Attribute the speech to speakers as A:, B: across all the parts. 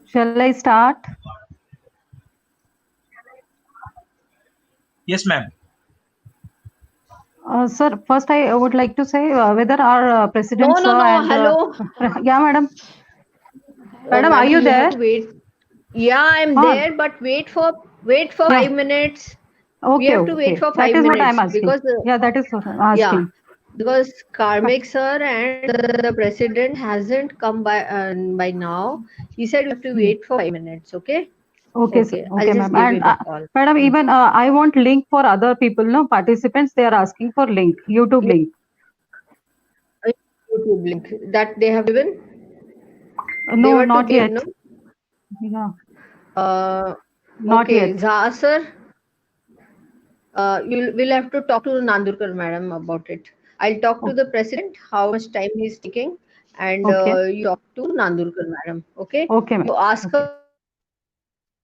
A: Shall I start?
B: Yes, ma'am.
A: Sir, first I would like to say whether our president sir and
C: Hello.
A: yeah, madam.
C: Oh,
A: Madam, are
C: madam,
A: you
C: you have
A: there?
C: to wait. Yeah, I'm
A: Huh?
C: there, but wait for
A: Yeah.
C: 5 minutes. We
A: Okay,
C: have to wait
A: okay.
C: for
A: That
C: 5
A: is what I'm
C: minutes
A: asking.
C: because
A: Yeah, that is what I'm
C: yeah,
A: asking.
C: because Karmik sir and the president hasn't come by now. He said we have to
A: Hmm.
C: wait for 5 minutes. Okay.
A: Okay, sir.
C: Okay. I'll
A: Okay,
C: just
A: ma'am.
C: give
A: And
C: you the call.
A: madam, even I want link for other people, no participants. They are asking for link, YouTube
C: Yeah,
A: link.
C: YouTube link that they have given. They
A: No,
C: were to
A: not
C: give,
A: yet.
C: no?
A: Yeah,
C: Uh,
A: not
C: okay,
A: yet.
C: Jha sir. You will have to talk to Nandurkar madam about it. I'll talk to
A: Oh,
C: the president how much time he's taking, and
A: okay.
C: you talk to Nandurkar madam. Okay,
A: Okay, ma'am.
C: you ask
A: Okay.
C: her to share the link.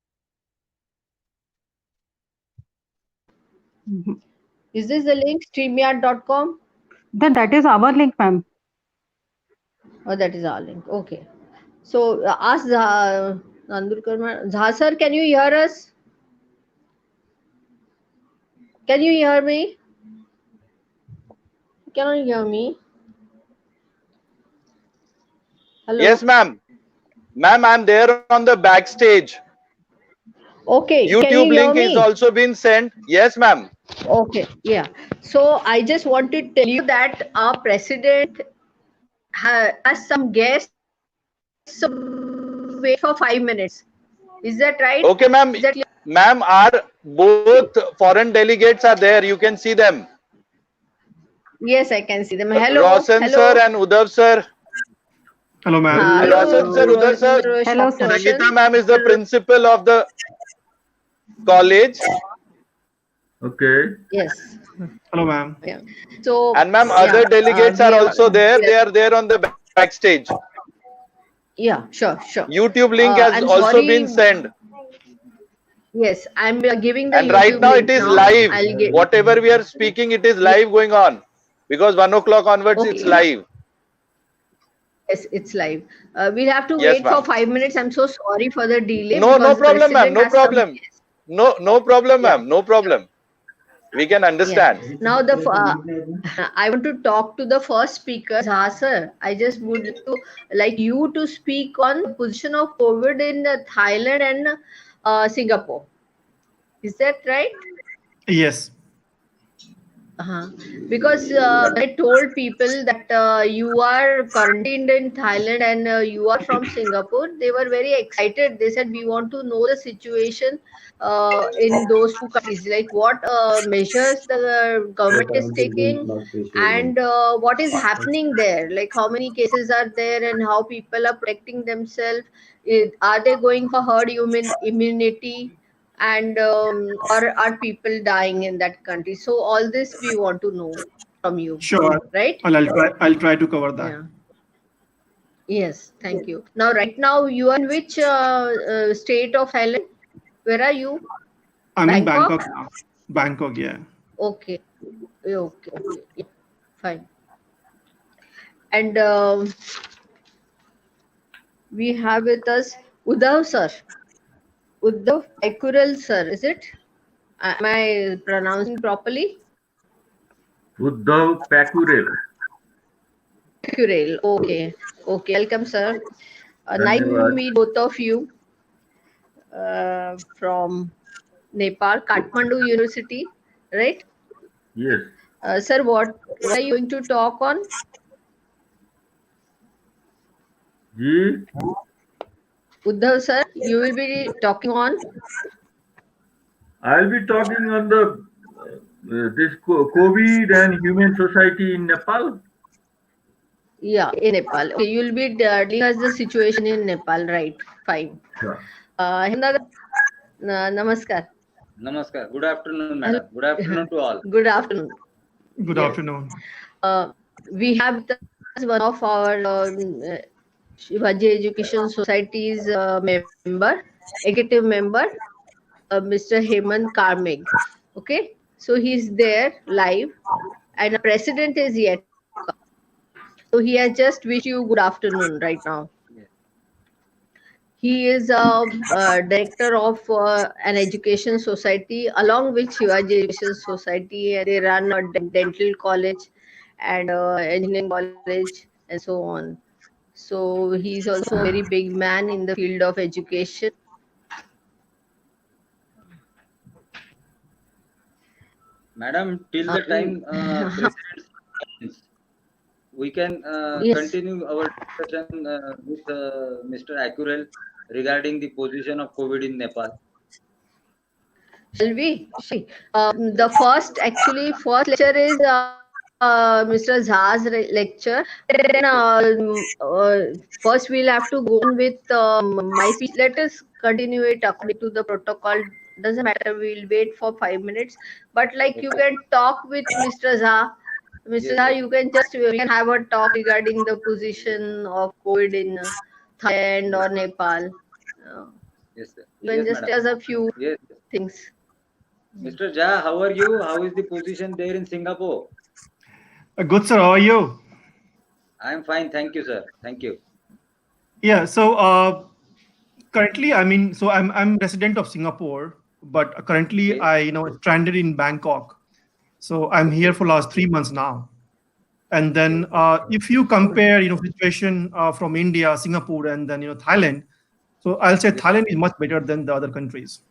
A: Mhm.
C: Is this the link streamyard.com?
A: Then that is our link, ma'am.
C: Oh, that is our link. Okay. So ask Nandurkar madam. Jha sir, can you hear us? Can you hear me? Can you hear me?
D: Yes,
C: Hello.
D: ma'am. Ma'am, I'm there on the backstage.
C: Okay. Can
D: YouTube
C: you hear
D: link is
C: me?
D: also been sent. Yes, ma'am.
C: Okay, yeah. So I just want to tell you that our president has some guests, so we have to wait for 5 minutes. Is that right? Is that
D: Okay,
C: clear?
D: ma'am. Ma'am, our both foreign delegates are there. You can see them.
C: Yes, I can see them. Hello,
D: Roshan sir
C: hello,
D: and Udav sir.
E: Hello, ma'am.
D: Roshan sir, Udav sir.
A: Hello, sir.
D: Sangeeta ma'am is the principal of the college.
F: Okay.
C: Yes.
E: Hello, ma'am.
C: Yeah. So
D: And ma'am,
C: yeah,
D: other delegates
C: we
D: are
C: are.
D: also there. They are there on the backstage.
C: Yeah, sure, sure.
D: YouTube link has
C: I'm
D: also been
C: sorry.
D: sent.
C: Yes, I'm giving the
D: And right
C: YouTube
D: now it
C: link
D: is
C: now.
D: live.
C: I'll get.
D: Whatever we are speaking, it is
C: Yeah.
D: live going on. Because 1 o'clock onwards, it's
C: Okay.
D: live.
C: Yes, it's live. We'll have to
D: Yes,
C: wait for
D: ma'am.
C: 5 minutes. I'm so sorry for the delay
D: No
C: because the
D: problem, ma'am.
C: president
D: No
C: has some
D: problem.
C: guests.
D: No problem,
C: Yeah,
D: ma'am. No problem. We can
C: yeah.
D: understand.
C: Now I want to talk to the first speaker, Jha sir. I just would like you to speak on the position of COVID in Thailand and Singapore. Is that right?
E: Yes.
C: Uh-huh. Because when I told people that you are quarantined in Thailand and you are from Singapore, they were very excited. They said, we want to know the situation in those two countries, like what measures the government is taking and what is happening there, like how many cases are there and how people are protecting themselves. Are they going for herd immunity? And or are people dying in that country? So all this we want to know from you,
E: Sure.
C: right?
E: I'll try to cover that.
C: Yeah. Yes, thank you. Now right now you are in which state of Thailand? Where are you?
E: I'm in
C: Bangkok?
E: Bangkok now. Bangkok, yeah.
C: Okay. Okay. Yeah, fine. And we have with us Uddhav sir. Uddhav Paikural sir, is it? Am I pronouncing properly?
F: Uddhav Pakurel.
C: Paikural. Okay. Okay. Welcome, sir. Nice to
F: Dhanyavad.
C: meet both of you from Nepal, Kathmandu University, right?
F: Yes.
C: Sir, what are you going to talk on?
F: Ji,
C: Uddhav sir, you will be talking on.
F: I'll be talking on the this COVID and human society in Nepal.
C: Yeah, in Nepal. Okay, you will be telling us the situation in Nepal, right? Fine.
F: Sure.
C: Hemda, namaskar.
G: Namaskar. Good afternoon,
C: Hello.
G: madam. Good afternoon to all.
C: Good afternoon.
E: Good
C: Yes.
E: afternoon.
C: We have with us one of our Shivaji Education Society's member, executive member, Mr. Hemant Karmig. Okay, so he's there live, and the president is yet to come. So he has just wished you good afternoon right now.
G: Yes.
C: He is a director of an education society along with Shivaji Education Society, and they run a dental college and engineering college and so on. So he's also a very big man in the field of education.
G: Madam, till the time President signs, we can
C: Yes.
G: continue our discussion with Mr. Accurel regarding the position of COVID in Nepal.
C: Shall we? The first lecture is Mr. Jha's lecture. Then first we'll have to go on with my speech. Let us continue it according to the protocol. Doesn't matter. We'll wait for 5 minutes. But like you
G: Okay.
C: can talk with Mr. Jha. Mr.
G: Yes,
C: Jha,
G: yes,
C: you can just we can have a talk regarding the position of COVID in Thailand or Nepal. Uh,
G: yes, sir.
C: you can
G: Yes,
C: just
G: madam.
C: tell us a few
G: Yes,
C: things.
G: Mr. Jha, how are you? How is the position there in Singapore?
E: Good, sir. How are you?
G: I am fine, thank you, sir. Thank you.
E: Yeah. So currently, so I'm resident of Singapore, but currently
G: Okay,
E: stranded in Bangkok. So I'm here
G: okay,
E: for last 3 months now. And
G: okay,
E: then
G: okay,
E: if you compare, situation from India, Singapore, and then Thailand, so I'll say
G: yes,
E: Thailand is much better than the other countries.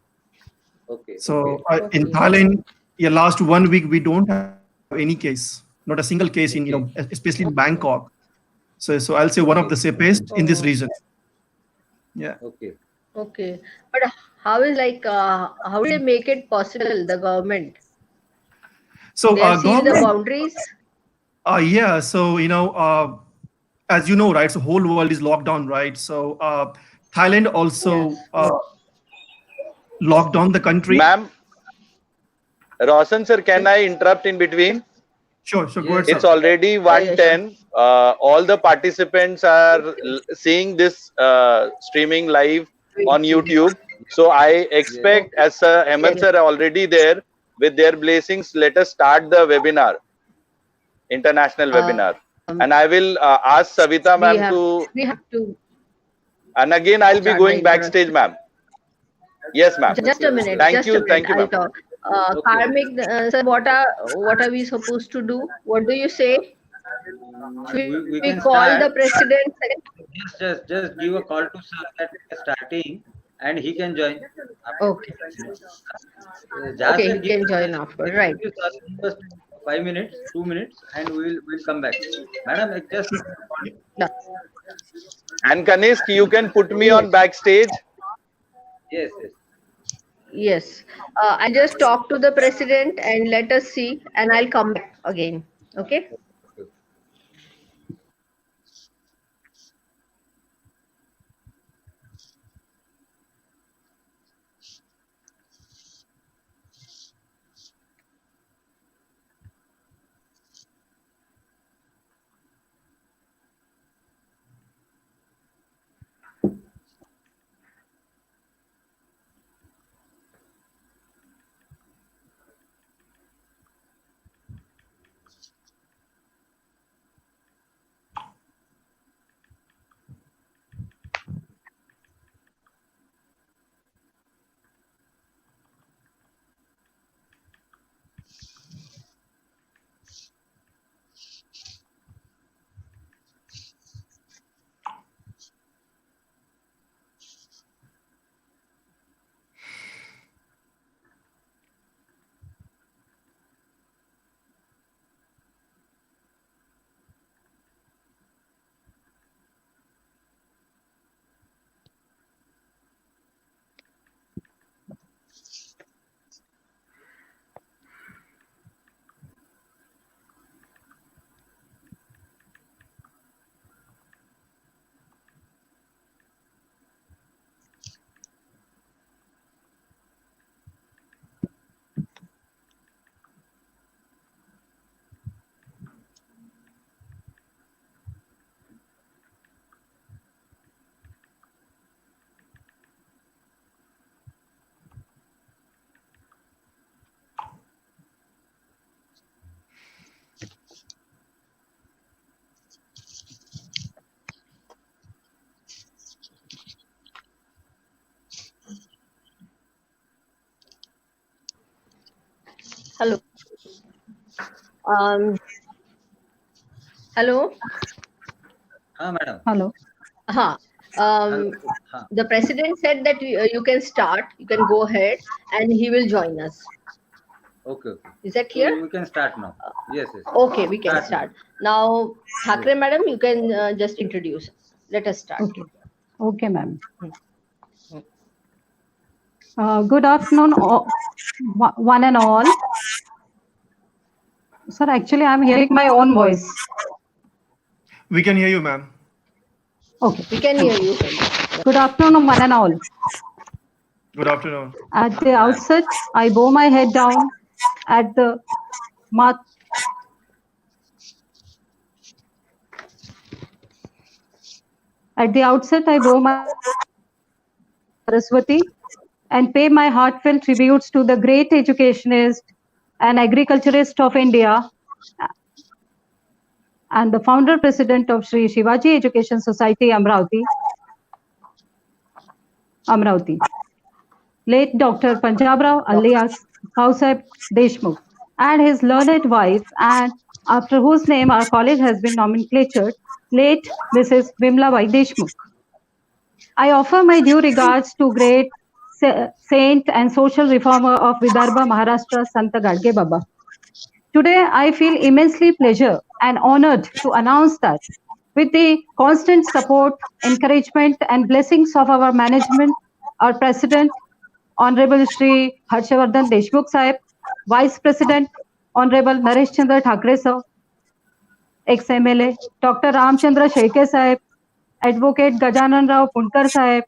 G: okay,
E: So
G: okay,
E: in
C: Okay.
E: Thailand, yeah, last 1 week we don't have any case, not a single case in
G: okay,
E: especially in Bangkok. So I'll say one of the
G: okay,
E: safest in this
C: Oh,
E: region. Yeah.
G: okay.
C: okay. But how is how do they make it possible, the government?
E: So
C: They have sealed the
E: government,
C: boundaries?
E: yeah. So as you know, right? So whole world is locked down, right? So Thailand also
C: Yes.
E: locked down the country.
D: Ma'am, Roshan sir, can I interrupt in between?
E: Sure. Go ahead,
G: Yes,
D: It's
E: sir.
G: yes,
D: already
C: Yeah, yeah, sure.
D: 1:10. All the participants are seeing this streaming live on YouTube. So I
G: yes,
D: expect,
C: Okay.
D: as Hemant
C: Yes.
D: sir are already there with their blessings, let us start the webinar, international webinar. And I will ask Savita
C: We
D: ma'am
C: have
D: to,
C: we have to
D: and again I'll be
C: start the
D: going backstage,
C: introduction.
D: ma'am. Yes, ma'am.
C: Just
G: okay,
C: a
G: okay,
C: minute.
G: okay,
C: Just a minute.
D: Thank you,
C: I'll
D: ma'am.
C: talk.
G: okay, okay.
C: Karmik, sir, what are we supposed to do? What do you say? Should
G: We
C: we
G: can
C: call
G: start.
C: the president second?
G: Just give a call to sir that we are starting, and he can join.
C: Okay.
G: Jha
C: Okay,
G: sir,
C: he can join after. Right.
G: give us just 5 minutes, 2 minutes, and we'll come back. Madam, just
C: Yeah.
D: And Kanishk, you can put me on
C: Yes.
D: backstage.
G: yes, yes.
C: Yes. I'll just talk to the president and let us see, and I'll come back again. Okay.
G: Okay.
C: Hello. Um, Hello.
G: हाँ madam.
A: Hello.
C: Huh.
G: Hello.
C: Um,
G: हाँ.
C: the president said that you can start, you can go ahead, and he will join us.
G: Okay.
C: Is that
G: So
C: clear?
G: we can start now. Yes.
C: Okay, we can
G: Start
C: start. Now,
G: now.
C: Thakre madam, you can just introduce. Let us start.
A: Okay. Okay, ma'am.
C: Hmm.
A: Good afternoon, one and all. Sir, actually, I'm hearing my own voice.
E: We can hear you, ma'am.
C: We
A: Okay.
C: can hear you.
A: Good afternoon, one and all.
E: Good afternoon.
A: At the outset, I bow my head down at the mat. At the outset, I bow my Saraswati and pay my heartfelt tributes to the great educationist and agriculturist of India and the founder president of Sri Shivaji Education Society, Amravati, late Dr. Panjabrao alias Kausab Deshmukh, and his learned wife, and after whose name our college has been nomenclatured, late Mrs. Vimlabai Deshmukh. I offer my due regards to great saint and social reformer of Vidarbha, Maharashtra, Sant Gadge Baba. Today, I feel immensely pleasure and honored to announce that with the constant support, encouragement, and blessings of our management, our president, Honorable Shri Harshavardhan Deshmukh Sahib, Vice President, Honorable Naresh Chandra Thakre Sir, ex-MLA, Dr. Ramchandra Sheikhe Sahib, Advocate Gajanan Rao Punkar Sahib,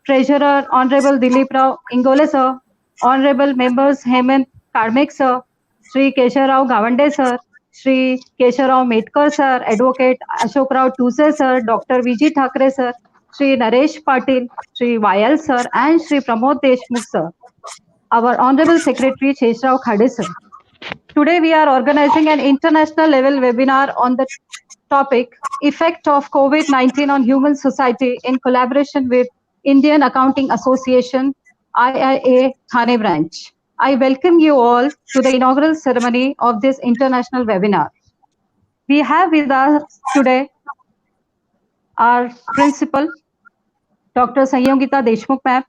A: Treasurer Honorable Dilip Rao Ingole Sir, Honorable Members Hemant Karmek Sir, Shri Kesharao Gavande Sir, Shri Kesharao Metkar Sir, Advocate Ashok Rao Tuse Sir, Dr. VG Thakre Sir, Shri Naresh Patil, Shri Vayal Sir, and Shri Pramod Deshmukh Sir, our Honorable Secretary Sheshrao Khade Sir. Today we are organizing an international level webinar on the topic Effect of COVID-19 on Human Society in collaboration with Indian Accounting Association, IIA Thane branch. I welcome you all to the inaugural ceremony of this international webinar. We have with us today our principal, Dr. Sanyogita Deshmukh ma'am,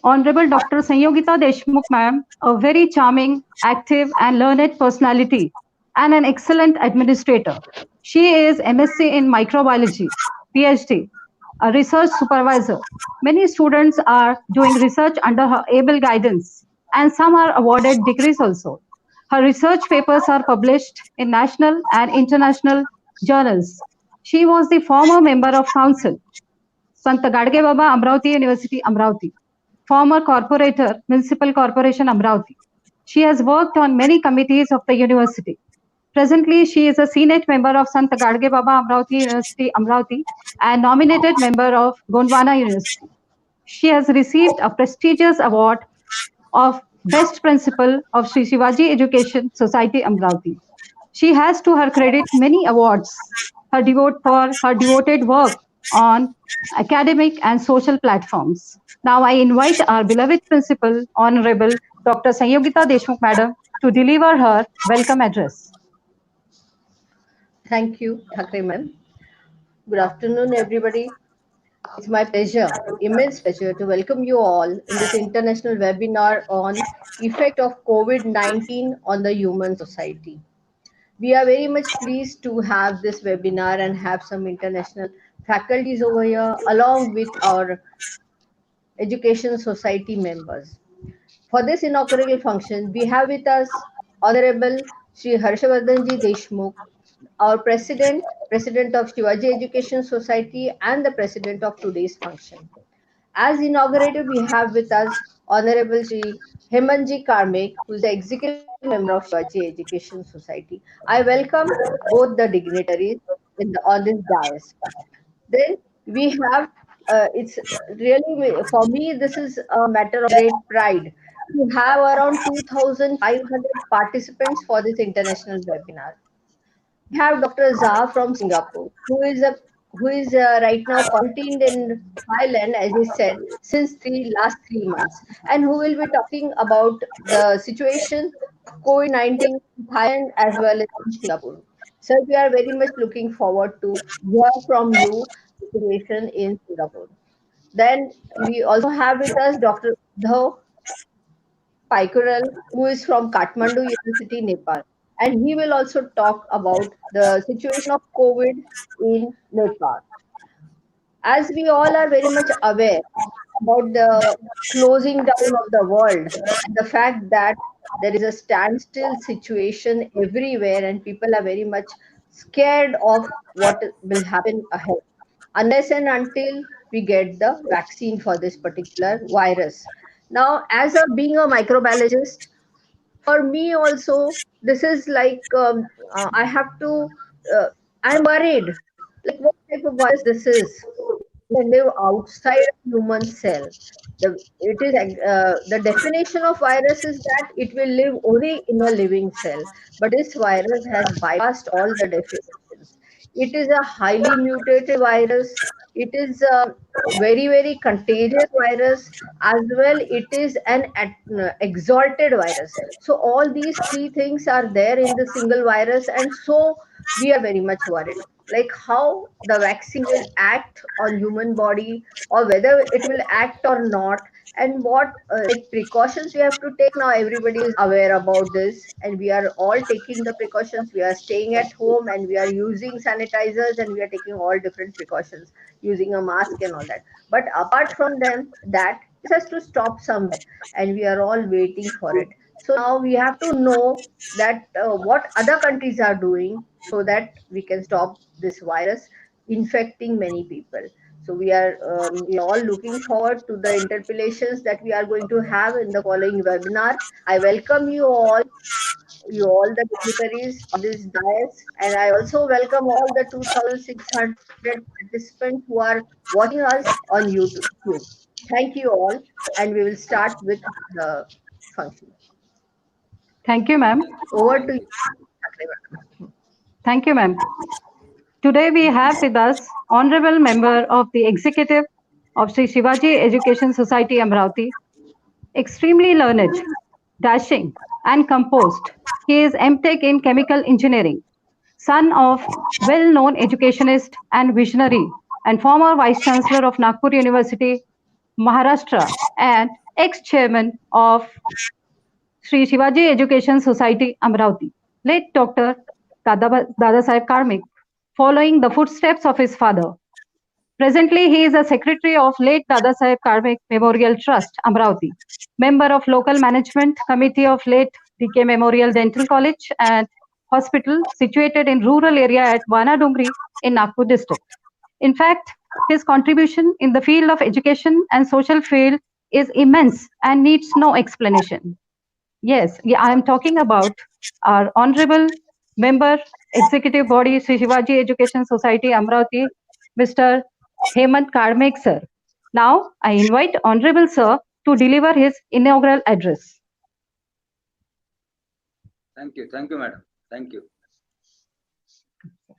A: Honorable Dr. Sanyogita Deshmukh ma'am, a very charming, active and learned personality and an excellent administrator. She is MSc in microbiology, PhD, a research supervisor. Many students are doing research under her able guidance and some are awarded degrees also. Her research papers are published in national and international journals. She was the former member of council, Sant Gadge Baba, Amravati University, Amravati. Former corporator, Municipal Corporation, Amravati. She has worked on many committees of the university. Presently, she is a Senate member of Sant Gadge Baba, Amravati University, Amravati, and nominated member of Gondwana University. She has received a prestigious award of Best Principal of Sri Shivaji Education Society, Amravati. She has to her credit many awards for her devoted work on academic and social platforms. Now I invite our beloved principal, Honorable Dr. Sanyogita Deshmukh Madam, to deliver her welcome address.
C: Thank you, Thakre ma'am. Good afternoon, everybody. It's my pleasure, immense pleasure, to welcome you all in this international webinar on effect of COVID-19 on the human society. We are very much pleased to have this webinar and have some international faculties over here along with our education society members. For this inaugural function, we have with us Honorable Sri Harshavardhanji Deshmukh, our President of Shivaji Education Society and the President of today's function. As inaugurator, we have with us Honorable Sri Hemanji Karmek, who is the Executive Member of Shivaji Education Society. I welcome both the dignitaries on this dais. Then we have, it's really, for me, this is a matter of great pride to have around 2,500 participants for this international webinar. We have Dr. Zah from Singapore, who is a who is right now quarantined in Thailand, as he said, since the last 3 months, and who will be talking about the situation of COVID-19 in Thailand as well as in Singapore. So we are very much looking forward to hear from you the situation in Singapore. Then we also have with us Dr. Udhav Paikural, who is from Kathmandu University, Nepal. And he will also talk about the situation of COVID in Nepal. As we all are very much aware about the closing down of the world and the fact that there is a standstill situation everywhere and people are very much scared of what will happen ahead unless and until we get the vaccine for this particular virus. Now, as a being a microbiologist, for me also, this is like I have to, I'm worried, like what type of virus this is. They live outside a human cell. The definition of virus is that it will live only in a living cell. But this virus has bypassed all the definitions. It is a highly mutated virus. It is a very contagious virus as well. It is an exalted virus. So all these three things are there in the single virus, and so we are very much worried like how the vaccine will act on human body or whether it will act or not, and what like precautions we have to take. Now everybody is aware about this and we are all taking the precautions. We are staying at home and we are using sanitizers and we are taking all different precautions, using a mask and all that. But apart from them, that this has to stop somewhere and we are all waiting for it. So now we have to know that what other countries are doing so that we can stop this virus infecting many people. So we are all looking forward to the interpellations that we are going to have in the following webinar. I welcome you all the dignitaries on this dais, and I also welcome all the 2,600 participants who are watching us on YouTube. Thank you all, and we will start with the function.
A: Thank you, ma'am.
C: Over to
G: Thank you.
C: you.
A: Thank you, ma'am. Today we have with us honorable member of the executive of Sri Shivaji Education Society Amravati, extremely learned, dashing, and composed. He is MTech in chemical engineering, son of well-known educationist and visionary, and former vice chancellor of Nagpur University, Maharashtra, and ex-chairman of Sri Shivaji Education Society Amravati. Late Dr. Dadasaheb Karmik, following the footsteps of his father. Presently, he is a secretary of late Dadasaheb Karmik Memorial Trust, Amravati, member of local management committee of late DK Memorial Dental College and Hospital situated in rural area at Vanadungri in Nagpur district. In fact, his contribution in the field of education and social field is immense and needs no explanation. Yes, yeah, I am talking about our honorable member, executive body, Sri Shivaji Education Society, Amravati, Mr. Hemant Karmek, sir. Now, I invite honorable sir to deliver his inaugural address.
G: Thank you. Thank you, madam. Thank you.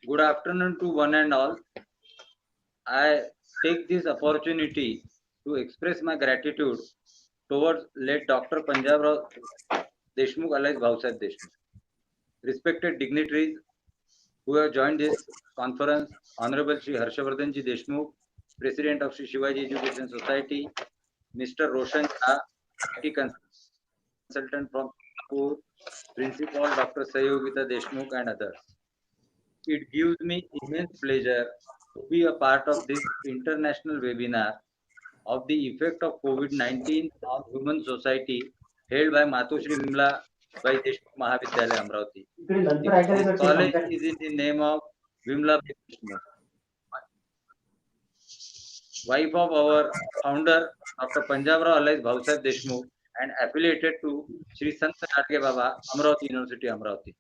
G: Good afternoon to one and all. I take this opportunity to express my gratitude towards late Dr. Punjabrao Deshmukh alias Bhausaheb Deshmukh. Respected dignitaries who have joined this conference, Honorable Shri Harshavardhanji Deshmukh, President of Shri Shivaji Education Society, Mr. Roshan Jha, IT consultant from Singapore, Principal Dr. Sayogita Deshmukh and others. It gives me immense pleasure to be a part of this international webinar of the effect of COVID-19 on human society held by Matoshri Vimla by Deshmukh Mahavidyalaya Amravati. This college is in the name of Vimla Deshmukh, wife of our founder Dr. Punjabrao alias Bhausaheb Deshmukh and affiliated to Sri Sant Gadge Baba, Amravati University, Amravati.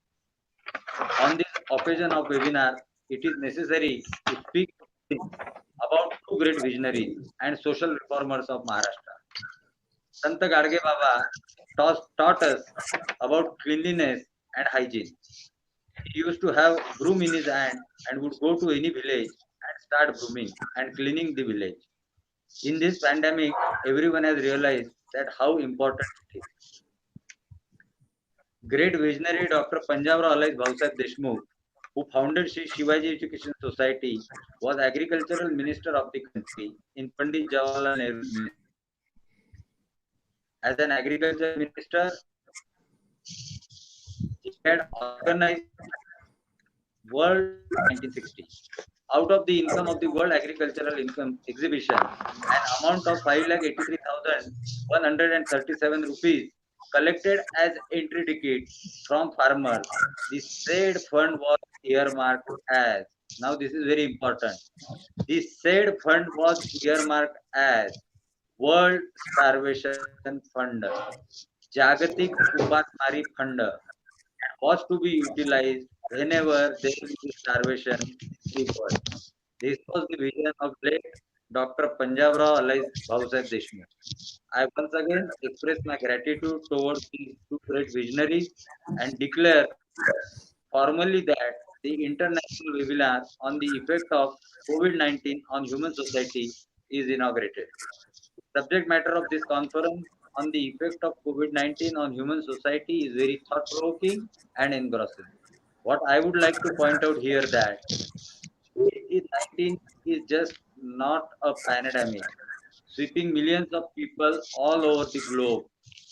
G: On this occasion of webinar, it is necessary to speak about two great visionaries and social reformers of Maharashtra. Sant Gadge Baba taught us about cleanliness and hygiene. He used to have broom in his hand and would go to any village and start blooming and cleaning the village. In this pandemic, everyone has realized that how important it is. Great visionary Dr. Panjabrao Alai Bhausaheb Deshmukh, who founded Sri Shivaji Education Society, was agricultural minister of the country in Pandit Jawaharlal Nehru's ministry. As an agriculture minister, he had organized World 1960. Out of the income of the World Agricultural Income Exhibition, an amount of 5,83,137 rupees collected as entry ticket from farmers. The said fund was earmarked as, now this is very important, the said fund was earmarked as World Starvation Fund, Jagatik Upasmari Fund, was to be utilized whenever there will be starvation in the world. This was the vision of late Dr. Panjabrao Alai Bhausaheb Deshmukh. I once again express my gratitude towards these two great visionaries and declare formally that the international webinar on the effect of COVID-19 on human society is inaugurated. The subject matter of this conference on the effect of COVID-19 on human society is very thought-provoking and engrossing. What I would like to point out here that COVID-19 is just not a pandemic sweeping millions of people all over the globe,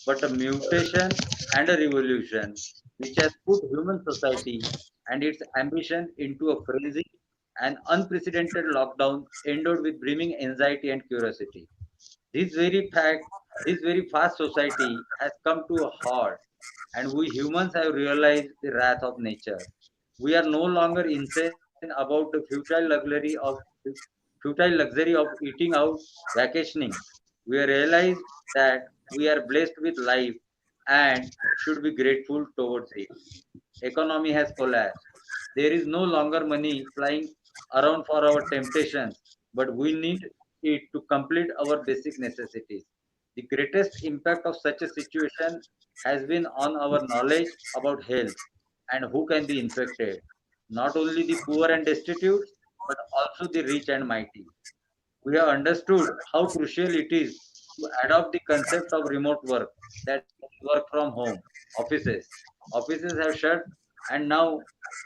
G: but a mutation and a revolution which has put human society and its ambition into a frenzy and unprecedented lockdown endowed with brimming anxiety and curiosity. This very fact, this very fast society has come to a halt, and we humans have realized the wrath of nature. We are no longer insane about the futile luxury of eating out, vacationing. We realize that we are blessed with life and should be grateful towards it. Economy has collapsed. There is no longer money flying around for our temptations, but we need it to complete our basic necessities. The greatest impact of such a situation has been on our knowledge about health and who can be infected. Not only the poor and destitute, but also the rich and mighty. We have understood how crucial it is to adopt the concept of remote work, that is work from home, offices. Offices have shut, and now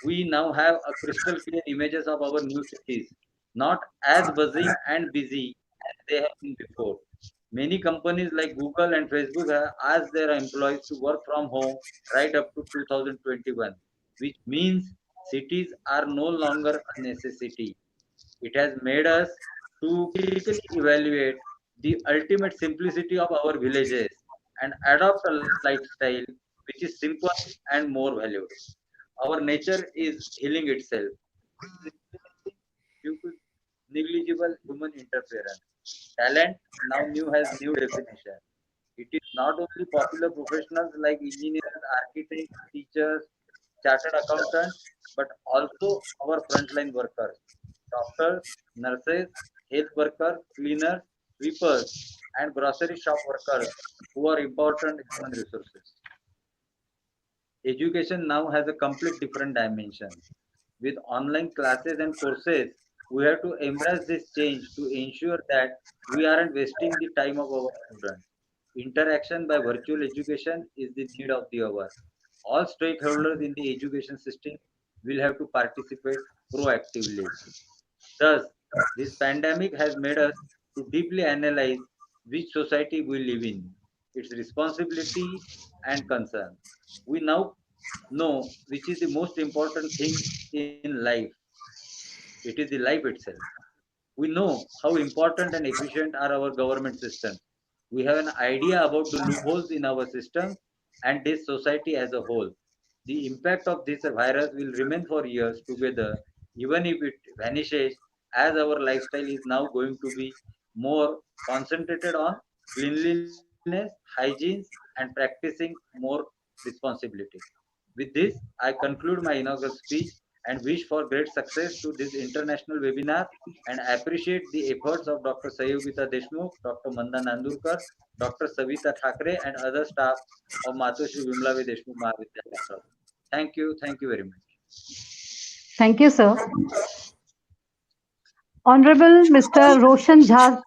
G: we now have a crystal clear images of our new cities, not as buzzing and busy as they have been before. Many companies like Google and Facebook have asked their employees to work from home right up to 2021, which means cities are no longer a necessity. It has made us to critically evaluate the ultimate simplicity of our villages and adopt a lifestyle which is simple and more valued. Our nature is healing itself. It is rebuilding due to negligible human interference. Talent now new has new definition. It is not only popular professionals like engineers, architects, teachers, chartered accountants, but also our frontline workers, doctors, nurses, health workers, cleaners, sweepers, and grocery shop workers who are important human resources. Education now has a complete different dimension. With online classes and courses, we have to embrace this change to ensure that we aren't wasting the time of our students. Interaction by virtual education is the need of the hour. All stakeholders in the education system will have to participate proactively. Thus, this pandemic has made us to deeply analyze which society we live in, its responsibility and concern. We now know which is the most important thing in life. It is the life itself. We know how important and efficient are our government systems. We have an idea about the loopholes in our system and this society as a whole. The impact of this virus will remain for years together, even if it vanishes, as our lifestyle is now going to be more concentrated on cleanliness, hygiene, and practicing more responsibility. With this, I conclude my inaugural speech and wish for great success to this international webinar and appreciate the efforts of Dr. Sayogita Deshmukh, Dr. Manda Nandurkar, Dr. Savita Thakre, and other staff of Matoshri Vimlavi Deshmukh Mahavidyalaya. Thank you very much.
A: Thank you, sir. Honorable Mr. Roshan Jha,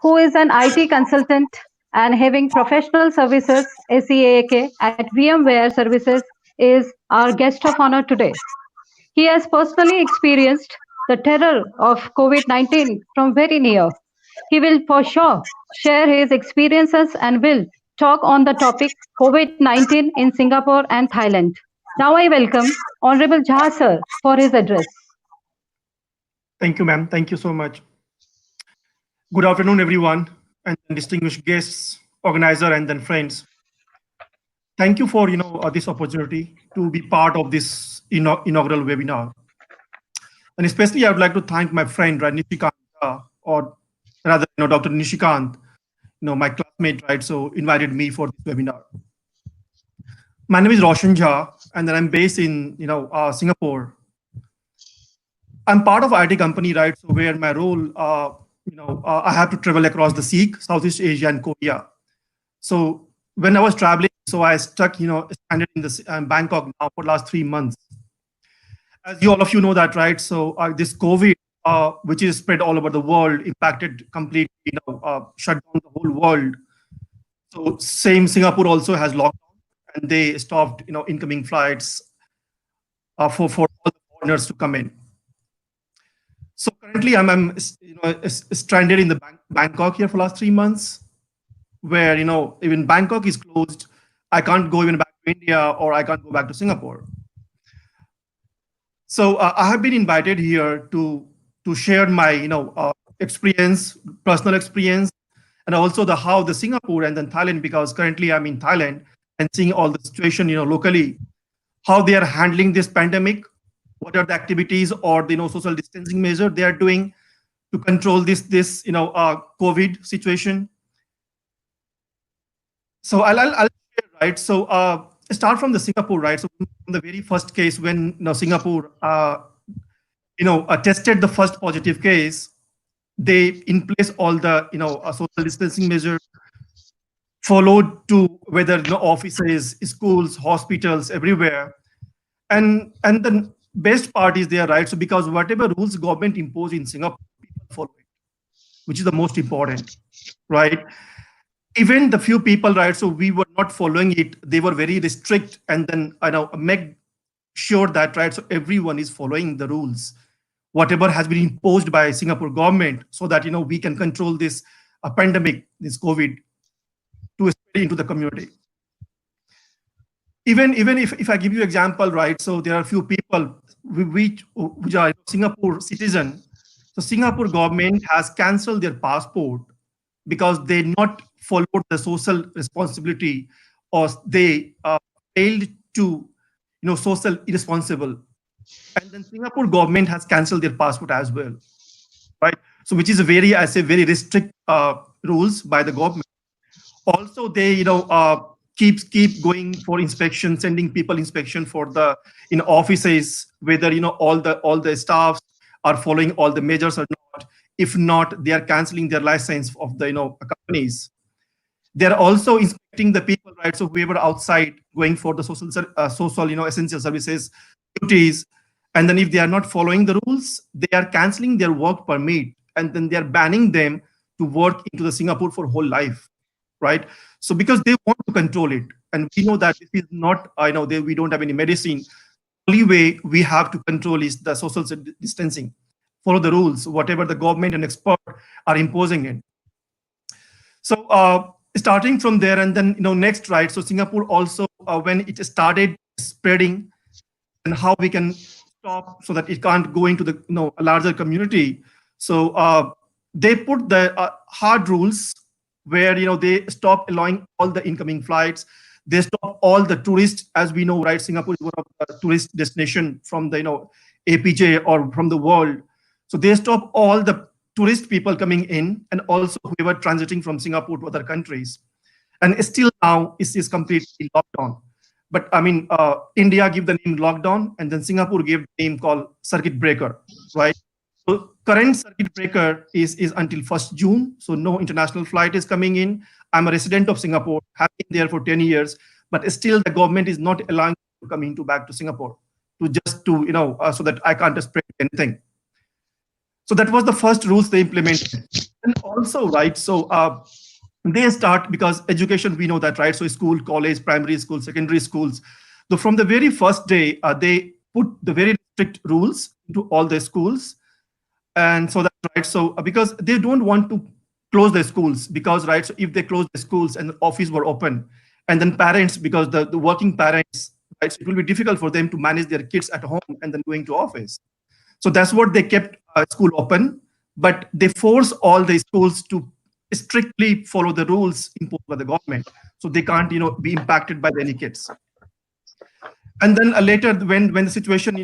A: who is an IT consultant and having professional services SEAK at VMware Services, is our guest of honor today. He has personally experienced the terror of COVID-19 from very near. He will for sure share his experiences and will talk on the topic COVID-19 in Singapore and Thailand. Now I welcome Honorable Jha sir for his address.
E: Thank you, ma'am. Thank you so much. Good afternoon, everyone, and distinguished guests, organizer, and then friends. Thank you for this opportunity to be part of this inaugural webinar. And especially, I would like to thank my friend, right, Nishikant, or rather, Dr. Nishikant, my classmate, right, so invited me for this webinar. My name is Roshan Jha, and then I'm based in, Singapore. I'm part of IT company, right, so where my role, I have to travel across the SEAC, Southeast Asia, and Korea. So when I was traveling, so I stuck, stranded in this Bangkok now for the last 3 months. As all of you know that, right? So this COVID, which is spread all over the world, impacted completely, shut down the whole world. So same Singapore also has lockdown, and they stopped, incoming flights for all the foreigners to come in. So currently, I'm stranded in the Bangkok here for the last 3 months, where even Bangkok is closed. I can't go even back to India, or I can't go back to Singapore. So I have been invited here to share my experience, personal experience, and also how the Singapore and then Thailand, because currently I'm in Thailand and seeing all the situation locally, how they are handling this pandemic, what are the activities or the social distancing measure they are doing to control this COVID situation. So I'll share, right. So start from the Singapore, right. So from the very first case when Singapore tested the first positive case, they in place all the social distancing measure, followed to whether offices, schools, hospitals, everywhere, and the best part is there, right. So because whatever rules government impose in Singapore, people follow it, which is the most important, right. Even the few people, right, so we were not following it, they were very restrict, and then make sure that, right, so everyone is following the rules, whatever has been imposed by Singapore government, so that we can control this pandemic, this COVID, to spread into the community. Even if I give you example, right, so there are a few people which are Singapore citizen. So Singapore government has cancelled their passport because they not followed the social responsibility, or they failed to social irresponsible, and then Singapore government has cancelled their passport as well, right. So which is a very, I say, very restrict rules by the government. Also they keep going for inspection, sending people inspection for the offices, whether all the staffs are following all the measures or not. If not, they are canceling their license of the companies. They're also inspecting the people, right. So whoever outside going for the social essential services duties, and then if they are not following the rules, they are canceling their work permit, and then they are banning them to work into the Singapore for whole life, right. So because they want to control it, and we know that this is not we don't have any medicine. Only way we have to control is the social distancing, follow the rules, whatever the government and expert are imposing it. So starting from there, and then next, right. So Singapore also, when it started spreading, and how we can stop so that it can't go into the a larger community. So they put the hard rules where they stop allowing all the incoming flights. They stop all the tourists, as we know, right. Singapore is one of the tourist destination from the APJ or from the world. So they stop all the tourist people coming in, and also whoever transiting from Singapore to other countries. And still now it is completely lockdown. But I mean, India gave the name lockdown, and then Singapore gave the name called circuit breaker, right? So current circuit breaker is until 1st June. So no international flight is coming in. I'm a resident of Singapore, have been there for 10 years, but still the government is not allowing me to come back to Singapore so that I can't spread anything. So that was the first rules they implemented. And also, right, so they start, because education, we know that, right? So school, college, primary school, secondary schools. So from the very first day, they put the very strict rules into all the schools. And so that's right. So because they don't want to close the schools, because right, so if they close the schools and the office were open, and then parents, because the working parents, right, so it will be difficult for them to manage their kids at home and then going to office. So that's what they kept school open, but they force all the schools to strictly follow the rules imposed by the government, so they can't, be impacted by any kids. And then later, when the situation,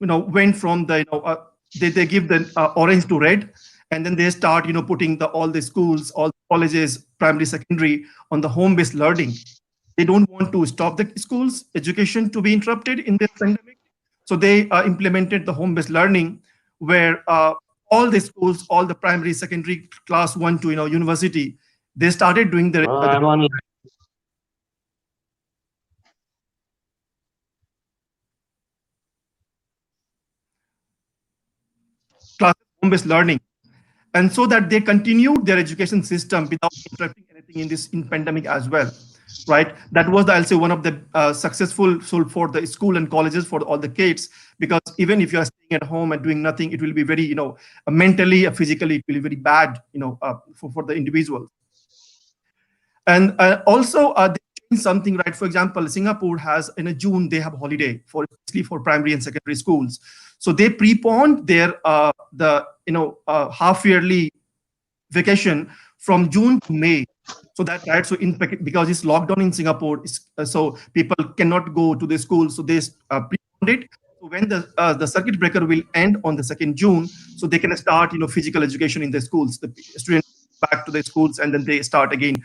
E: went from the, they give the orange to red, and then they start, putting all the schools, all the colleges, primary, secondary, on the home-based learning. They don't want to stop the schools education to be interrupted in this pandemic. So they implemented the home-based learning, where all the schools, all the primary, secondary, class 1 to university, they started doing the
B: I'm on.
E: classes home-based learning, and so that they continued their education system without interrupting anything in pandemic as well. Right, that was I'll say one of the successful for the school and colleges for all the kids, because even if you are staying at home and doing nothing, it will be very mentally, physically, it will be very bad for the individual. And also they changed something, right? For example, Singapore has in a June they have holiday especially for primary and secondary schools, so they preponed their half yearly vacation from June to May. So that, right, so because it's lockdown in Singapore, so people cannot go to the school, so they preponed it. So when the circuit breaker will end on the 2nd June, so they can start physical education in the schools. The students back to the schools, and then they start again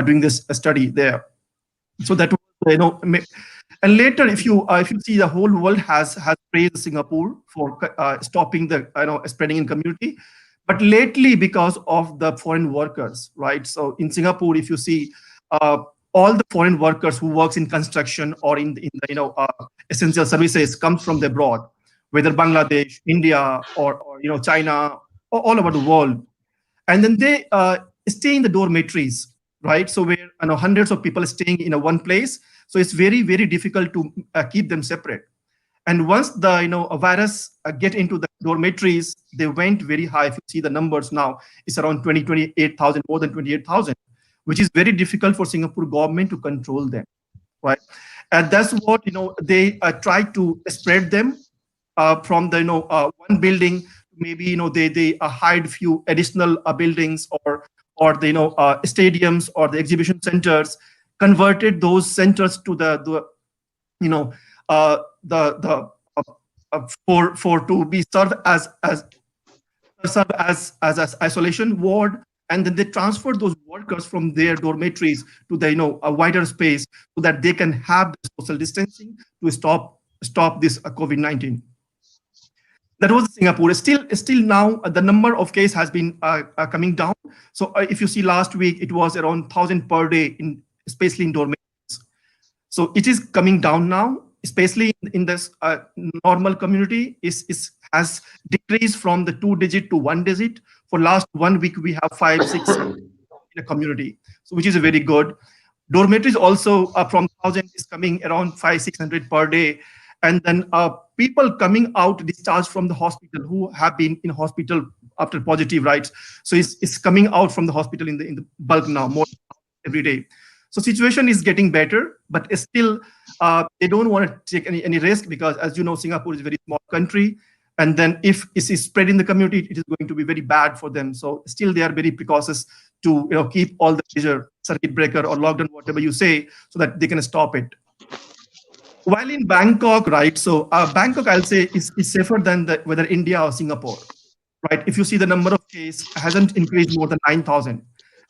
E: doing this study there. So that was, and later, if you see, the whole world has praised Singapore for stopping the spreading in community. But lately, because of the foreign workers, right? So in Singapore, if you see all the foreign workers who works in construction or in the essential services comes from abroad, whether Bangladesh, India, or China, or all over the world, and then they stay in the dormitories, right? So where hundreds of people staying in one place, so it's very, very difficult to keep them separate. And once the a virus get into the dormitories, they went very high. If you see the numbers now, it's around 28,000, more than 28,000, which is very difficult for Singapore government to control them, right? And that's what they try to spread them from the one building. Maybe they hide few additional buildings, or the stadiums or the exhibition centers, converted those centers to the for to be served as isolation ward, and then they transfer those workers from their dormitories to the a wider space, so that they can have the social distancing to stop this COVID-19. That was Singapore. Still now the number of cases has been coming down. So if you see last week, it was around 1,000 per day especially in dormitories. So it is coming down now, especially in this normal community. Has decreased from the 2-digit to 1-digit. For last 1 week, we have 5, 6 in a community, so which is very good. Dormitories also from 1,000 is coming around 500-600 per day. And then people coming out discharged from the hospital who have been in hospital after positive, right? So it's coming out from the hospital in the bulk now, more every day. So situation is getting better, but still they don't want to take any risk, because as you know, Singapore is a very small country. And then if it is spread in the community, it is going to be very bad for them. So still they are very precautious to keep all the measure, circuit breaker or lockdown, whatever you say, so that they can stop it. While in Bangkok, right? So Bangkok, I'll say, is safer than whether India or Singapore, right? If you see the number of cases hasn't increased more than 9,000.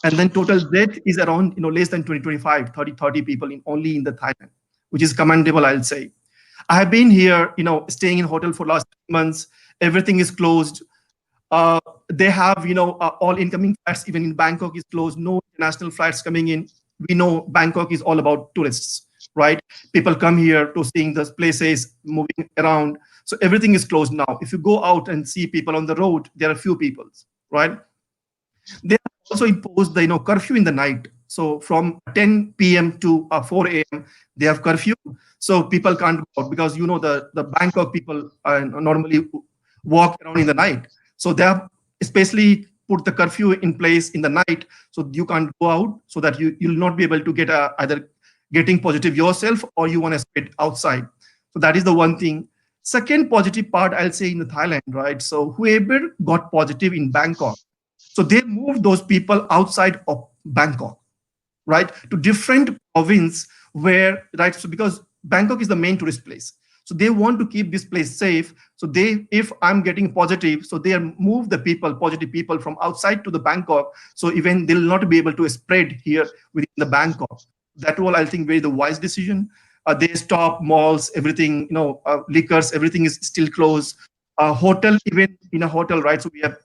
E: And then total death is around less than 25, 30 people only in the Thailand, which is commendable, I'll say. I have been here, staying in hotel for last 3 months. Everything is closed. They have, all incoming flights, even in Bangkok, is closed. No international flights coming in. We know Bangkok is all about tourists, right? People come here to seeing the places, moving around. So everything is closed now. If you go out and see people on the road, there are few people, right? They have also imposed the curfew in the night. So from 10 p.m. to 4 a.m. they have curfew. So people can't go out because the Bangkok people normally walk around in the night. So they have especially put the curfew in place in the night, so you can't go out, so that you'll not be able to get either getting positive yourself or you want to spread outside. So that is the one thing. Second positive part I'll say in the Thailand, right? So whoever got positive in Bangkok, so they moved those people outside of Bangkok, right, to different province where, right, so because Bangkok is the main tourist place, so they want to keep this place safe. So if I'm getting positive, so they move the positive people from outside to the Bangkok, so even they'll not be able to spread here within the Bangkok. That will, I think, very the wise decision. They stop malls, everything, liquors, everything is still closed. Hotel, even in a hotel, right? So we have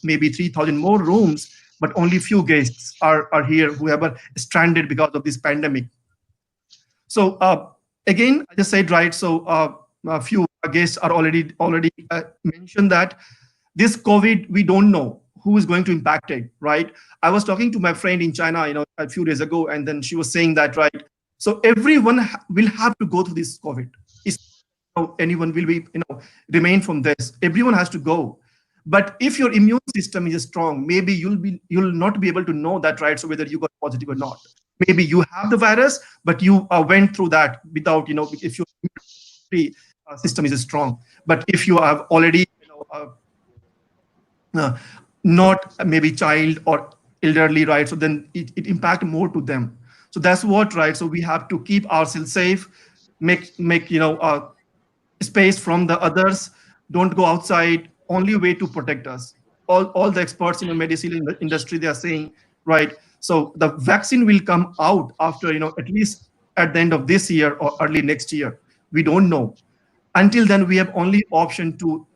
E: maybe 3,000 more rooms, but only few guests are here who have stranded because of this pandemic. So again, I just said, right, so a few guests are already mentioned that this COVID, we don't know who is going to impact it, right? I was talking to my friend in China, a few days ago, and then she was saying that, right, so everyone will have to go through this COVID. Anyone will be, remain from this. Everyone has to go. But if your immune system is strong, maybe you'll not be able to know that, right? So whether you got positive or not. Maybe you have the virus, but you went through that without, if your immunity system is strong. But if you have already, not maybe child or elderly, right? So then it impact more to them. So that's what, right? So we have to keep ourselves safe, make space from the others. Don't go outside. Only way to protect us. All the experts in the medicine industry, they are saying, right, so the vaccine will come out after, at least at the end of this year or early next year. We don't know. Until then, we have only option to,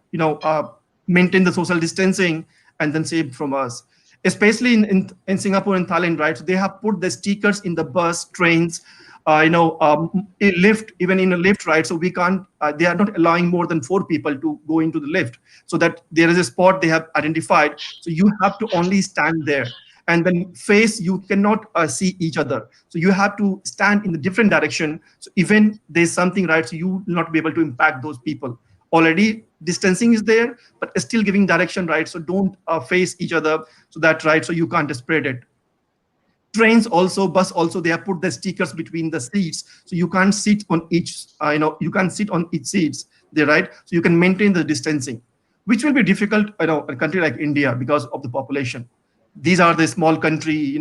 E: maintain the social distancing and then save from us. Especially in Singapore and Thailand, right? So they have put the stickers in the bus, trains, a lift, even in a lift, right? So we can't, they are not allowing more than 4 people to go into the lift, so that there is a spot they have identified. So you have to only stand there, and then face, you cannot see each other. So you have to stand in the different direction. So even there's something, right, so you will not be able to impact those people. Already distancing is there, but still giving direction, right? So don't face each other, so that, right, so you can't spread it. Trains also, bus also, they have put the stickers between the seats, so you can't sit on each, you can't sit on each seats there, right? So you can maintain the distancing, which will be difficult, a country like India because of the population. These are the small country,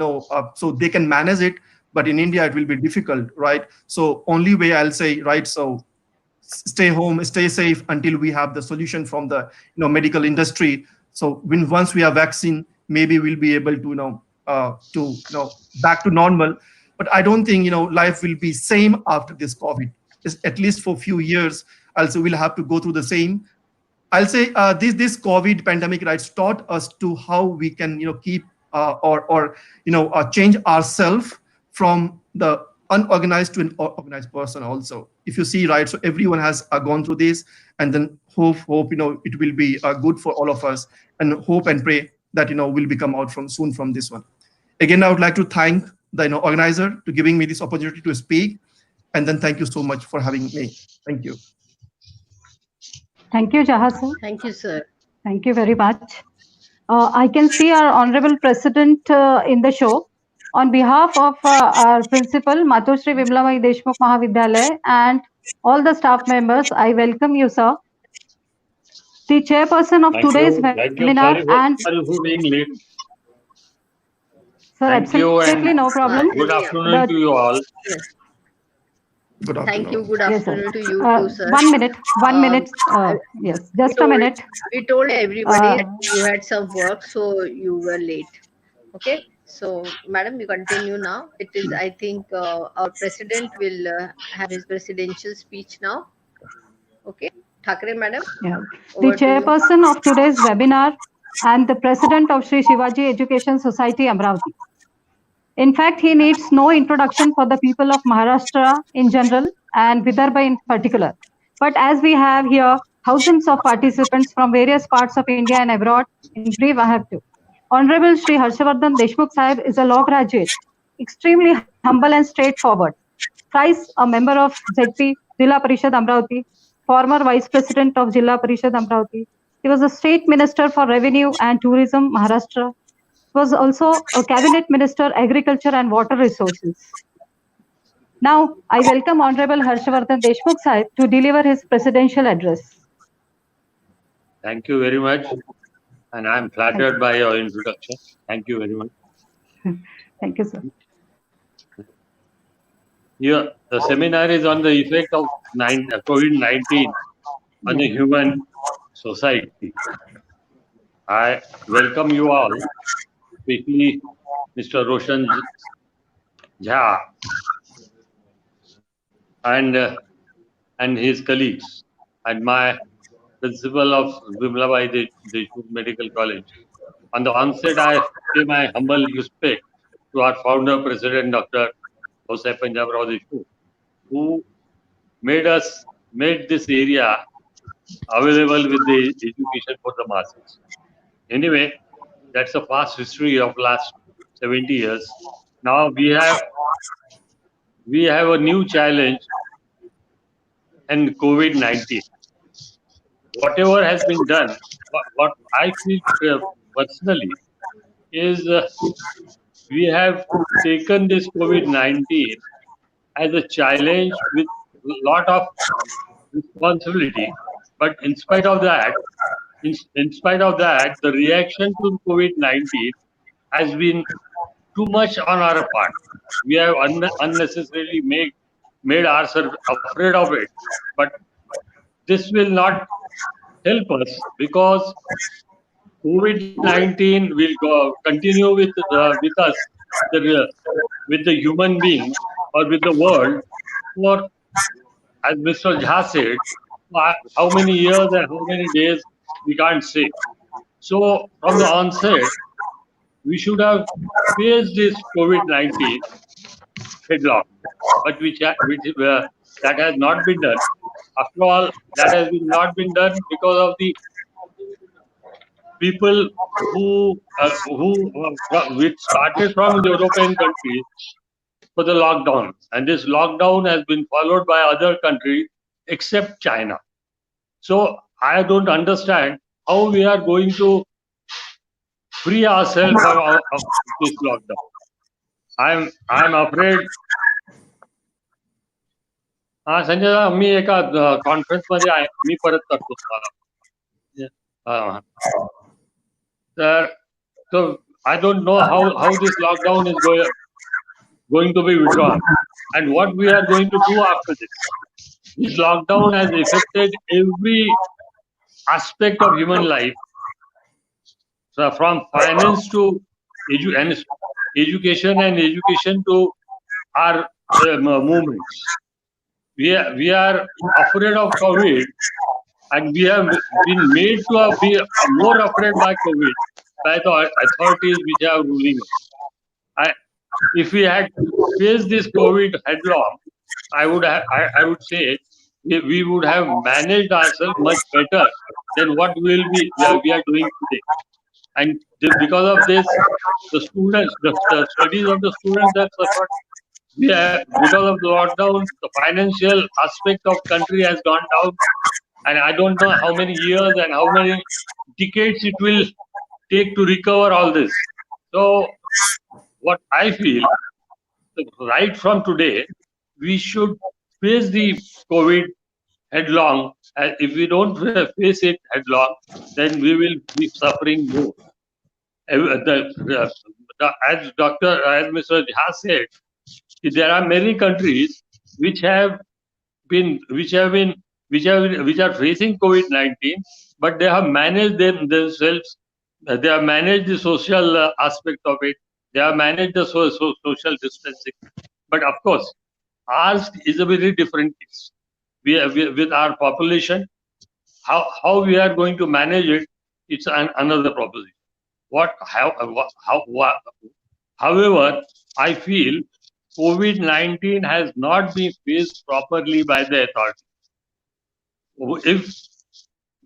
E: so they can manage it, but in India it will be difficult, right? So only way I'll say, right, so stay home, stay safe until we have the solution from the medical industry. So once we have vaccine, maybe we'll be able to back to normal. But I don't think life will be same after this COVID. At least for a few years, also we'll have to go through the same. I'll say this COVID pandemic, right, taught us to how we can keep or change ourselves from the unorganized to an organized person also. If you see, right, so everyone has gone through this, and then hope it will be good for all of us, and hope and pray that we'll become out soon from this one. Again, I would like to thank the organizer to giving me this opportunity to speak, and then thank you so much for having me. Thank you.
A: Thank you, Jaha sir.
C: Thank you, sir.
A: Thank you very much. I can see our Honorable President in the show. On behalf of our Principal, Matushri Vimlabai Deshmukh Mahavidyalaya, and all the staff members, I welcome you, sir. The chairperson of today's webinar and...
B: Sorry for being late.
A: Sir,
B: Thank you,
A: absolutely
B: and
A: no problem.
B: good afternoon to you all.
C: Yes.
E: Good afternoon.
C: Thank you. Good
A: Yes, sir.
C: afternoon to you too, sir.
A: 1 minute. 1 minute. Yes, just a minute.
C: We told everybody that you had some work, so you were late. Okay. So, madam, you continue now. It is, I think, our president will have his presidential speech now. Okay. Thakre, madam.
A: Yeah.
C: Over
A: The
C: to you.
A: chairperson of today's webinar and the president of Sri Shivaji Education Society, Amravati. In fact, he needs no introduction for the people of Maharashtra in general and Vidarbha in particular. But as we have here thousands of participants from various parts of India and abroad. In brief, I have to. Honorable Shri Harshavardhan Deshmukh Sahib is a law graduate, extremely humble and straightforward. Thrice a member of ZP, Jilla Parishad Amravati, former Vice President of Jilla Parishad Amravati. He was a State Minister for Revenue and Tourism, Maharashtra. He was also a Cabinet Minister, Agriculture and Water Resources. Now, I welcome Honorable Harshavardhan Deshmukh Sahib to deliver his presidential address.
B: Thank you very much. And I'm flattered by your introduction. Thank you very much.
A: Thank you, sir.
B: Here, the seminar is on the effect of COVID-19 on the human society. I welcome you all, especially Mr. Roshan Jha and his colleagues, and my principal of Vimlabai Deshmukh Medical College. On the onset, I pay my humble respect to our founder, President Dr. Panjabrao Deshmukh, who made this area available with the education for the masses. Anyway, that's a past history of last 70 years. Now we have a new challenge in COVID-19. Whatever has been done, what I feel personally is we have taken this COVID-19 as a challenge with a lot of responsibility. But in spite of that, the reaction to COVID-19 has been too much on our part. We have unnecessarily made ourselves afraid of it. But this will not help us, because COVID-19 will continue with us, with the human being or with the world for, as Mr. Jha said, how many years and how many days we can't say. So from the onset, we should have faced this COVID-19 headlong, but that has not been done. After all, that has not been done because of the people which started from European countries for the lockdown, and this lockdown has been followed by other countries except China. So I don't understand how we are going to free ourselves of this lockdown. I'm afraid. Sanjay, मी एका conference मध्ये आहे, मी परत करतो तुम्हाला. So I don't know how this lockdown is going to be withdrawn, and what we are going to do after this. This lockdown has affected every aspect of human life, so from finance to education and education to our movements. We are afraid of COVID, and we have been made to be more afraid by COVID by the authorities which are ruling us. If we had faced this COVID headlong, I would say we would have managed ourselves much better than what we are doing today. And because of this, the studies of the students have suffered. Because of the lockdown, the financial aspect of country has gone down, and I don't know how many years and how many decades it will take to recover all this. So what I feel, right from today, we should face the COVID headlong. And if we don't face it headlong, then we will be suffering more. As Mr. Jha said, there are many countries which are facing COVID-19, but they have managed themselves. They have managed the social aspect of it. They have managed the social distancing. But of course, ours is a very different case. With our population, how we are going to manage it, it's another proposition. However, I feel COVID-19 has not been faced properly by the authorities.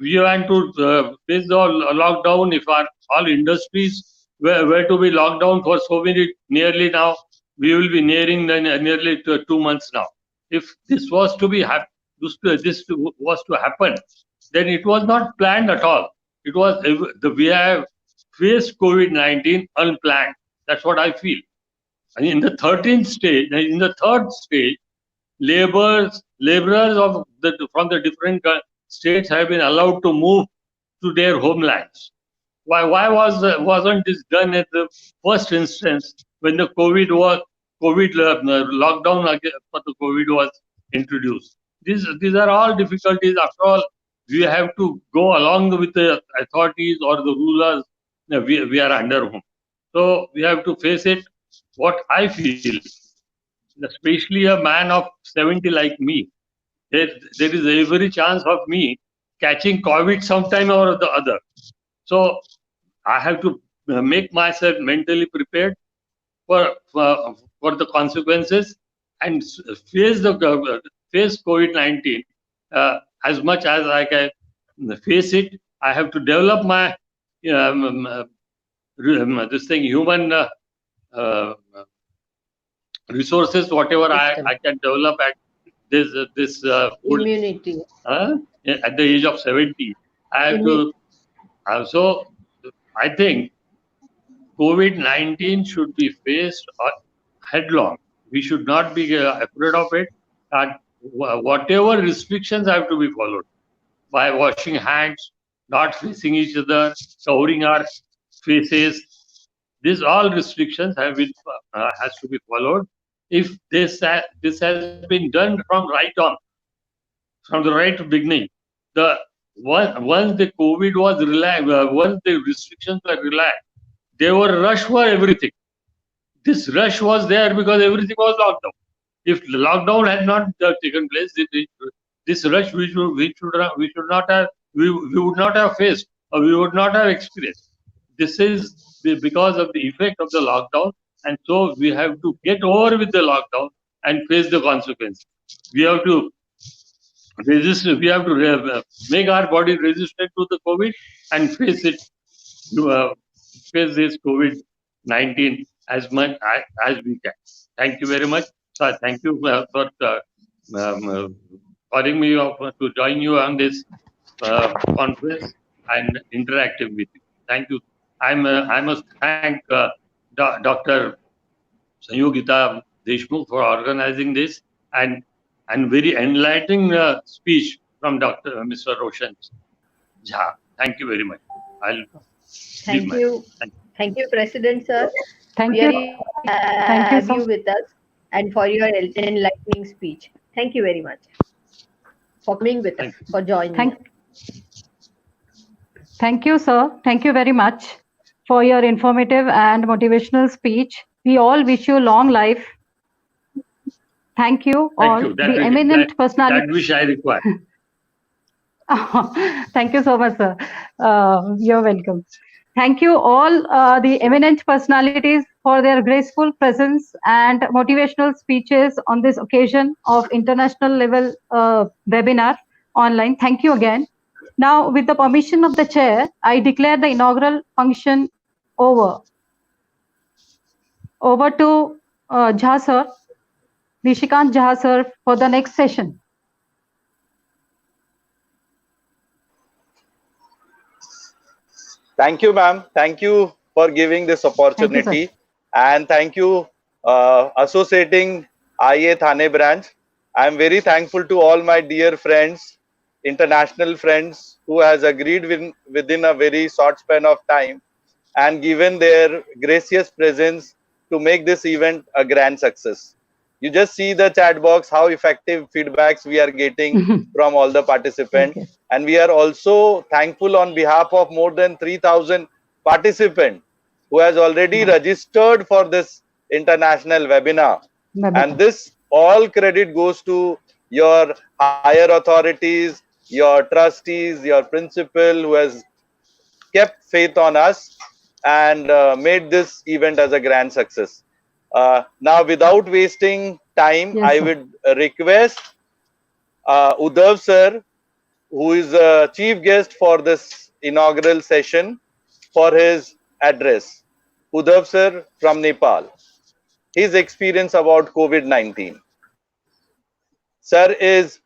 B: we want to face the lockdown. If all industries were to be locked down for so many, nearly now, we will be nearing nearly 2 months now. If this was to be this was to happen, then it was not planned at all. It was we have faced COVID-19 unplanned. That's what I feel. And in the 13th stage, in the third stage, laborers from the different states have been allowed to move to their homelands. Why wasn't this done at the first instance when the COVID lockdown for the COVID was introduced? These are all difficulties. After all, we have to go along with the authorities or the rulers we are under whom. So we have to face it. What I feel, especially a man of 70 like me, there is every chance of me catching COVID sometime or the other. So I have to make myself mentally prepared for the consequences and face COVID-19 as much as I can face it. I have to develop my this thing human uh, resources, whatever
C: System.
B: I can develop at this
C: Immunity.
B: at the age of 70. I have to so I think COVID-19 should be faced headlong. We should not be afraid of it. And whatever restrictions have to be followed by washing hands, not facing each other, covering our faces. These all restrictions have been has to be followed. If this has been done from right on, from the right beginning, the once the COVID was relaxed, once the restrictions were relaxed, they were rushed for everything. This rush was there because everything was locked down. If the lockdown had not taken place, this rush we should not have we would not have faced or we would not have experienced. This is because of the effect of the lockdown, and so we have to get over with the lockdown and face the consequences. We have to resist. We have to make our body resistant to the COVID and face it to face this COVID-19 as much as we can. Thank you very much. Thank you for calling me to join you on this conference and interacting with you. Thank you. I must thank Dr. Sanyogita Deshmukh for organizing this and very enlightening speech from Mr. Roshan Jha. Thank you very much. I'll
C: Thank you. Thank you, President Sir.
A: Thank
C: We
A: you.
C: are happy to
A: Thank you
C: have
A: so
C: you with us and for your enlightening speech. Thank you very much for coming with us, for joining us.
A: Thank you, sir. Thank you very much for your informative and motivational speech. We all wish you long life. Thank you all.
B: Thank you.
A: The eminent personality.
B: That wish I require.
A: Thank you so much, sir. You're welcome. Thank you all the eminent personalities for their graceful presence and motivational speeches on this occasion of international level webinar online. Thank you again. Now, with the permission of the chair, I declare the inaugural function over. Over to Jha sir, Nishikant Jha sir, for the next session.
D: Thank you, ma'am. Thank you for giving this opportunity. And thank you associating IA Thane branch. I am very thankful to all my dear friends, international friends who has agreed within a very short span of time and given their gracious presence to make this event a grand success. You just see the chat box, how effective feedbacks we are getting from all the participants. Okay. And we are also thankful on behalf of more than 3,000 participants who has already registered for this international webinar. And this all credit goes to your higher authorities, your trustees, your principal who has kept faith on us and made this event as a grand success. Now, without wasting time, I would request Uddhav sir, who is a chief guest for this inaugural session for his address. Uddhav sir from Nepal. His experience about COVID-19. Sir is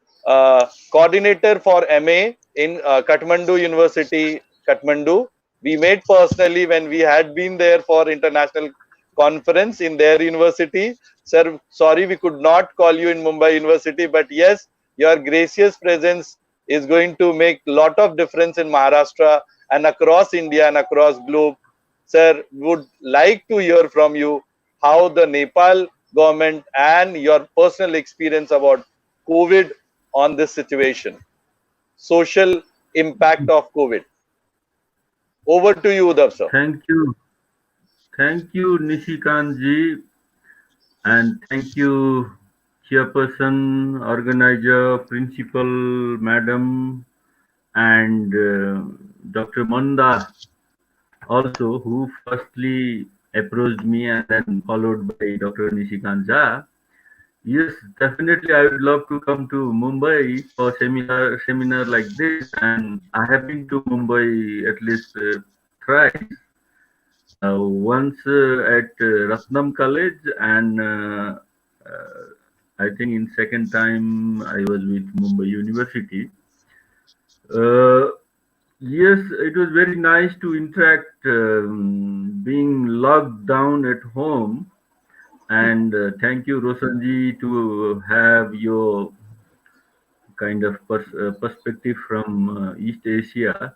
D: coordinator for MA in Kathmandu University, Kathmandu. We met personally when we had been there for international conference in their university. Sir, sorry we could not call you in Mumbai University, but yes, your gracious presence is going to make lot of difference in Maharashtra and across India and across globe. Sir, would like to hear from you how the Nepal government and your personal experience about COVID on this situation, social impact of COVID. Over to you, Uddhav sir.
F: Thank you, Nishikant ji, and thank you, chairperson, organizer, principal, madam, and Dr. Manda also, who firstly approached me and then followed by Dr. Nishikant Jha. Yes, definitely. I would love to come to Mumbai for seminar like this, and I have been to Mumbai at least thrice. Once at Ratnam College, and I think in second time I was with Mumbai University. Yes, it was very nice to interact, being locked down at home. And thank you, Rosanji, to have your kind of perspective from East Asia.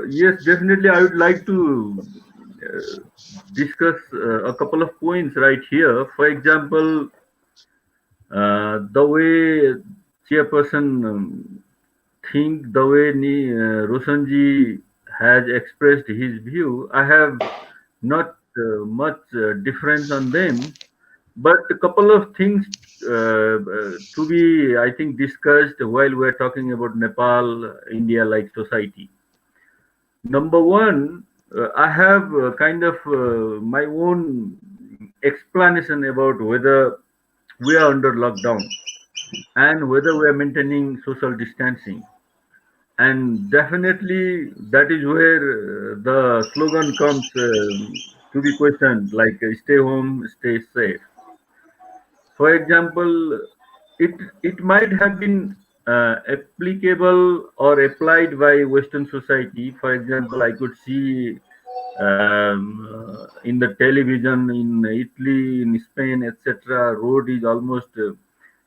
F: Yes, definitely. I would like to discuss a couple of points right here. For example, the way chairperson think, the way Rosanji has expressed his view, I have not much difference on them, but a couple of things to be, I think, discussed while we're talking about Nepal, India-like society. Number one, I have kind of my own explanation about whether we are under lockdown and whether we are maintaining social distancing. And definitely that is where the slogan comes to be questioned, like stay home, stay safe. For example, it might have been applicable or applied by Western society. For example, I could see in the television in Italy, in Spain, etc., road is almost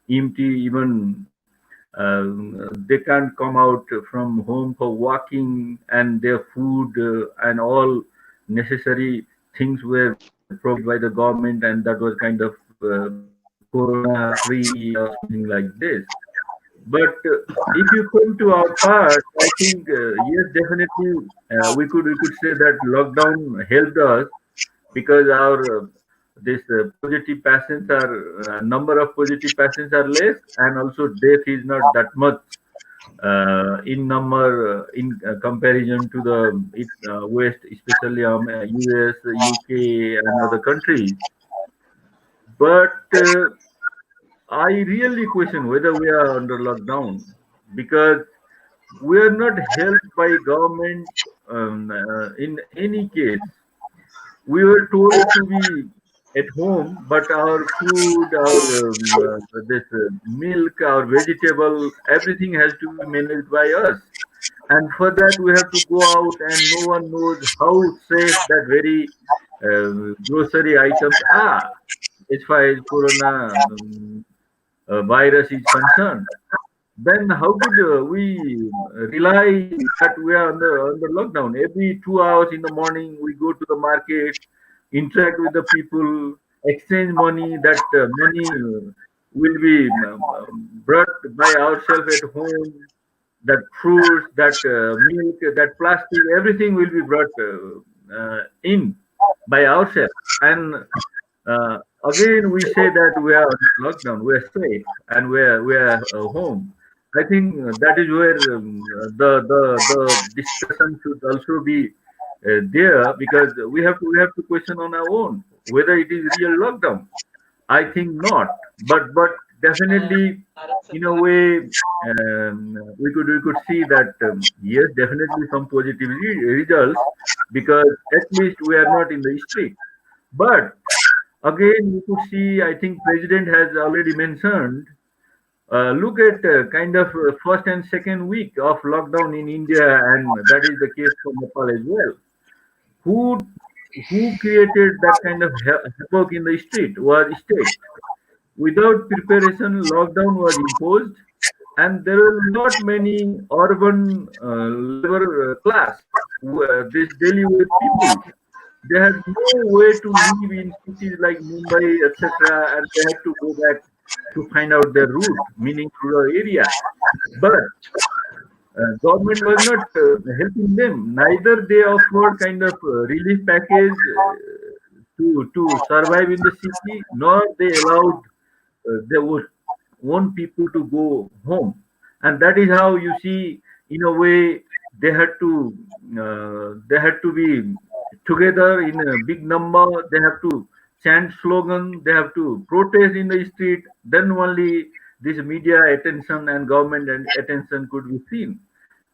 F: empty. Even they can't come out from home for walking, and their food and all necessary things were provided by the government, and that was kind of corona free or something like this. But if you come to our part, I think yes, definitely we could say that lockdown helped us because our this positive patients are number of positive patients are less, and also death is not that much in number in comparison to the West, especially US, UK, and other countries. But I really question whether we are under lockdown because we are not helped by government in any case. We were told to be at home, but our food, our this milk, our vegetable, everything has to be managed by us. And for that, we have to go out, and no one knows how safe that very grocery items are as far as corona virus is concerned. Then how could we rely that we are under lockdown? Every 2 hours in the morning, we go to the market, interact with the people, exchange money. That money will be brought by ourselves at home. That fruits, that milk, that plastic, everything will be brought in by ourselves. And again, we say that we are under lockdown, we are safe, and we are home. I think that is where the discussion should also be there because we have to question on our own whether it is real lockdown. I think not, but definitely, in a way, we could see that yes, definitely some positive results, because at least we are not in the street. But again, you could see, I think President has already mentioned. Look at kind of first and second week of lockdown in India, and that is the case for Nepal as well. Who who created that kind of havoc in the street was state. Without preparation, lockdown was imposed, and there were not many urban labor class, this daily wage people. They had no way to live in cities like Mumbai, etc., and they had to go back to find out their route, meaning rural area. But government was not helping them. Neither they offered kind of relief package to survive in the city, nor they allowed their own people to go home. And that is how you see, in a way, they had to be together in a big number. They have to chant slogan. They have to protest in the street. Then only this media attention and government and attention could be seen.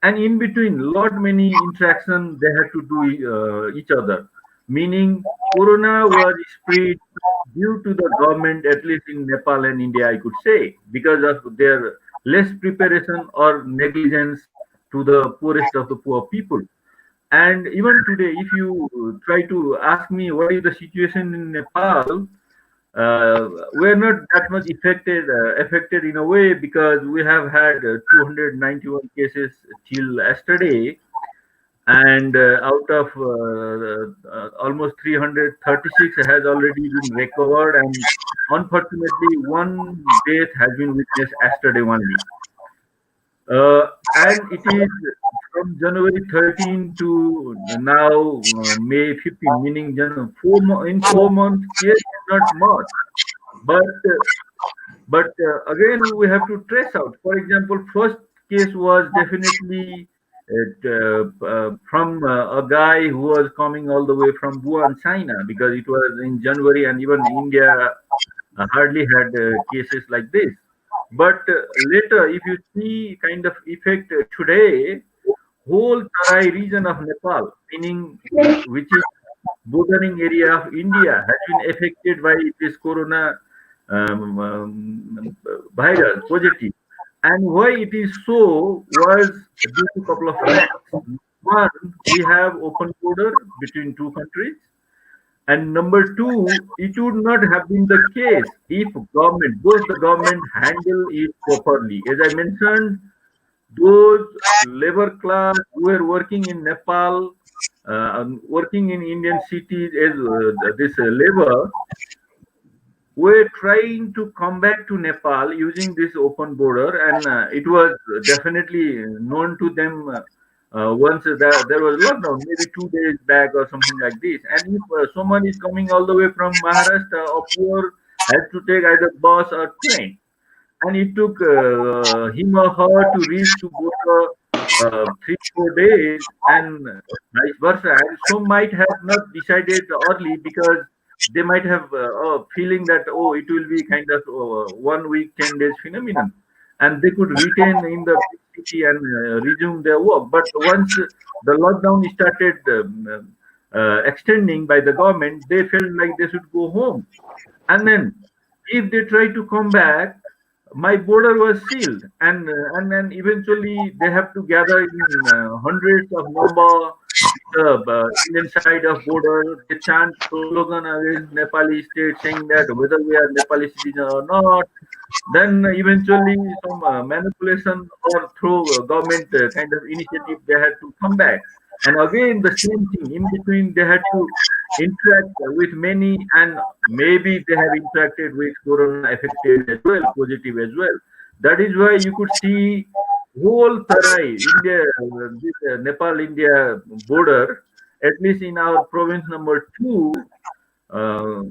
F: And in between, lot many interaction they had to do each other. Meaning, corona was spread due to the government, at least in Nepal and India, I could say, because of their less preparation or negligence to the poorest of the poor people. And even today, if you try to ask me what is the situation in Nepal, we're not that much affected in a way, because we have had 291 cases till yesterday, and out of almost 336 has already been recovered, and unfortunately one death has been witnessed yesterday only. And it is from January 13 to now May 15, meaning in 4 months, yes, not much. But again, we have to trace out. For example, first case was definitely from a guy who was coming all the way from Wuhan, China, because it was in January, and even India hardly had cases like this. But later, if you see kind of effect today, whole Tarai region of Nepal, meaning which is bordering area of India, has been affected by this corona virus positive. And why it is so was due to a couple of facts. One, we have open border between two countries. And number two, it would not have been the case if both the government handle it properly. As I mentioned, those labor class who were working in Nepal, working in Indian cities as this labor, were trying to come back to Nepal using this open border, and it was definitely known to them once there was lockdown, maybe 2 days back or something like this. And if someone is coming all the way from Maharashtra or Pure, has to take either bus or train, and it took him or her to reach to border 3 4 days, and vice versa. And some might have not decided early, because they might have feeling that, oh, it will be kind of 1 week 10 days phenomenon, and they could retain in the big city and resume their work. But once the lockdown started extending by the government, they felt like they should go home. And then if they try to come back, my border was sealed, and then eventually they have to gather in hundreds of number the Indian side of border. They chant slogan against Nepali state, saying that whether we are Nepali citizen or not. Then eventually some manipulation or through government kind of initiative, they had to come back. And again, the same thing. In between, they had to interact with many, and maybe they have interacted with corona affected as well, positive as well. That is why you could see whole Tarai, India, this Nepal-India border, at least in our province number 2, uh,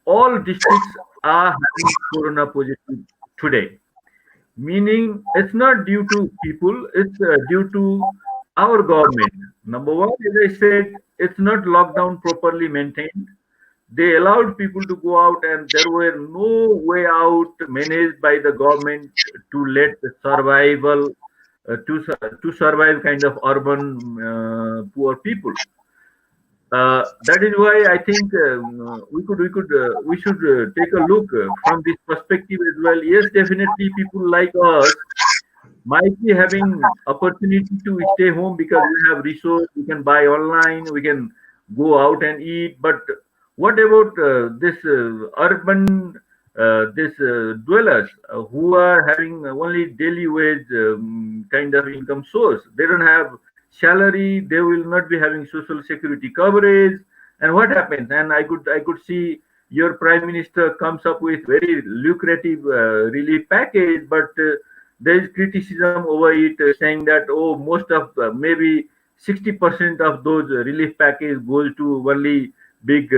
F: all districts are having corona positive today. Meaning, it's not due to people, it's due to our government. Number one, as I said, it's not lockdown properly maintained. they allowed people to go out, and there were no way out managed by the government to let the survival to survive kind of urban poor people. That is why I think we should take a look from this perspective as well. Yes, definitely people like us might be having opportunity to stay home because we have resource, we can buy online, we can go out and eat. But what about this urban this dwellers who are having only daily wage kind of income source? They don't have salary, they will not be having social security coverage. And what happens? And I could see your prime minister comes up with very lucrative relief package, but there is criticism over it, saying that, oh, most of maybe 60% of those relief package goes to only big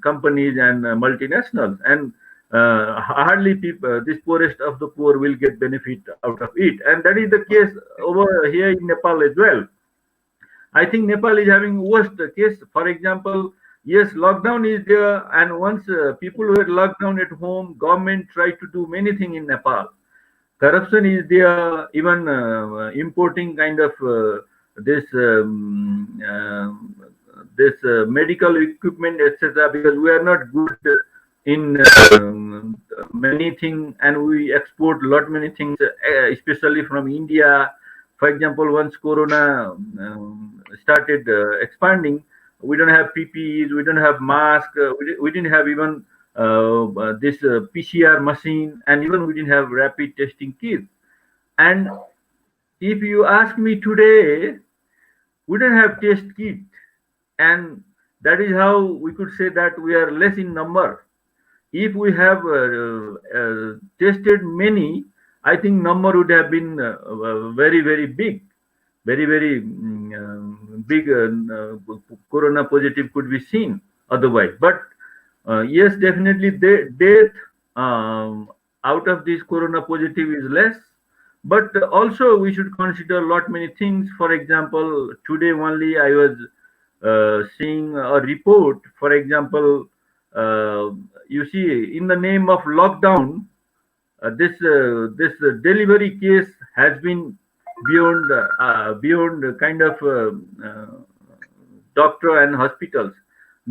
F: companies and multinationals, and hardly people, this poorest of the poor will get benefit out of it. And that is the case over here in Nepal as well. I think Nepal is having worst case. For example, yes, lockdown is there, and once people were locked down at home, government tried to do many things in Nepal. Corruption is there, even importing kind of this medical equipment, etc., because we are not good in many things, and we export lot many things, especially from India. For example, once corona started expanding, we don't have PPEs, we don't have masks, we didn't have even this PCR machine, and even we didn't have rapid testing kits. And if you ask me today, we don't have test kit, and that is how we could say that we are less in number. If we have tested many, I think number would have been very, very big, very, very big. Corona positive could be seen otherwise. But yes, definitely the death out of this corona positive is less. But also we should consider a lot many things. For example, today only I was seeing a report. For example, you see, in the name of lockdown, this delivery case has been beyond kind of doctor and hospitals.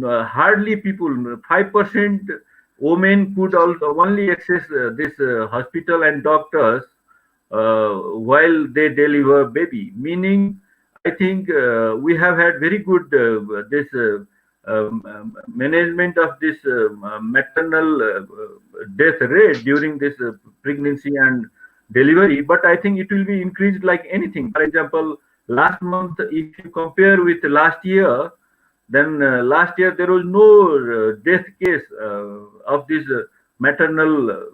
F: Hardly people, 5% women could also only access this hospital and doctors while they deliver baby. Meaning, I think we have had very good this management of this maternal death rate during this pregnancy and delivery, but I think it will be increased like anything. For example, last month, if you compare with last year, then last year there was no death case of this maternal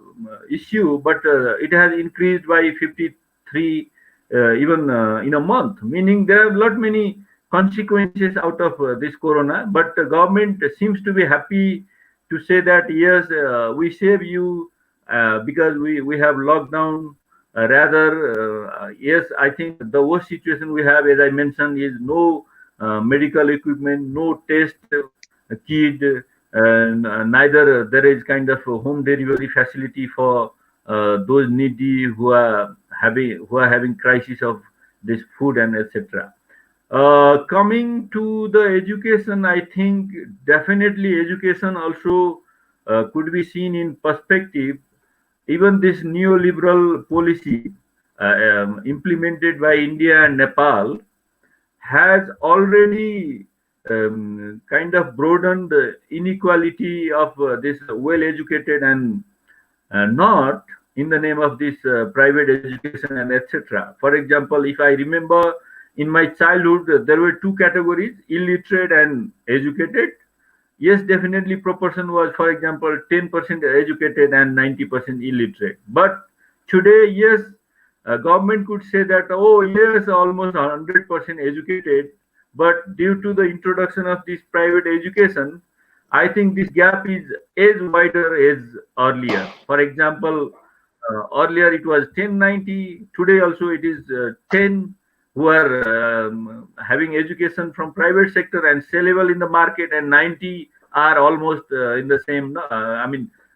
F: issue, but it has increased by 53 even in a month, meaning there are a lot many consequences out of this corona. But the government seems to be happy to say that yes, we save you because we have lockdown. Rather, yes, I think the worst situation we have, as I mentioned, is no medical equipment, no test kit, and neither there is kind of a home delivery facility for those needy who are having crisis of this food and etc. Coming to the education, I think definitely education also could be seen in perspective. Even this neoliberal policy implemented by India and Nepal has already kind of broadened the inequality of this well-educated and not in the name of this private education and etc. For example, if I remember in my childhood, there were two categories, illiterate and educated. Yes, definitely proportion was, for example, 10% educated and 90% illiterate. But today, yes, government could say that, oh, yes, almost 100% educated, but due to the introduction of this private education, I think this gap is as wider as earlier. For example, earlier it was 1090, today also it is 10 who are having education from private sector and sellable in the market, and 90 are almost in the same,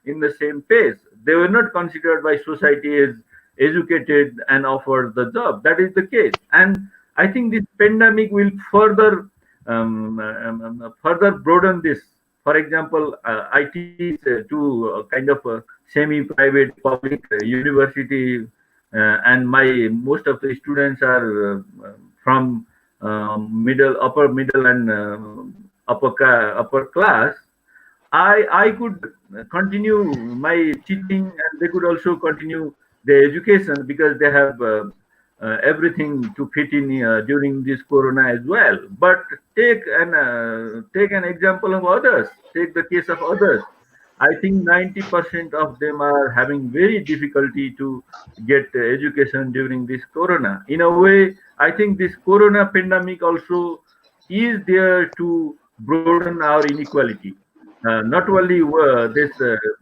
F: in the same pace. They were not considered by society as educated and offered the job. That is the case. And I think this pandemic will further broaden this. For example, I teach two kind of semi-private public university, and my most of the students are from upper middle, and upper class. I could continue my teaching, and they could also continue their education because they have everything to fit in during this corona as well. But take an example of others. Take the case of others. I think 90% of them are having very difficulty to get education during this corona. In a way, I think this corona pandemic also is there to broaden our inequality. Not only this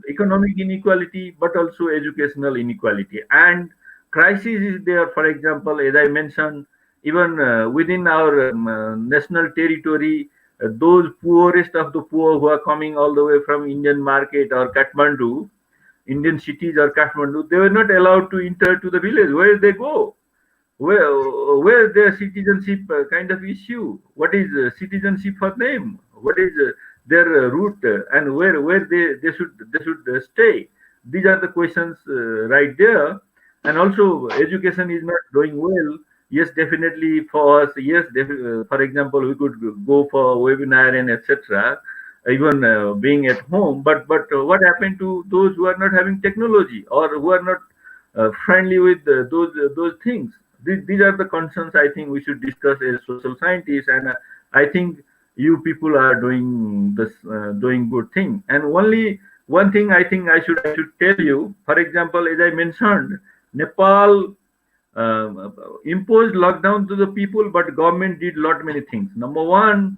F: economic inequality, but also educational inequality. And crisis is there, for example, as I mentioned, even within our national territory, those poorest of the poor who are coming all the way from Indian market or Kathmandu, Indian cities or Kathmandu, they were not allowed to enter to the village. Where they go? Where their citizenship kind of issue? What is citizenship for them? What is their route, and where they should stay? These are the questions right there. And also education is not doing well. Yes, definitely for us. Yes, for example, we could go for webinar and etc. Even being at home. But what happened to those who are not having technology or who are not friendly with those things? These are the concerns I think we should discuss as social scientists, and I think you people are doing this doing good thing. And only one thing I think I should tell you. For example, as I mentioned, Nepal imposed lockdown to the people, but government did lot many things. Number one,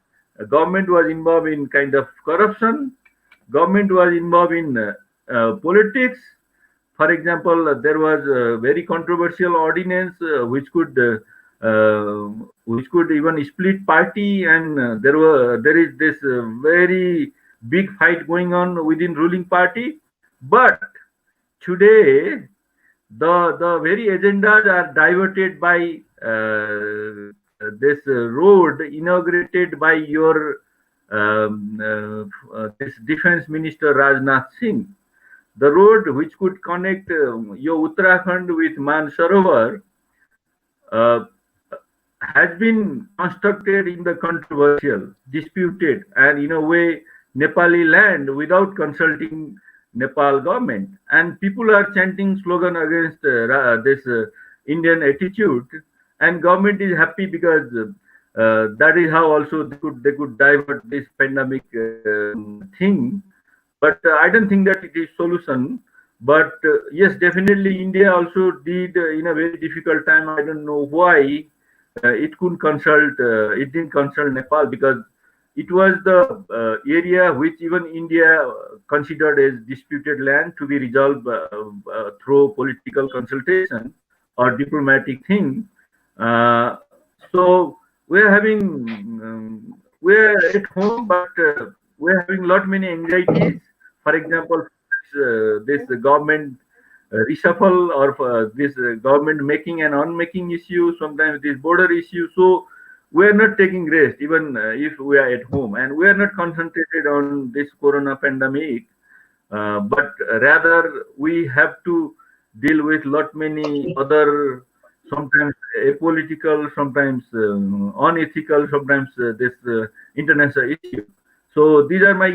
F: government was involved in kind of corruption. Government was involved in politics. For example, there was a very controversial ordinance which could even split party, and there is this very big fight going on within ruling party. But today, the very agendas are diverted by this road inaugurated by your this defense minister Rajnath Singh. The road which could connect your Uttarakhand with Mansarovar uh, has been constructed in the controversial, disputed, and in a way Nepali land without consulting Nepal government. And people are chanting slogan against this Indian attitude, and government is happy because that is how also they could divert this pandemic thing. But I don't think that it is solution. But yes, definitely India also did in a very difficult time. I don't know why it didn't consult Nepal, because it was the area which even India considered as disputed land to be resolved through political consultation or diplomatic thing. Uh, so we're having we're at home, but we're having lot many anxieties. For example, this government reshuffle, or this government making and unmaking issue, sometimes this border issue. So we are not taking rest even if we are at home, and we are not concentrated on this corona pandemic, but rather we have to deal with lot many other, sometimes apolitical, sometimes unethical, sometimes this international issue. So these are my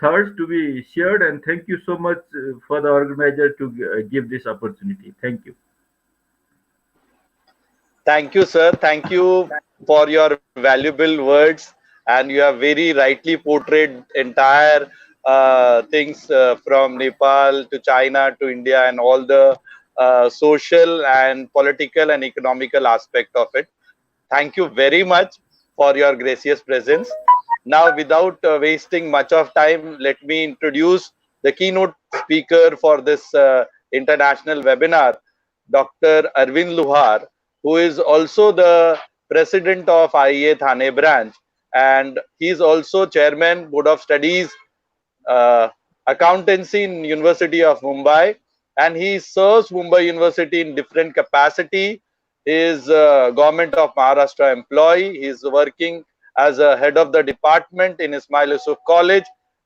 F: thoughts to be shared, and thank you so much for the organizer to give this opportunity. Thank you.
D: Thank you, sir. Thank you for your valuable words, and you have very rightly portrayed entire things from Nepal to China to India, and all the social and political and economical aspect of it. Thank you very much for your gracious presence. Now, without wasting much of time, let me introduce the keynote speaker for this international webinar, Dr. Arvind Luhar, who is also the president of IEA Thane branch, and he is also chairman, Board of Studies accountancy in University of Mumbai, and he serves Mumbai University in different capacity. He is government of Maharashtra employee. He is working as a head of the department in Ismail Yusuf College,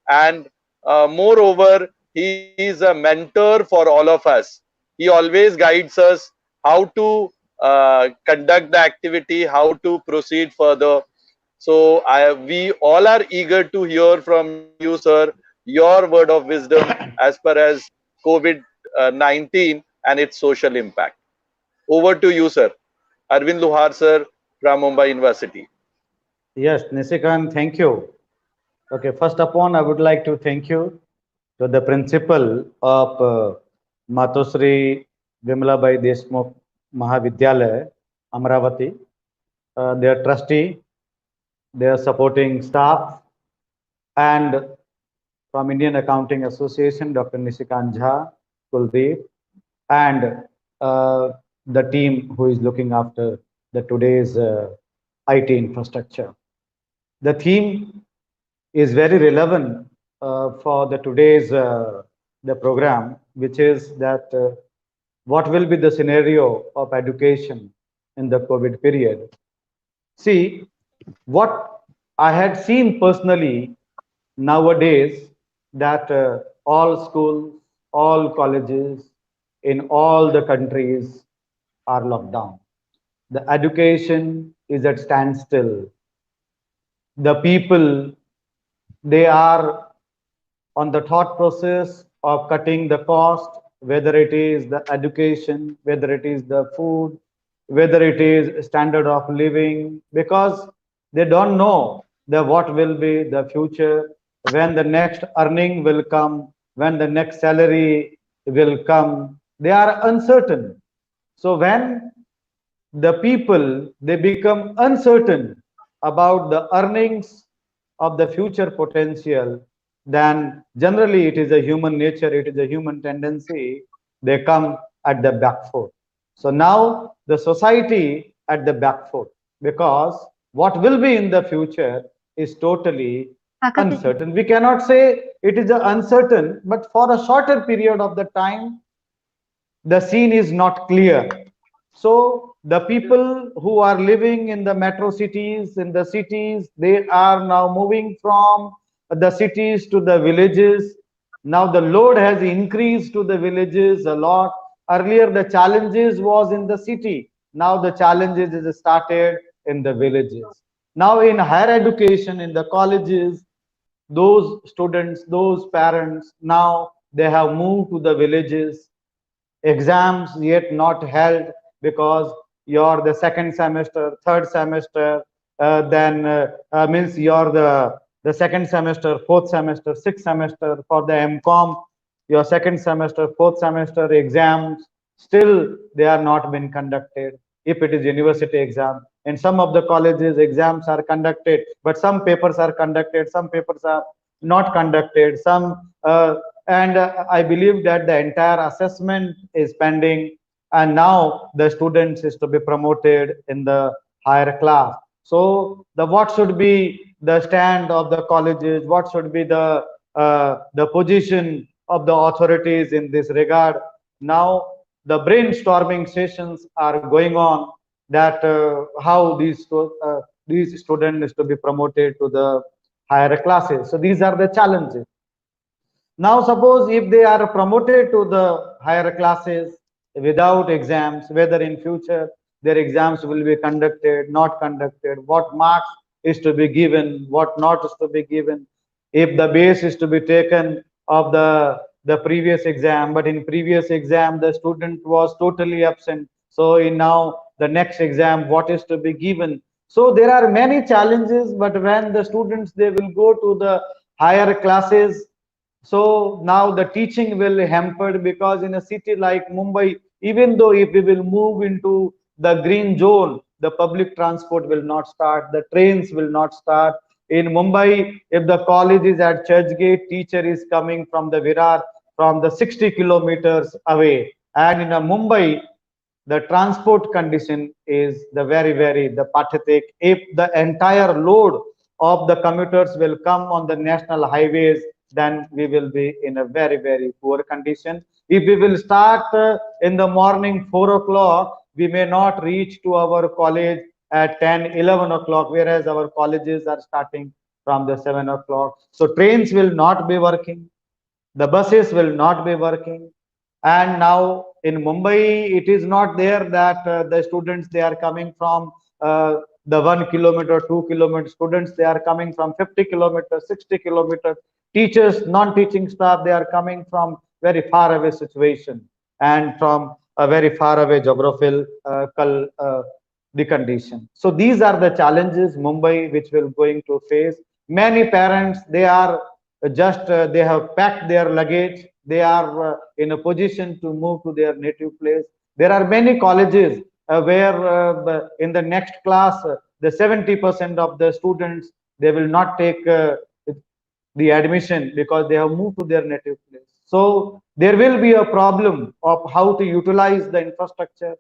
D: and moreover, he is a mentor for all of us. He always guides us how to conduct the activity, how to proceed further. So we all are eager to hear from you, sir, your word of wisdom as far as COVID-19 and its social impact. Over to you, sir. Arvind Luhar, sir, from Mumbai University.
H: Yes, Nisikan, thank you. Okay, first upon, I would like to thank you to the principal of Matosri Vimlabai Deshmukh Mahavidyalaya, Amravati, their trustee, their supporting staff, and from Indian Accounting Association, Dr. Nishikant Jha, Kuldeep, and the team who is looking after the today's IT infrastructure. The theme is very relevant for the today's the program, which is that what will be the scenario of education in the COVID period. See, what I had seen personally nowadays that all schools, all colleges in all the countries are locked down. The education is at standstill. The people, they are on the thought process of cutting the cost, whether it is the education, whether it is the food, whether it is standard of living, because they don't know the what will be the future, when the next earning will come, when the next salary will come. They are uncertain. So when the people, they become uncertain about the earnings of the future potential, then generally it is a human nature, it is a human tendency, they come at the back foot. So now the society at the back foot, because what will be in the future is totally uncertain. We cannot say it is uncertain, but for a shorter period of the time, the scene is not clear. So the people who are living in the metro cities, in the cities, they are now moving from the cities to the villages. Now the load has increased to the villages a lot. Earlier the challenges was in the city. Now the challenges is started in the villages. Now in higher education, in the colleges, those students, those parents, now they have moved to the villages. Exams yet not held because you're the second semester, third semester, then means you're the second semester, fourth semester, sixth semester for the MCOM, your second semester, fourth semester exams, still they are not been conducted. If it is university exam, in some of the colleges exams are conducted, but some papers are conducted, some papers are not conducted, some and I believe that the entire assessment is pending, and now the students is to be promoted in the higher class. So the what should be the stand of the colleges, what should be the position of the authorities in this regard. Now the brainstorming sessions are going on, that how these students is to be promoted to the higher classes. So these are the challenges. Now suppose if they are promoted to the higher classes without exams, whether in future their exams will be conducted, not conducted, what marks is to be given, what not is to be given, if the base is to be taken of the previous exam, but in previous exam the student was totally absent, so in now the next exam what is to be given. So there are many challenges, but when the students they will go to the higher classes, so now the teaching will hampered, because in a city like Mumbai, even though if we will move into the green zone, the public transport will not start, the trains will not start. In Mumbai, if the college is at Churchgate, teacher is coming from the Virar, from the 60 kilometers away. And in a Mumbai, the transport condition is the very the pathetic. If the entire load of the commuters will come on the national highways, then we will be in a very, very poor condition. If we will start in the morning 4 o'clock, we may not reach to our college at 10, 11 o'clock, whereas our colleges are starting from the 7 o'clock. So trains will not be working, the buses will not be working. And now in Mumbai, it is not there that the students, they are coming from the 1 kilometer, 2 kilometer students, they are coming from 50 kilometers, 60 kilometers. Teachers, non-teaching staff, they are coming from very far away situation and from a very far away geographical the condition. So these are the challenges Mumbai which will going to face. Many parents, they are just they have packed their luggage, they are in a position to move to their native place. There are many colleges where in the next class the 70% of the students, they will not take the admission because they have moved to their native place. So there will be a problem of how to utilize the infrastructure,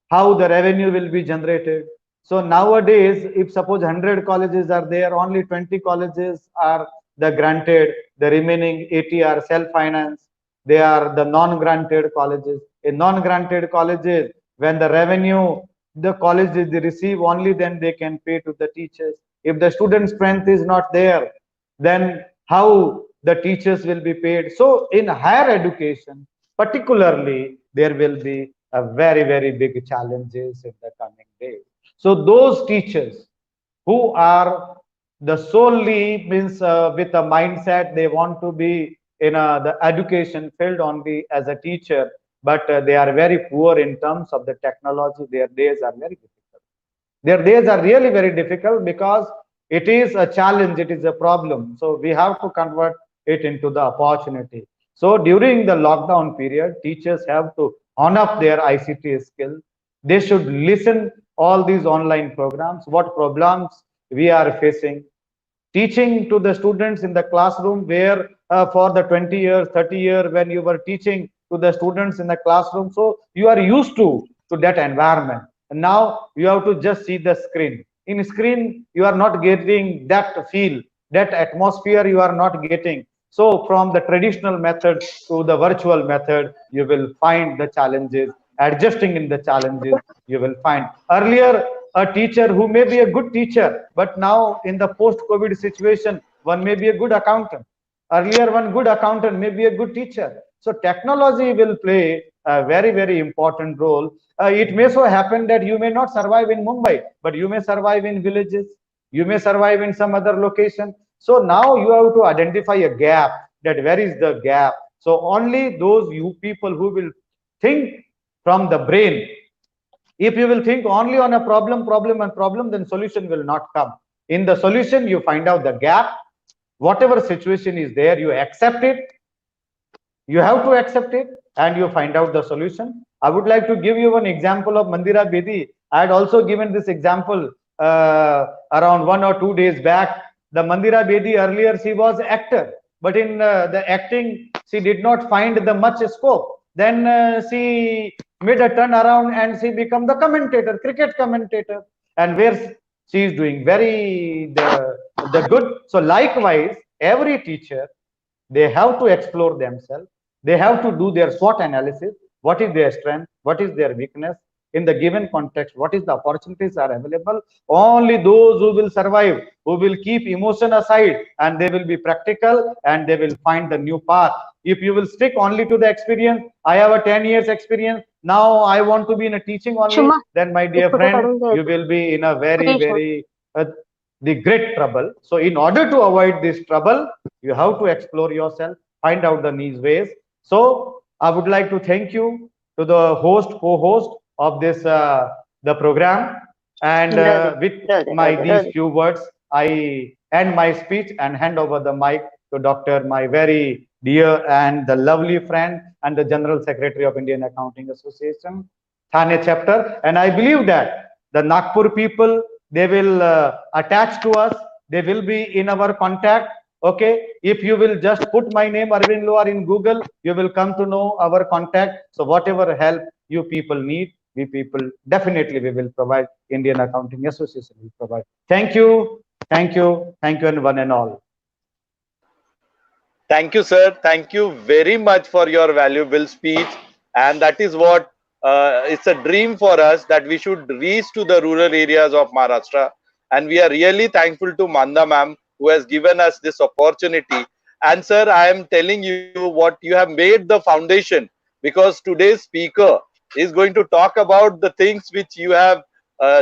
H: how the revenue will be generated. So nowadays, if suppose 100 colleges are there, only 20 colleges are the granted, the remaining 80 are self-finance. They are the non-granted colleges. In non-granted colleges, when the revenue, the colleges they receive, only then they can pay to the teachers. If the student strength is not there, then how the teachers will be paid? So in higher education, particularly, there will be a very, very big challenges in the coming days. So those teachers who are the solely means with a mindset they want to be in the education field only as a teacher, but they are very poor in terms of the technology. Their days are very difficult. Their days are really very difficult because it is a challenge, it is a problem. So we have to convert it into the opportunity. So during the lockdown period, teachers have to hone up their ICT skills. They should listen all these online programs, what problems we are facing, teaching to the students in the classroom where for the 20 years, 30 years when you were teaching to the students in the classroom, so you are used to that environment. And now you have to just see the screen. In screen, you are not getting that feel, that atmosphere you are not getting. So from the traditional method to the virtual method, you will find the challenges, adjusting in the challenges you will find. Earlier, a teacher who may be a good teacher, but now in the post-COVID situation, one may be a good accountant. Earlier, one good accountant may be a good teacher. So technology will play a very, very important role. It may so happen that you may not survive in Mumbai, but you may survive in villages. You may survive in some other location. So now you have to identify a gap, that where is the gap. So only those you people who will think from the brain. If you will think only on a problem, then solution will not come. In the solution, you find out the gap. Whatever situation is there, you accept it. You have to accept it and you find out the solution. I would like to give you an example of Mandira Bedi. I had also given this example around 1 or 2 days back. The Mandira Bedi earlier, she was actor, but in the acting, she did not find the much scope. Then she made a turn around and she became the commentator, cricket commentator, and where she is doing very the good. So likewise, every teacher, they have to explore themselves. They have to do their SWOT analysis. What is their strength? What is their weakness? In the given context, what is the opportunities are available? Only those who will survive, who will keep emotion aside, and they will be practical and they will find the new path. If you will stick only to the experience, I have a 10 years experience, now I want to be in a teaching only, then my dear friend, you will be in a very, very the great trouble. So in order to avoid this trouble, you have to explore yourself, find out the niche ways. So I would like to thank you to the host, co-host of this the program, and with my these few words, I end my speech and hand over the mic to Dr. my very dear and the lovely friend and the General Secretary of Indian Accounting Association, Thane chapter. And I believe that the Nagpur people, they will attach to us, they will be in our contact. Okay, if you will just put my name Arvind Loar in Google, you will come to know our contact. So whatever help you people need, we people definitely we will provide. Indian Accounting Association will provide. Thank you, and one and all.
D: Thank you, sir. Thank you very much for your valuable speech. And that is what it's a dream for us that we should reach to the rural areas of Maharashtra. And we are really thankful to Manda ma'am who has given us this opportunity. And sir, I am telling you what you have made the foundation, because today's speaker is going to talk about the things which you have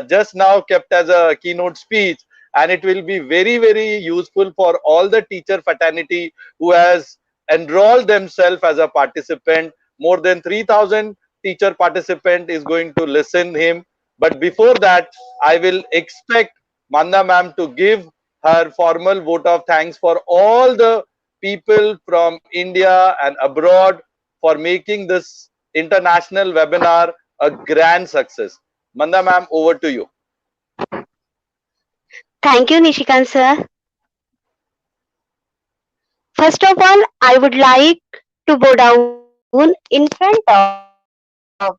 D: just now kept as a keynote speech, and it will be very, very useful for all the teacher fraternity who has enrolled themselves as a participant. More than 3,000 teacher participant is going to listen him. But before that, I will expect Manda ma'am to give her formal vote of thanks for all the people from India and abroad for making this international webinar a grand success. Manda ma'am, over to you.
I: Thank you, Nishikant sir. First of all, I would like to bow down in front of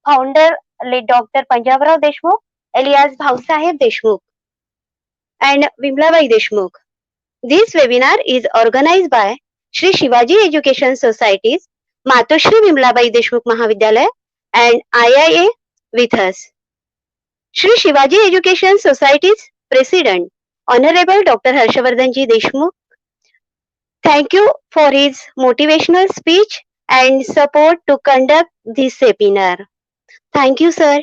I: founder late Dr. Panjabrao Deshmukh, alias Bhausaheb Deshmukh, and Vimlabai Deshmukh. This webinar is organized by Shri Shivaji Education Societies, Matoshri Vimlabai Deshmukh Mahavidyalaya, and IIA with us. Shri Shivaji Education Society's President, Honorable Dr. Harshavardhanji Deshmukh, thank you for his motivational speech and support to conduct this webinar. Thank you, sir.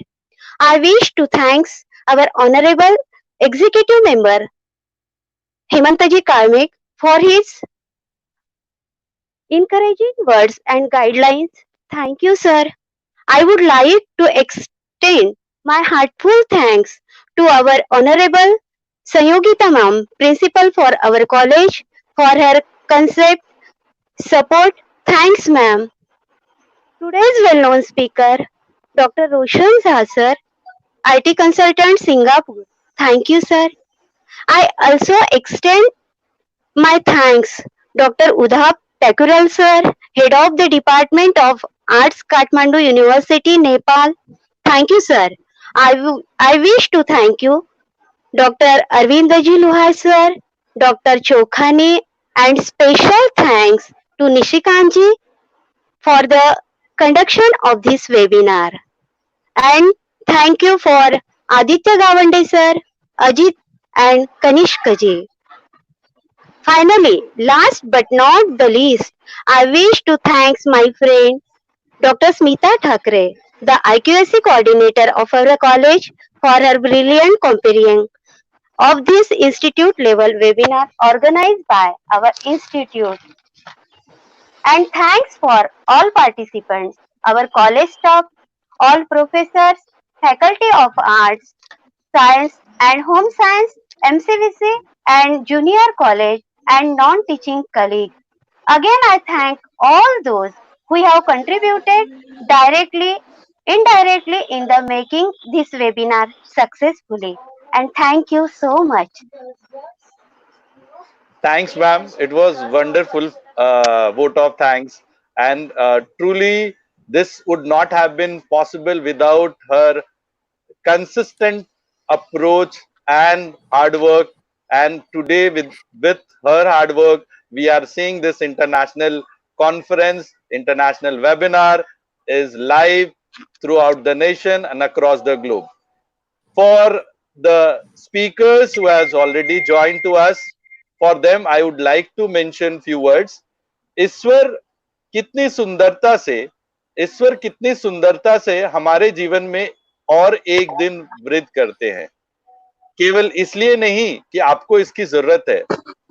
I: I wish to thank our Honorable Executive Member, Hemantaji Karmik, for his encouraging words and guidelines. Thank you, sir. I would like to extend my heartfelt thanks to our Honorable Sanyogita Ma'am, Principal for our college, for her concept support. Thanks, ma'am. Today's well-known speaker, Dr. Roshan Jha, sir, IT consultant, Singapore. Thank you, sir. I also extend my thanks, Dr. Udhap Takural, sir, Head of the Department of Arts, Kathmandu University, Nepal. Thank you, sir. I wish to thank you, Dr. Arvindaji Luhai, sir, Dr. Chokhani, and special thanks to Nishikantji for the conduction of this webinar. And thank you for Aditya Gawande, sir, Ajit, and Kanishkaji. Finally, last but not the least, I wish to thank my friend Dr. Smita Thakre, the IQAC coordinator of our college, for her brilliant comparing of this institute level webinar organized by our institute. And thanks for all participants, our college staff, all professors, faculty of arts, science and home science, MCVC and junior college and non-teaching colleagues. Again, I thank all those who have contributed directly, indirectly in the making this webinar successfully. And thank you so much.
D: Thanks, ma'am. It was wonderful vote of thanks, and truly, this would not have been possible without her consistent approach and hard work. And today, with her hard work, we are seeing this international conference, international webinar is live throughout the nation and across the globe. For the speakers who has already joined to us, for them I would like to mention few words. ईश्वर कितनी सुंदरता से ईश्वर कितनी सुंदरता से हमारे जीवन में और एक दिन वृद्ध करते हैं, केवल इसलिए नहीं कि आपको इसकी जरूरत है,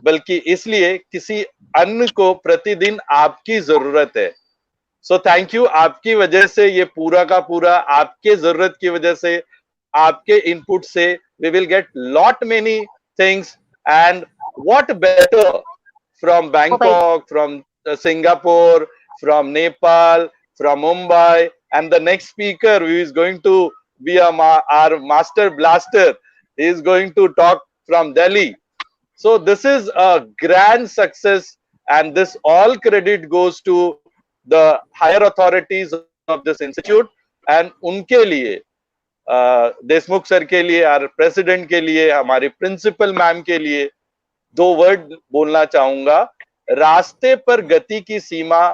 D: बल्कि इसलिए किसी अन्य को प्रतिदिन आपकी जरूरत है. So thank you. आपकी वजह से ये पूरा का पूरा, आपके जरूरत की वजह से, आपके इनपुट से we will get lot many things. And what better from Bangkok, from Singapore, from Nepal, from Mumbai, and the next speaker who is going to be our master blaster, he is going to talk from Delhi. So this is a grand success, and this all credit goes to the higher authorities of this institute, and उनके लिए Deshmukh sir के लिए, our president के लिए, हमारे principal ma'am के लिए दो वर्ड बोलना चाहूंगा. रास्ते पर गति की सीमा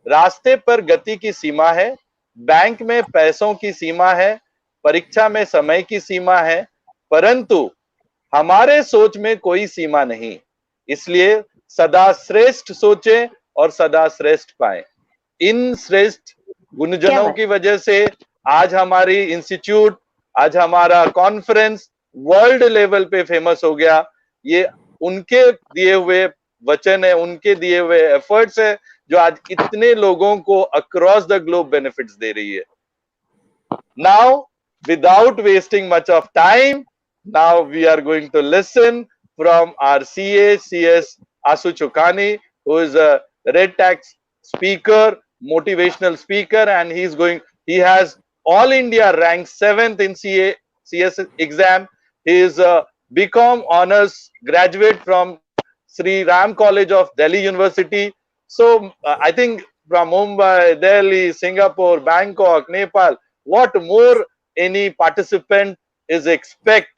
D: रास्ते पर गति की सीमा है, बैंक में पैसों की सीमा है, परीक्षा में समय की सीमा है, परंतु हमारे सोच में कोई सीमा नहीं। इसलिए सदा श्रेष्ठ सोचें और सदा श्रेष्ठ पाएं। इन श्रेष्ठ गुणजनों की वजह से आज हमारी इंस्टीट्यूट, आज हमारा कॉन्फ्रेंस वर्ल्ड लेवल पे फेमस हो गया। ये उनके दिए हुए वचन है, उनके दिए हुए एफर्ट्स है, जो आज इतने लोगों को अक्रॉस द ग्लोब बेनिफिट्स दे रही है। Now, without wasting much of time, now we are going to listen from our CA, CS Asu Chukani, who is a Red Tax speaker, motivational speaker, and he has All India rank 7th in CS exam. He is a BCom honors graduate from Sri Ram College of Delhi University. So I think from Mumbai, Delhi, Singapore, Bangkok, Nepal, what more any participant is expect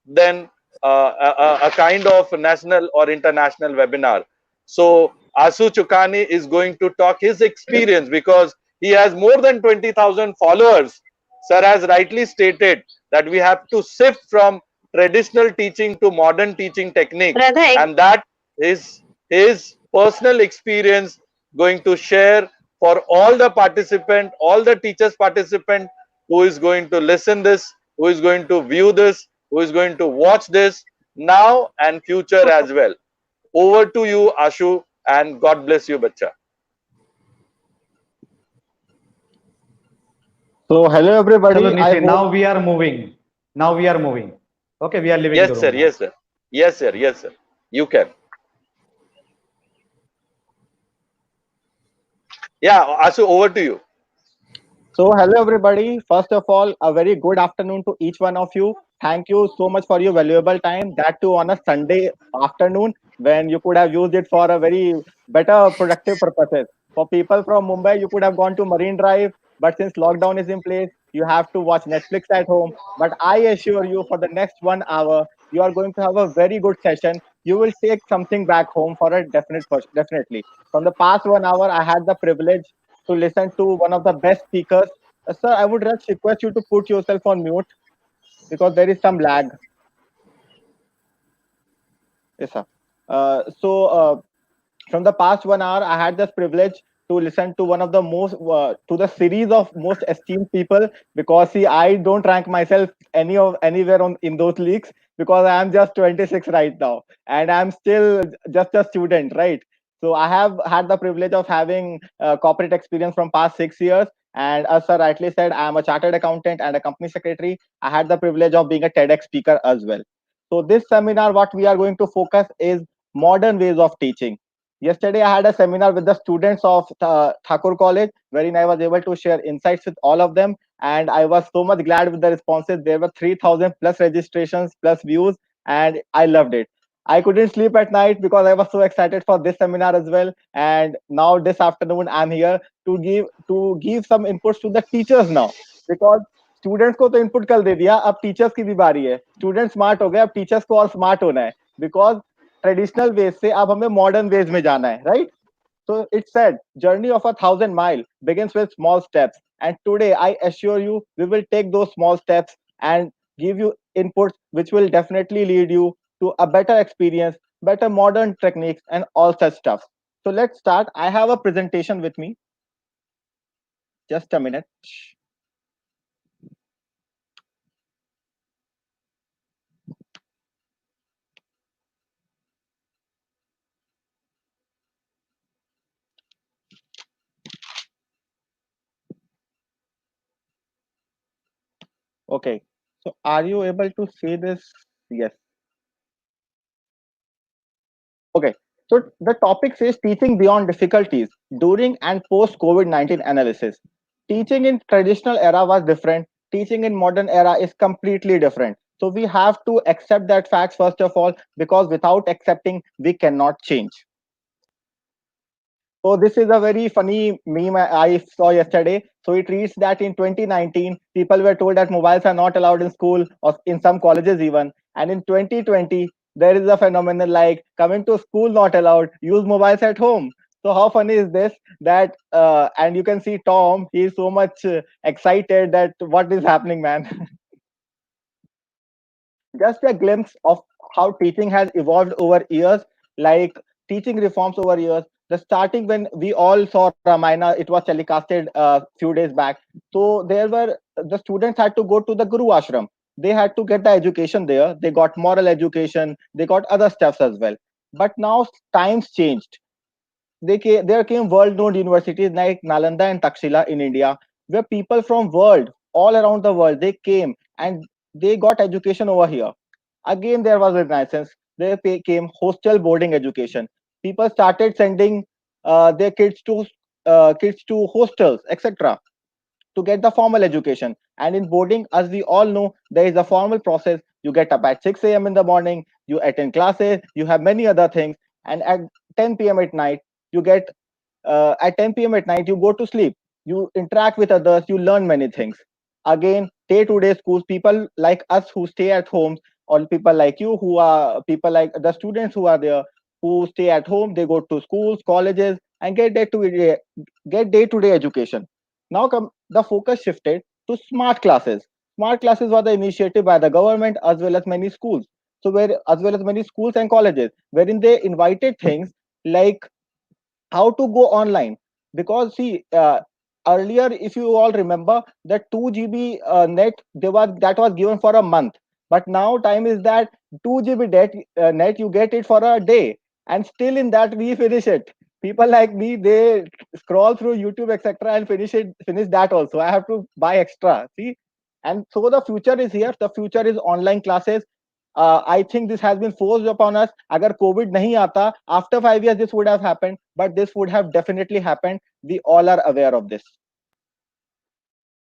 D: than a kind of national or international webinar. So Asu Chukani is going to talk his experience because he has more than 20,000 followers. Sir has rightly stated that we have to shift from traditional teaching to modern teaching techniques, and that is his personal experience going to share for all the participant, all the teachers participant who is going to listen this, who is going to view this, who is going to watch this now and future as well. Over to you, Ashu, and God bless you, bacha.
J: So hello everybody.
H: Chalo, Nishi, now we are moving. Now we are moving. Okay, we are leaving the
D: Yes,
H: room
D: sir.
H: now.
D: Yes, sir. Yes, sir. Yes, sir. You can. Yeah, Ashu, over to you.
J: So hello everybody. First of all, a very good afternoon to each one of you. Thank you so much for your valuable time. That too on a Sunday afternoon when you could have used it for a very better productive purposes. For people from Mumbai, you could have gone to Marine Drive, but since lockdown is in place, you have to watch Netflix at home. But I assure you, for the next 1 hour, you are going to have a very good session. You will take something back home for a definitely. From the past 1 hour, I had the privilege to listen to one of the best speakers. Sir, I would just request you to put yourself on mute because there is some lag. Yes, sir. So, from the past 1 hour, I had this privilege to listen to one of the most to the series of most esteemed people because see, I don't rank myself anywhere on in those leagues because I am just 26 right now and I'm still just a student, right? So I have had the privilege of having corporate experience from past 6 years. And as sir rightly said, I am a chartered accountant and a company secretary. I had the privilege of being a TEDx speaker as well. So this seminar, what we are going to focus is modern ways of teaching. Yesterday, I had a seminar with the students of Thakur College, wherein I was able to share insights with all of them. And I was so much glad with the responses. There were 3,000 plus registrations plus views, and I loved it. I couldn't sleep at night because I was so excited for this seminar as well. And now this afternoon, I'm here to give some inputs to the teachers now because students को तो input कल दे दिया, अब teachers की भी बारी है. Student smart हो गए, अब टीचर्स को और स्मार्ट होना है बिकॉज ट्रेडिशनल वेज से अब हमें मॉडर्न वेज में जाना है, right? So it said, journey of 1,000 miles begins with small steps. And today, I assure you, we will take those small steps and give you inputs which will definitely lead you to a better experience, better modern techniques, and all such stuff. So let's start. I have a presentation with me. Just a minute. Okay. So are you able to see this? Yes. Okay. So the topic says teaching beyond difficulties during and post COVID-19 analysis. Teaching in traditional era was different. Teaching in modern era is completely different. So we have to accept that facts first of all, because without accepting, we cannot change. So this is a very funny meme I saw yesterday. So it reads that in 2019, people were told that mobiles are not allowed in school or in some colleges even. And in 2020, there is a phenomenon like coming to school not allowed, use mobiles at home. So how funny is this? That and you can see Tom, he's so much excited that what is happening, man. Just a glimpse of how teaching has evolved over years, like teaching reforms over years. The starting when we all saw Ramayana, it was telecasted a few days back. So there were the students had to go to the Guru Ashram. They had to get the education there. They got moral education. They got other stuffs as well. But now times changed. There came world-known universities like Nalanda and Takshila in India, where people from world all around the world they came and they got education over here. Again, there was a renaissance. There came hostel boarding education. People started sending their kids to hostels, etc., to get the formal education. And in boarding, as we all know, there is a formal process. You get up at 6 a.m. in the morning, you attend classes, you have many other things, and at 10 p.m. at night, you get at 10 p.m. at night, you go to sleep. You interact with others, you learn many things. Again, day-to-day schools, people like us who stay at home, or people like you who are people like the students who are there who stay at home, they go to schools, colleges, and get day-to-day education. Now come the focus shifted to smart classes. Smart classes were the initiative by the government as well as many schools. So where as well as many schools and colleges, wherein they invited things like how to go online. Because see, earlier if you all remember, the 2 GB net that was given for a month, but now time is that 2 GB net you get it for a day, and still in that we finish it. People like me, they scroll through YouTube, etc., and finish that also. I have to buy extra, see. And so the future is here. The future is online classes. I think this has been forced upon us. Agar COVID nahi aata, after 5 years this would have happened, but this would have definitely happened. We all are aware of this.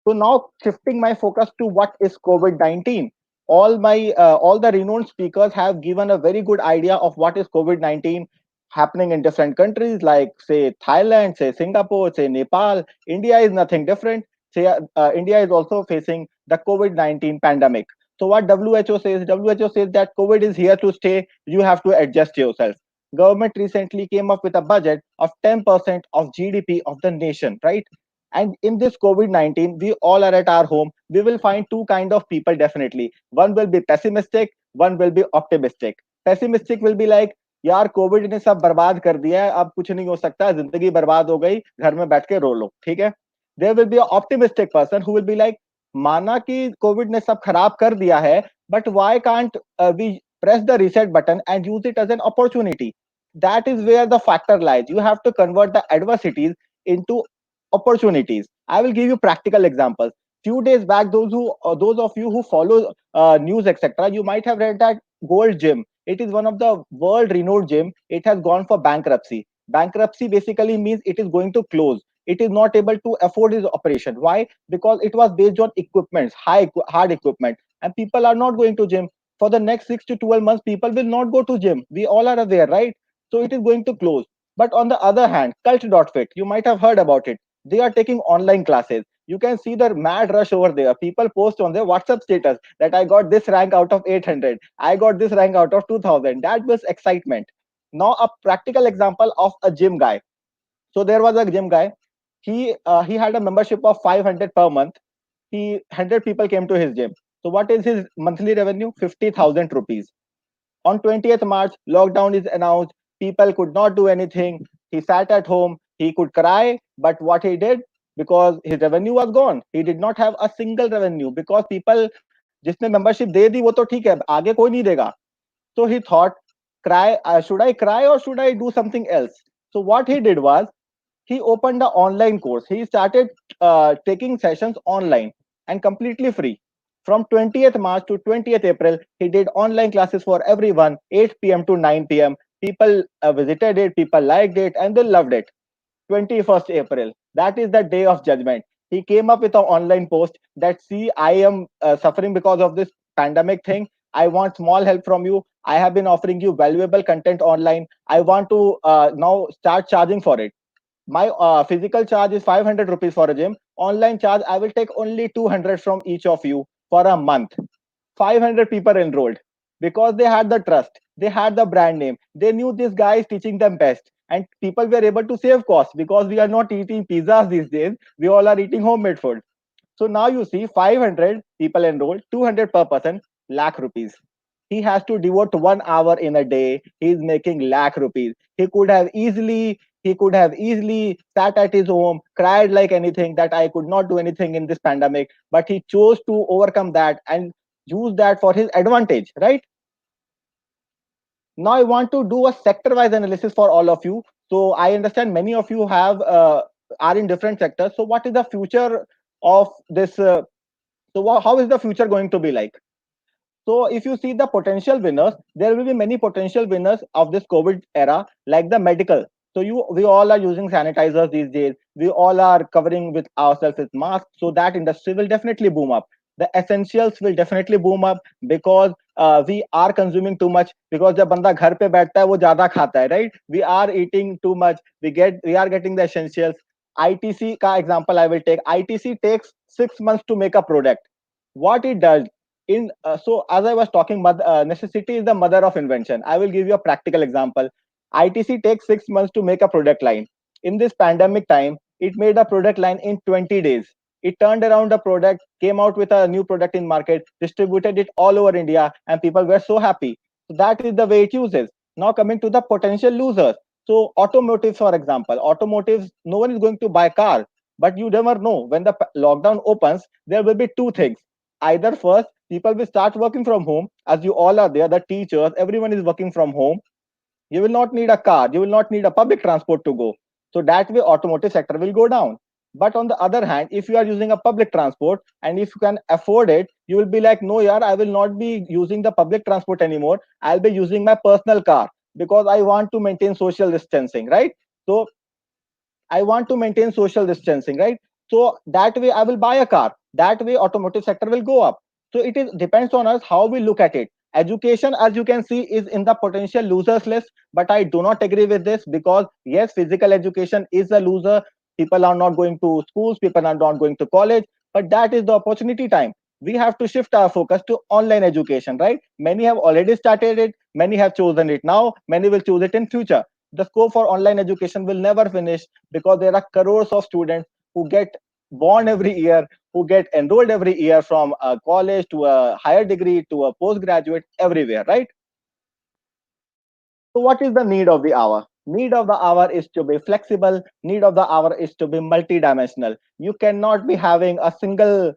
J: So now shifting my focus to what is COVID-19. All the renowned speakers have given a very good idea of what is COVID-19 happening in different countries like say Thailand, say Singapore, say Nepal. India is nothing different. Say India is also facing the COVID-19 pandemic. So what WHO says? WHO says that COVID is here to stay. You have to adjust yourself. Government recently came up with a budget of 10% of GDP of the nation, right? And in this COVID-19, we all are at our home. We will find two kind of people definitely. One will be pessimistic, one will be optimistic. Pessimistic will be like, यार Covid ने सब बर्बाद कर दिया है, अब कुछ नहीं हो सकता, जिंदगी बर्बाद हो गई, घर में बैठ के रो लो, ठीक है. There will be an optimistic person who will be like, माना कि कोविड ने सब खराब कर दिया है, but why can't we press the reset button and use it as an opportunity? That is where the factor lies. You have to convert the adversities into opportunities. I will give you practical examples. Few days back, those of you who follow news, etc., you might have read that Gold Gym. It is one of the world-renowned gym. It has gone for bankruptcy. Bankruptcy basically means it is going to close. It is not able to afford its operation. Why? Because it was based on equipment, hard equipment, and people are not going to gym for the next 6 to 12 months. People will not go to gym. We all are aware, right? So it is going to close. But on the other hand, Cult.fit, you might have heard about it. They are taking online classes. You can see the mad rush over there. People post on their WhatsApp status that I got this rank out of 800, I got this rank out of 2000. That was excitement. Now a practical example of a gym guy. So there was a gym guy. He had a membership of 500 per month. 100 people came to his gym. So what is his monthly revenue? 50,000 rupees. On 20th March, lockdown is announced. People could not do anything. He sat at home. He could cry, but what he did, because his revenue was gone, he did not have a single revenue because people जिसने membership दे दी वो तो ठीक है, आगे कोई नहीं देगा. So he thought, should I cry or should I do something else? So what he did was he opened an online course. He started taking sessions online and completely free. From 20th March to 20th April, he did online classes for everyone, 8 p.m. to 9 p.m. People visited it, people liked it, and they loved it. 21st April, that is the day of judgment. He came up with an online post that, see, I am suffering because of this pandemic thing. I want small help from you. I have been offering you valuable content online. I want to now start charging for it. My physical charge is 500 rupees for a gym. Online charge, I will take only 200 from each of you for a month. 500 people enrolled because they had the trust. They had the brand name. They knew this guy is teaching them best. And people were able to save costs because we are not eating pizzas these days. We all are eating homemade food. So now you see 500 people enrolled, 200 per person, lakh rupees. He has to devote 1 hour in a day. He is making lakh rupees. He could have easily sat at his home, cried like anything that I could not do anything in this pandemic. But he chose to overcome that and use that for his advantage, right? Now I want to do a sector wise analysis for all of you. So I understand many of you have are in different sectors. So what is the future of this? How is the future going to be like? So if you see the potential winners, there will be many potential winners of this COVID era, like the medical. So we all are using sanitizers these days. We all are covering with ourselves with masks. So that industry will definitely boom up. The essentials will definitely boom up because we are consuming too much. Because जब बंदा घर पे बैठता है वो ज्यादा खाता है, right? We are eating too much. We are getting the essentials. ITC का example I will take. ITC takes 6 months to make a product. What it does so as I was talking, necessity is the mother of invention. I will give you a practical example. ITC takes 6 months to make a product line. In this pandemic time, it made a product line in 20 days. It turned around the product, came out with a new product in market, distributed it all over India, and people were so happy. So that is the way it uses. Now coming to the potential losers. So automotive, for example, automotives, no one is going to buy car, but you never know when the lockdown opens. There will be two things. Either first, people will start working from home, as you all are there, the teachers, everyone is working from home. You will not need a car, you will not need a public transport to go. So that way automotive sector will go down. But on the other hand, if you are using a public transport and if you can afford it, you will be like, no yaar, I will not be using the public transport anymore, I'll be using my personal car because I want to maintain social distancing, right? So I want to maintain social distancing, right? So that way I will buy a car. That way automotive sector will go up. So it is depends on us how we look at it. Education, as you can see, is in the potential losers list, but I do not agree with this because yes, physical education is a loser. People are not going to schools, people are not going to college, but that is the opportunity time. We have to shift our focus to online education, right? Many have already started it, many have chosen it now, many will choose it in future. The scope for online education will never finish because there are crores of students who get born every year, who get enrolled every year from a college to a higher degree to a postgraduate everywhere, right? So what is the need of the hour? Need of the hour is to be flexible. Need of the hour is to be multidimensional. You cannot be having a single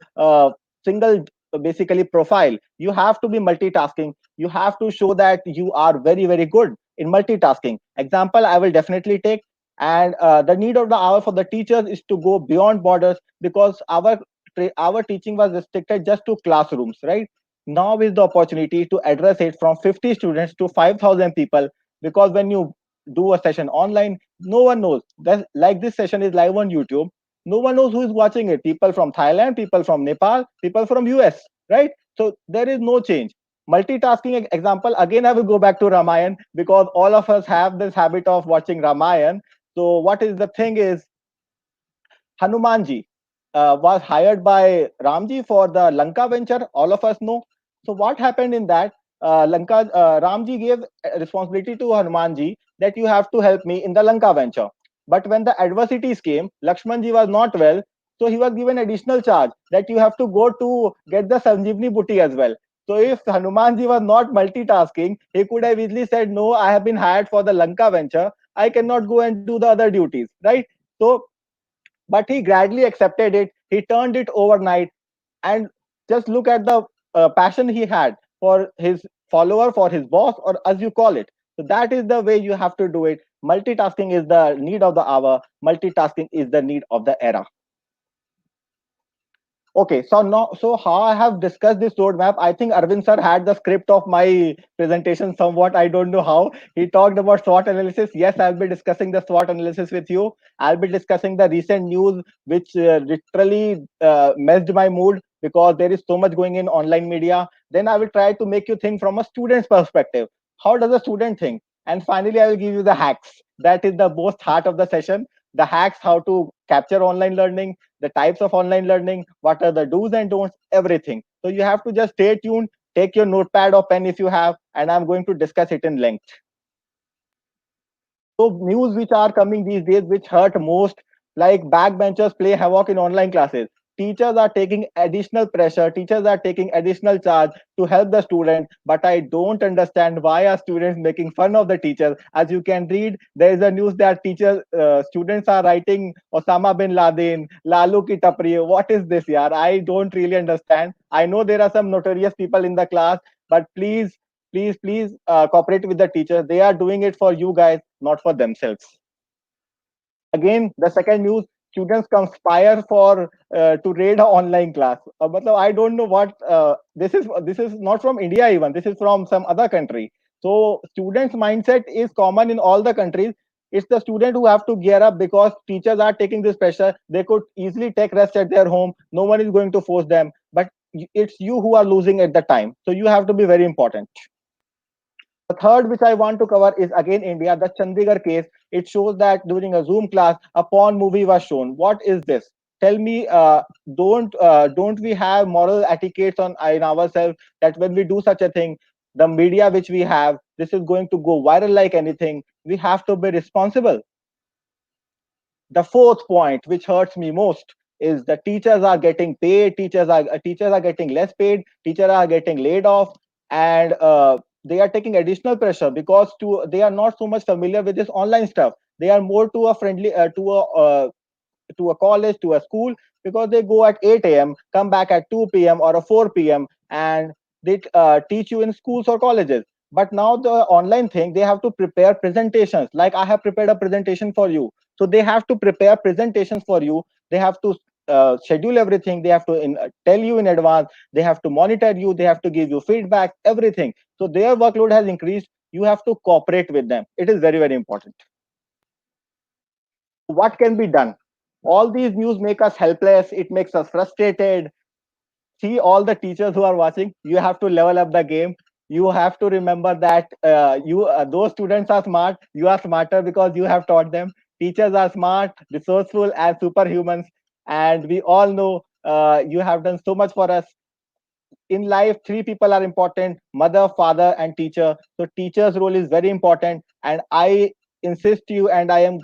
J: basically profile. You have to be multitasking. You have to show that you are very very good in multitasking. Example I will definitely take. And the need of the hour for the teachers is to go beyond borders because our teaching was restricted just to classrooms, right? Now is the opportunity to address it from 50 students to 5,000 people because when you do a session online, no one knows that, like this session is live on YouTube, no one knows who is watching it. People from Thailand, people from Nepal, people from US, right? So there is no change. Multitasking example, again I will go back to Ramayan because all of us have this habit of watching Ramayan. So what is the thing is, Hanumanji was hired by Ramji for the Lanka venture. All of us know. So what happened in that? Ramji gave responsibility to Hanumanji that you have to help me in the Lanka venture. But when the adversities came, Lakshmanji was not well, so he was given additional charge that you have to go to get the Sanjeevani Booty as well. So if Hanumanji was not multitasking, he could have easily said, "No, I have been hired for the Lanka venture. I cannot go and do the other duties." Right? So but he gradually accepted it. He turned it overnight, and just look at the passion he had for his follower, for his boss, or as you call it. So that is the way you have to do it. Multitasking is the need of the hour. Multitasking is the need of the era. Okay, so now, so how I have discussed this roadmap, I think Arvind sir had the script of my presentation somewhat. I don't know how. He talked about SWOT analysis. Yes, I'll be discussing the SWOT analysis with you. I'll be discussing the recent news, which literally messed my mood because there is so much going in online media. Then I will try to make you think from a student's perspective. How does a student think? And finally, I will give you the hacks. That is the most heart of the session. The hacks, how to capture online learning, the types of online learning, what are the do's and don'ts, everything. So you have to just stay tuned. Take your notepad or pen if you have, and I'm going to discuss it in length. So news which are coming these days which hurt most, like backbenchers play havoc in online classes. Teachers are taking additional pressure, teachers are taking additional charge to help the student, but I don't understand why are students making fun of the teachers. As you can read, there is a news that teachers students are writing Osama bin Laden, Lalu ki tapri. What is this, yaar? I don't really understand. I know there are some notorious people in the class, but please cooperate with the teachers. They are doing it for you guys, not for themselves. Again, the second news, students conspire for to raid an online class. I don't know what this is not from India even. This is from some other country. So students' mindset is common in all the countries. It's the student who have to gear up because teachers are taking this pressure. They could easily take rest at their home. No one is going to force them. But it's you who are losing at the time. So you have to be very important. The third, which I want to cover, is again India, the Chandigarh case. It shows that during a Zoom class, a porn movie was shown. What is this? Tell me, don't we have moral etiquettes on in ourselves that when we do such a thing, the media which we have, this is going to go viral like anything. We have to be responsible. The fourth point, which hurts me most, is the teachers are getting paid, teachers are getting less paid, teachers are getting laid off, and they are taking additional pressure because they are not so much familiar with this online stuff. They are more to a friendly to a college, to a school, because they go at 8 a.m., come back at 2 p.m. or a 4 p.m., and they teach you in schools or colleges. But now the online thing, they have to prepare presentations. Like I have prepared a presentation for you. So they have to prepare presentations for you. They have to schedule everything. They have to tell you in advance. They have to monitor you. They have to give you feedback, everything. So their workload has increased. You have to cooperate with them. It is very, very important. What can be done? All these news make us helpless. It makes us frustrated. See, all the teachers who are watching, you have to level up the game. You have to remember that those students are smart. You are smarter because you have taught them. Teachers are smart, resourceful, and superhumans. And we all know you have done so much for us. In life, three people are important: mother, father, and teacher. So teacher's role is very important, and I insist you, and I am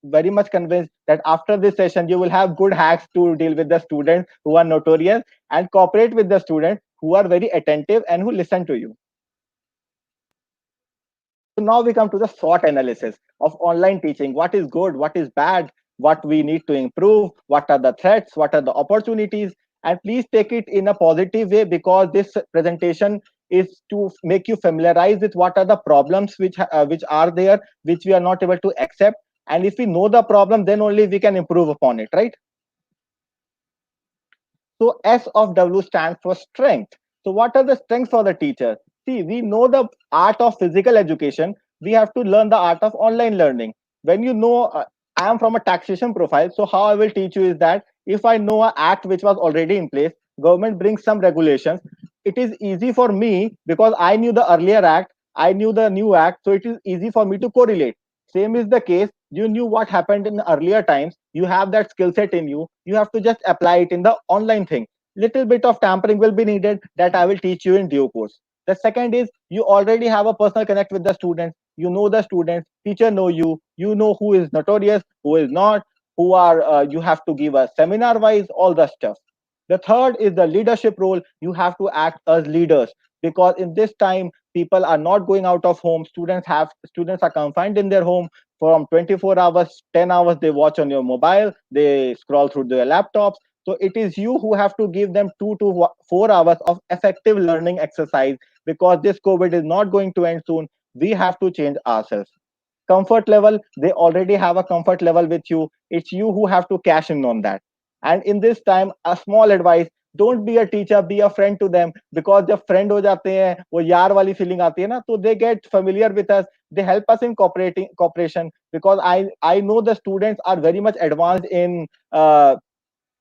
J: very much convinced that after this session you will have good hacks to deal with the students who are notorious, and cooperate with the students who are very attentive and who listen to you. So now we come to the SWOT analysis of online teaching. What is good? What is bad? What we need to improve? What are the threats? What are the opportunities? And please take it in a positive way, because this presentation is to make you familiarize with what are the problems which are there, which we are not able to accept. And if we know the problem, then only we can improve upon it, right? So S of W stands for strength. So what are the strengths for the teacher? See, we know the art of physical education. We have to learn the art of online learning. When you know, I am from a taxation profile. So how I will teach you is that if I know an act which was already in place, government brings some regulations. It is easy for me because I knew the earlier act, I knew the new act. So it is easy for me to correlate. Same is the case. You knew what happened in earlier times. You have that skill set in you. You have to just apply it in the online thing. Little bit of tampering will be needed, that I will teach you in due course. The second is, you already have a personal connect with the students. You know the students, teacher know you. You know who is notorious, who is not, who are you have to give a seminar wise, all the stuff. The third is the leadership role. You have to act as leaders, because in this time people are not going out of home. Students are confined in their home from 24 hours. 10 hours they watch on your mobile, they scroll through their laptops. So it is you who have to give them 2 to 4 hours of effective learning exercise, because this COVID is not going to end soon. We have to change ourselves. Comfort level, they already have a comfort level with you. It's you who have to cash in on that. And in this time, a small advice: don't be a teacher, be a friend to them, because जब friend हो जाते हैं, वो यार वाली feeling आती है ना, तो they get familiar with us. They help us in cooperation, because I know the students are very much advanced in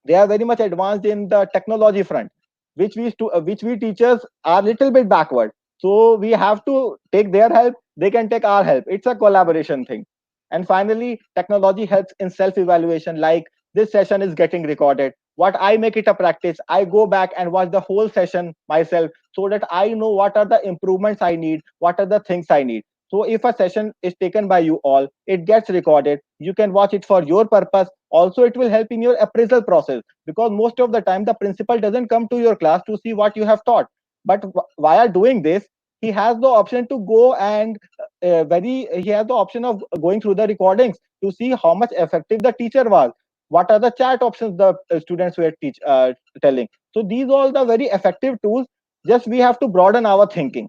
J: they are very much advanced in the technology front, which we teachers are little bit backward. So we have to take their help, they can take our help. It's a collaboration thing. And finally, technology helps in self evaluation. Like, this session is getting recorded. What I make it a practice, I go back and watch the whole session myself so that I know what are the improvements I need, what are the things I need. So if a session is taken by you all, it gets recorded. You can watch it for your purpose. Also, it will help in your appraisal process, because most of the time the principal doesn't come to your class to see what you have taught. But while doing this, he has the option to go and he has the option of going through the recordings to see how much effective the teacher was, what are the chat options the students were telling. So these are all the very effective tools. Just we have to broaden our thinking.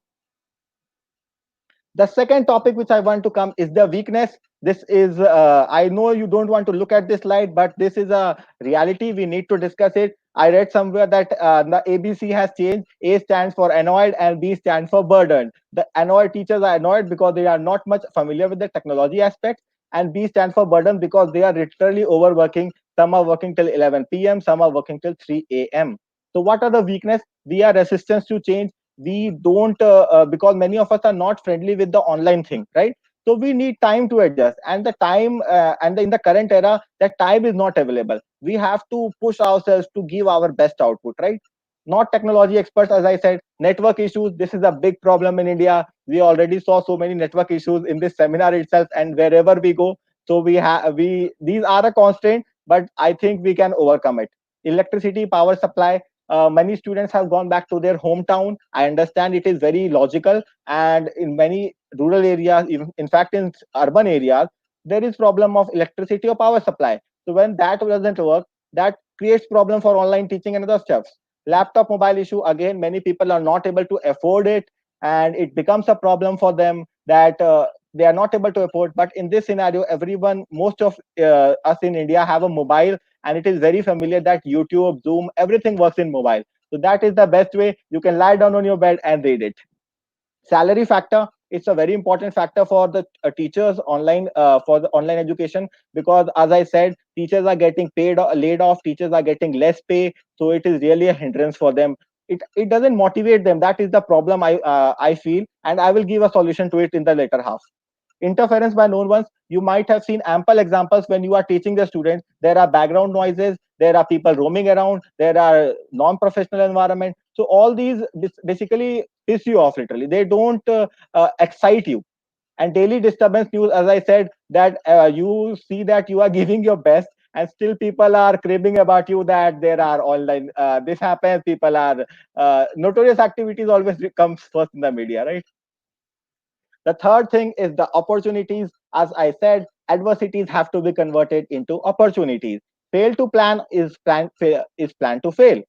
J: The second topic which I want to come is the weakness. This is I know you don't want to look at this slide, but this is a reality, we need to discuss it. I read somewhere that the ABC has changed. A stands for annoyed and B stands for burdened. The annoyed teachers are annoyed because they are not much familiar with the technology aspects, and B stands for burden because they are literally overworking. Some are working till 11 p.m, some are working till 3 a.m. So what are the weakness? We are resistance to change. We don't because many of us are not friendly with the online thing, right? So we need time to adjust, and the time in the current era, that time is not available. We have to push ourselves to give our best output, right? Not technology experts, as I said. Network issues, this is a big problem in India. We already saw so many network issues in this seminar itself and wherever we go. So we these are a constraint, but I think we can overcome it. Electricity, power supply, many students have gone back to their hometown. I understand it is very logical, and in many rural areas, even in fact in urban areas, there is problem of electricity or power supply. So when that doesn't work, that creates problem for online teaching and other stuff. Laptop mobile issue, again, many people are not able to afford it, and it becomes a problem for them that they are not able to afford. But in this scenario, everyone, most of us in India have a mobile, and it is very familiar that YouTube, Zoom, everything works in mobile. So that is the best way. You can lie down on your bed and read it. Salary factor, it's a very important factor for the teachers online, for the online education, because as I said, teachers are getting paid or laid off, teachers are getting less pay, so it is really a hindrance for them. It doesn't motivate them. That is the problem I feel, and I will give a solution to it in the later half. Interference by known ones, you might have seen ample examples. When you are teaching the students, there are background noises, there are people roaming around, there are non-professional environment. So all these basically piss you off, literally. They don't excite you. And daily disturbance news, as I said, that you see that you are giving your best, and still people are cribbing about you that there are online this happens, people are notorious activities always comes first in the media, right? The third thing is the opportunities. As I said, adversities have to be converted into opportunities. Fail to plan is plan to fail.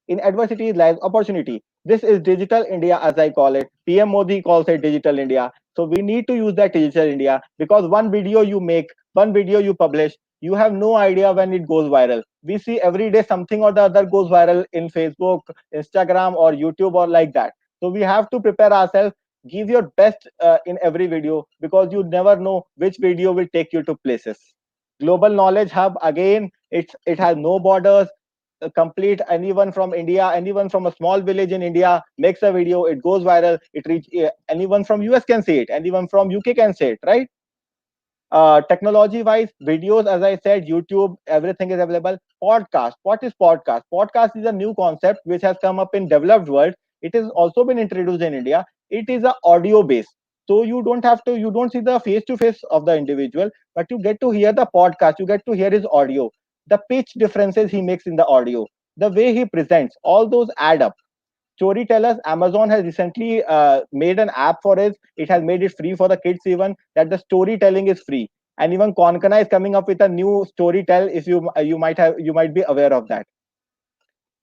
J: In adversity lies opportunity. This is digital India, as I call it. PM Modi calls it digital India. So we need to use that digital India, because one video you make, one video you publish, you have no idea when it goes viral. We see every day something or the other goes viral in Facebook, Instagram, or YouTube, or like that. So we have to prepare ourselves. Give your best in every video, because you never know which video will take you to places. Global knowledge hub, again, it has no borders. Complete, anyone from India, anyone from a small village in India makes a video, it goes viral, it reach anyone from US can see it, anyone from UK can see it, right? Technology wise, videos, as I said, YouTube, everything is available. Podcast, what is podcast? Podcast is a new concept which has come up in developed world. It has also been introduced in India. It is a audio based, so you don't see the face to face of the individual, but you get to hear the podcast, you get to hear his audio, the pitch differences he makes in the audio, the way he presents, all those add up. Storytellers, Amazon has recently made an app for it. It has made it free for the kids even, that the storytelling is free. And even Konkana is coming up with a new storytell. If you might be aware of that.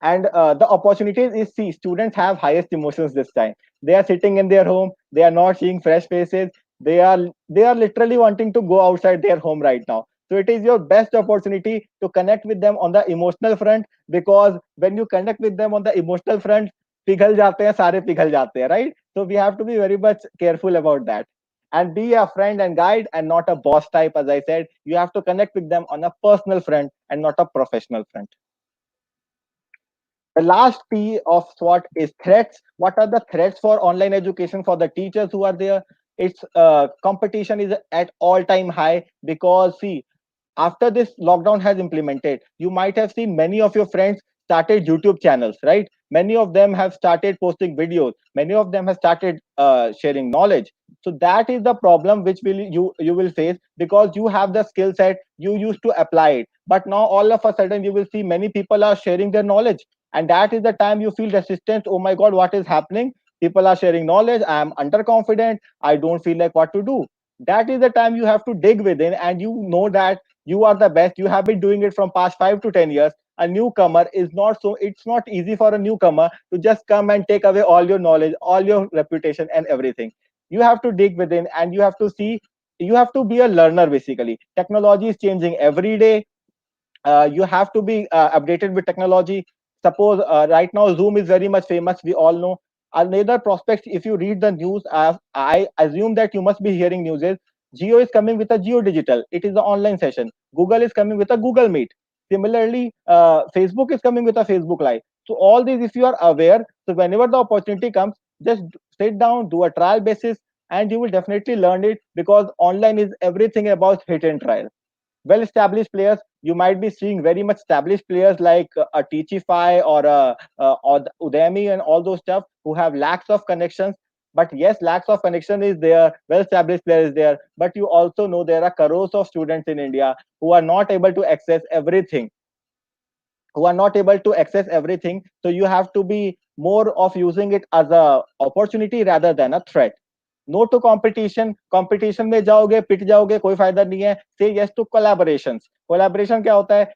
J: And the opportunities is, see, students have highest emotions this time. They are sitting in their home, they are not seeing fresh faces, they are literally wanting to go outside their home right now. So it is your best opportunity to connect with them on the emotional front, because when you connect with them on the emotional front, पिघल जाते हैं सारे पिघल जाते हैं, right? So we have to be very much careful about that, and be a friend and guide and not a boss type. As I said, you have to connect with them on a personal front and not a professional front. The last P of SWOT is threats. What are the threats for online education for the teachers who are there? It's competition is at all-time high, because see, after this lockdown has implemented, you might have seen many of your friends started YouTube channels, right? Many of them have started posting videos. Many of them have started sharing knowledge. So that is the problem which will you will face, because you have the skill set, you used to apply it, but now all of a sudden you will see many people are sharing their knowledge, and that is the time you feel resistance. Oh my God, what is happening? People are sharing knowledge. I am underconfident. I don't feel like what to do. That is the time you have to dig within, and you know that you are the best. You have been doing it from past 5 to 10 years. A newcomer is not so, it's not easy for a newcomer to just come and take away all your knowledge, all your reputation and everything. You have to dig within, and you have to see, you have to be a learner. Basically, technology is changing every day. You have to be updated with technology. Suppose right now Zoom is very much famous, we all know. Another prospect, if you read the news, I assume that you must be hearing news, is Geo is coming with a Geo Digital. It is the online session. Google is coming with a Google Meet. Similarly, Facebook is coming with a Facebook Live. So all these, if you are aware, so whenever the opportunity comes, just sit down, do a trial basis, and you will definitely learn it, because online is everything about hit and trial. Well established players, you might be seeing very much established players like a Teachify or a or the Udemy and all those stuff, who have lacks of connections. But yes, lacks of connection is there, well established players there, but you also know there are crores of students in India who are not able to access everything, so you have to be more of using it as a opportunity rather than a threat. No to competition, competition में जाओगे पिट जाओगे, कोई फायदा नहीं है. से yes to collaborations. Collaboration क्या होता है?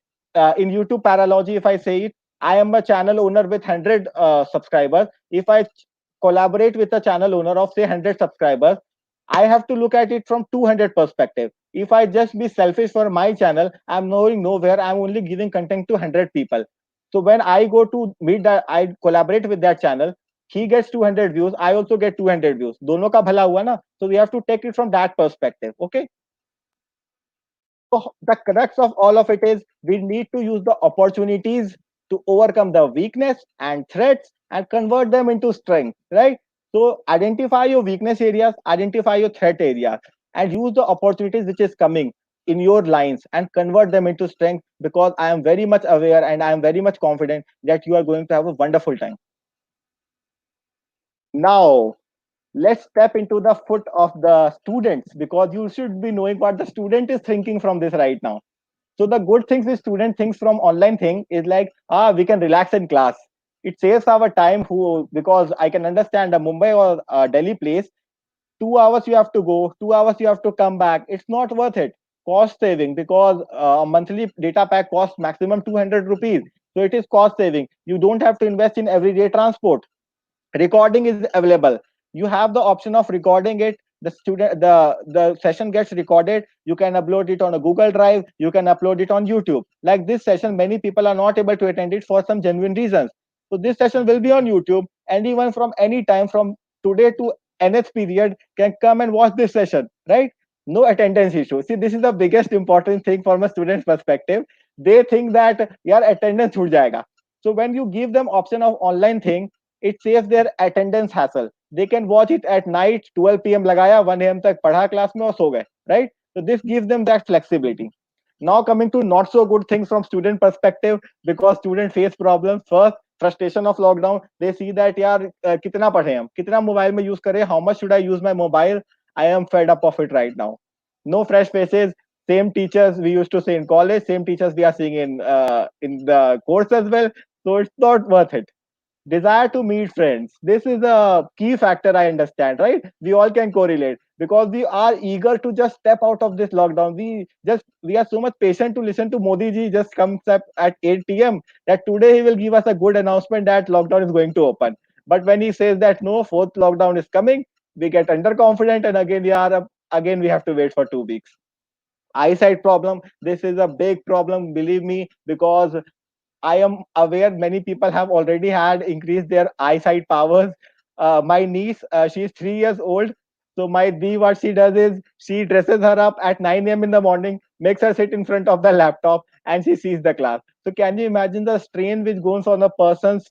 J: इन यूट्यूब पैरालॉजी, इफ आई से it, I am a channel owner with 100 subscribers. If I collaborate with a channel owner of say 100 subscribers, I have to look at it from 200 perspective. If I just be selfish for my channel, I'm going nowhere. I'm only giving content to 100 people. So when I go to meet that, I collaborate with that channel. He gets 200 views. I also get 200 views. दोनों का भला हुआ ना. So we have to take it from that perspective. Okay. So the crux of all of it is we need to use the opportunities to overcome the weakness and threats and convert them into strength, right? So identify your weakness areas, identify your threat areas, and use the opportunities which is coming in your lines and convert them into strength, because I am very much aware and I am very much confident that you are going to have a wonderful time. Now, let's step into the foot of the students, because you should be knowing what the student is thinking from this right now. So the good things the student thinks from online thing is like, we can relax in class. It saves our time, because I can understand a Mumbai or Delhi place, 2 hours you have to go, 2 hours you have to come back. It's not worth it. Cost saving, because a monthly data pack costs maximum 200 rupees. So it is cost saving. You don't have to invest in everyday transport. Recording is available. You have the option of recording it. The session gets recorded. You can upload it on a Google Drive. You can upload it on YouTube. Like this session, many people are not able to attend it for some genuine reasons. So this session will be on YouTube. Anyone from any time from today to nth period can come and watch this session, right? No attendance issue. See, this is the biggest important thing from a student's perspective. They think that your attendance छूट जाएगा. So when you give them option of online thing, it saves their attendance hassle. They can watch it at night, 12 p.m. लगाया, 1 a.m. तक पढ़ा class में और सो गए, right? So this gives them that flexibility. Now coming to not so good things from student perspective, because student face problems. First, frustration of lockdown. They see that यार कितना पढ़े हम, कितना मोबाइल में use करें, how much should I use my mobile? I am fed up of it right now. No fresh faces. Same teachers we used to say in college, same teachers we are seeing in the course as well. So it's not worth it. Desire to meet friends, this is a key factor, I understand, right? We all can correlate, because we are eager to just step out of this lockdown. We are so much patient to listen to Modi ji just comes up at 8 p.m. that today he will give us a good announcement that lockdown is going to open. But when he says that no, fourth lockdown is coming, we get underconfident, and again we have to wait for 2 weeks. Eyesight problem, this is a big problem, believe me, because I am aware many people have already had increased their eyesight powers. My niece, she is 3 years old. So my Dee, what she does is she dresses her up at 9 a.m. in the morning, makes her sit in front of the laptop, and she sees the class. So can you imagine the strain which goes on a person's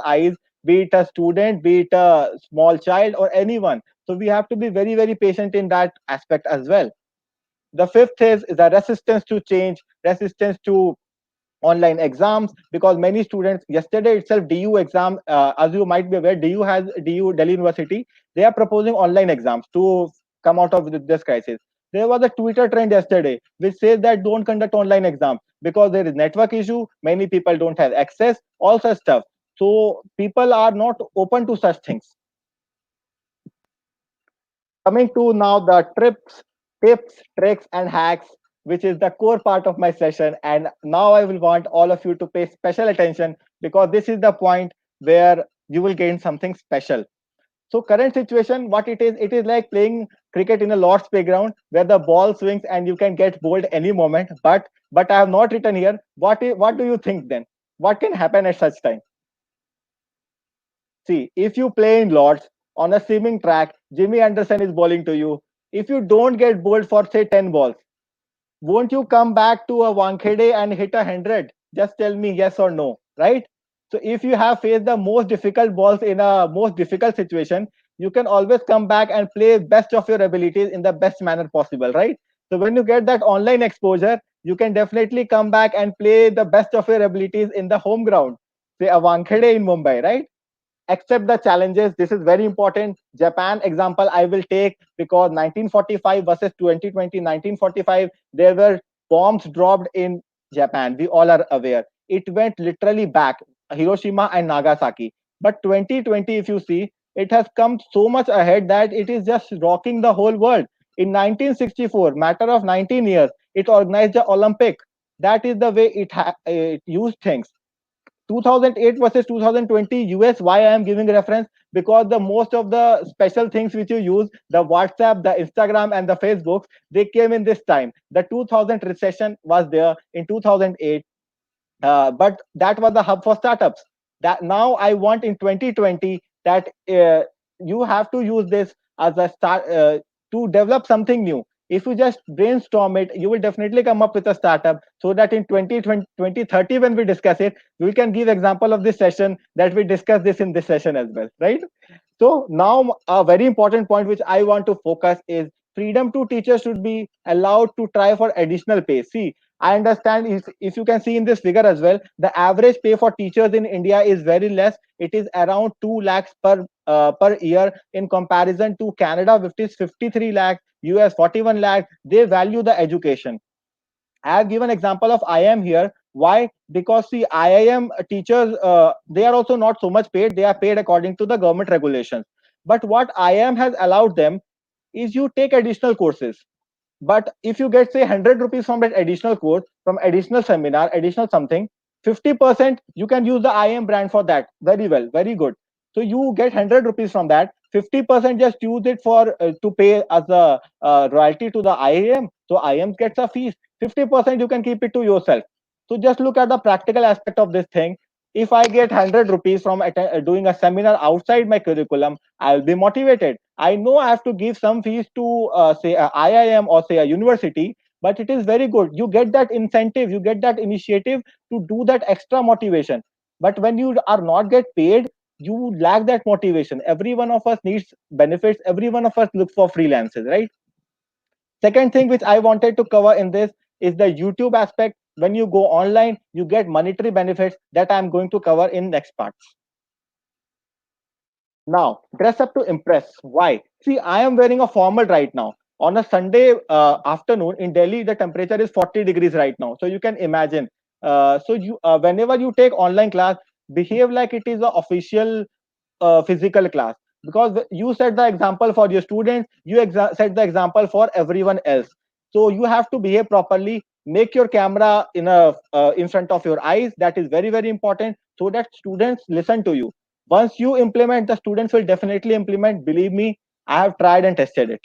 J: eyes, be it a student, be it a small child, or anyone? So we have to be very, very patient in that aspect as well. The fifth is the resistance to change, resistance to online exams, because many students, yesterday itself DU exam, as you might be aware, DU Delhi University, they are proposing online exams to come out of this crisis. There was a Twitter trend yesterday which says that don't conduct online exams because there is network issue, many people don't have access, all such stuff. So people are not open to such things. Coming to now the tips, tricks, and hacks, which is the core part of my session. And now I will want all of you to pay special attention, because this is the point where you will gain something special. So current situation, what it is like playing cricket in a Lord's playground where the ball swings and you can get bowled any moment. But I have not written here. What do you think then? What can happen at such time? See, if you play in Lords on a swimming track, Jimmy Anderson is bowling to you. If you don't get bowled for say 10 balls, won't you come back to a Wankhede and hit 100? Just tell me yes or no, right? So if you have faced the most difficult balls in a most difficult situation, you can always come back and play best of your abilities in the best manner possible, right? So when you get that online exposure, you can definitely come back and play the best of your abilities in the home ground, say a Wankhede in Mumbai, right? Accept the challenges. This is very important. Japan example I will take, because 1945 versus 2020. 1945, there were bombs dropped in Japan. We all are aware. It went literally back, Hiroshima and Nagasaki. But 2020, if you see, it has come so much ahead that it is just rocking the whole world. In 1964, matter of 19 years, it organized the Olympic. That is the way it used things. 2008 versus 2020 US. Why I am giving reference? Because the most of the special things which you use, the WhatsApp, the Instagram, and the Facebook, they came in this time. The 2000 recession was there in 2008, but that was the hub for startups. That now I want in 2020 that you have to use this as a start to develop something new. If you just brainstorm it, you will definitely come up with a startup, so that in 2020, 2030, when we discuss it, we can give example of this session that we discuss this in this session as well, right? So now a very important point which I want to focus is freedom to teachers should be allowed to try for additional pay. See, I understand, if you can see in this figure as well, the average pay for teachers in India is very less. It is around 2 lakhs per year, in comparison to Canada, which is 53 lakhs, US 41 lakhs. They value the education. I have given example of IIM here. Why? Because see, IIM teachers, they are also not so much paid. They are paid according to the government regulations. But what IIM has allowed them is you take additional courses. But if you get say 100 rupees from that additional course, from additional seminar, additional something, 50% you can use the IIM brand for that. Very well, very good. So you get 100 rupees from that. 50% just use it for to pay as a royalty to the IIM. So IIM gets a fees. 50% you can keep it to yourself. So just look at the practical aspect of this thing. If I get 100 rupees from doing a seminar outside my curriculum, I'll be motivated. I know I have to give some fees to say a IIM or say a university, but it is very good. You get that incentive, you get that initiative to do that extra motivation. But when you are not get paid, you lack that motivation. Every one of us needs benefits. Every one of us look for freelances, right? Second thing which I wanted to cover in this is the YouTube aspect. When you go online, you get monetary benefits that I'm going to cover in next parts. Now, dress up to impress. Why? See, I am wearing a formal right now. On a Sunday afternoon in Delhi, the temperature is 40 degrees right now. So you can imagine. So you, whenever you take online class, behave like it is an official physical class, because you set the example for your students, you set the example for everyone else. So you have to behave properly. Make your camera in front of your eyes. That is very very important, so that students listen to you. Once you implement, the students will definitely implement. Believe me, I have tried and tested it.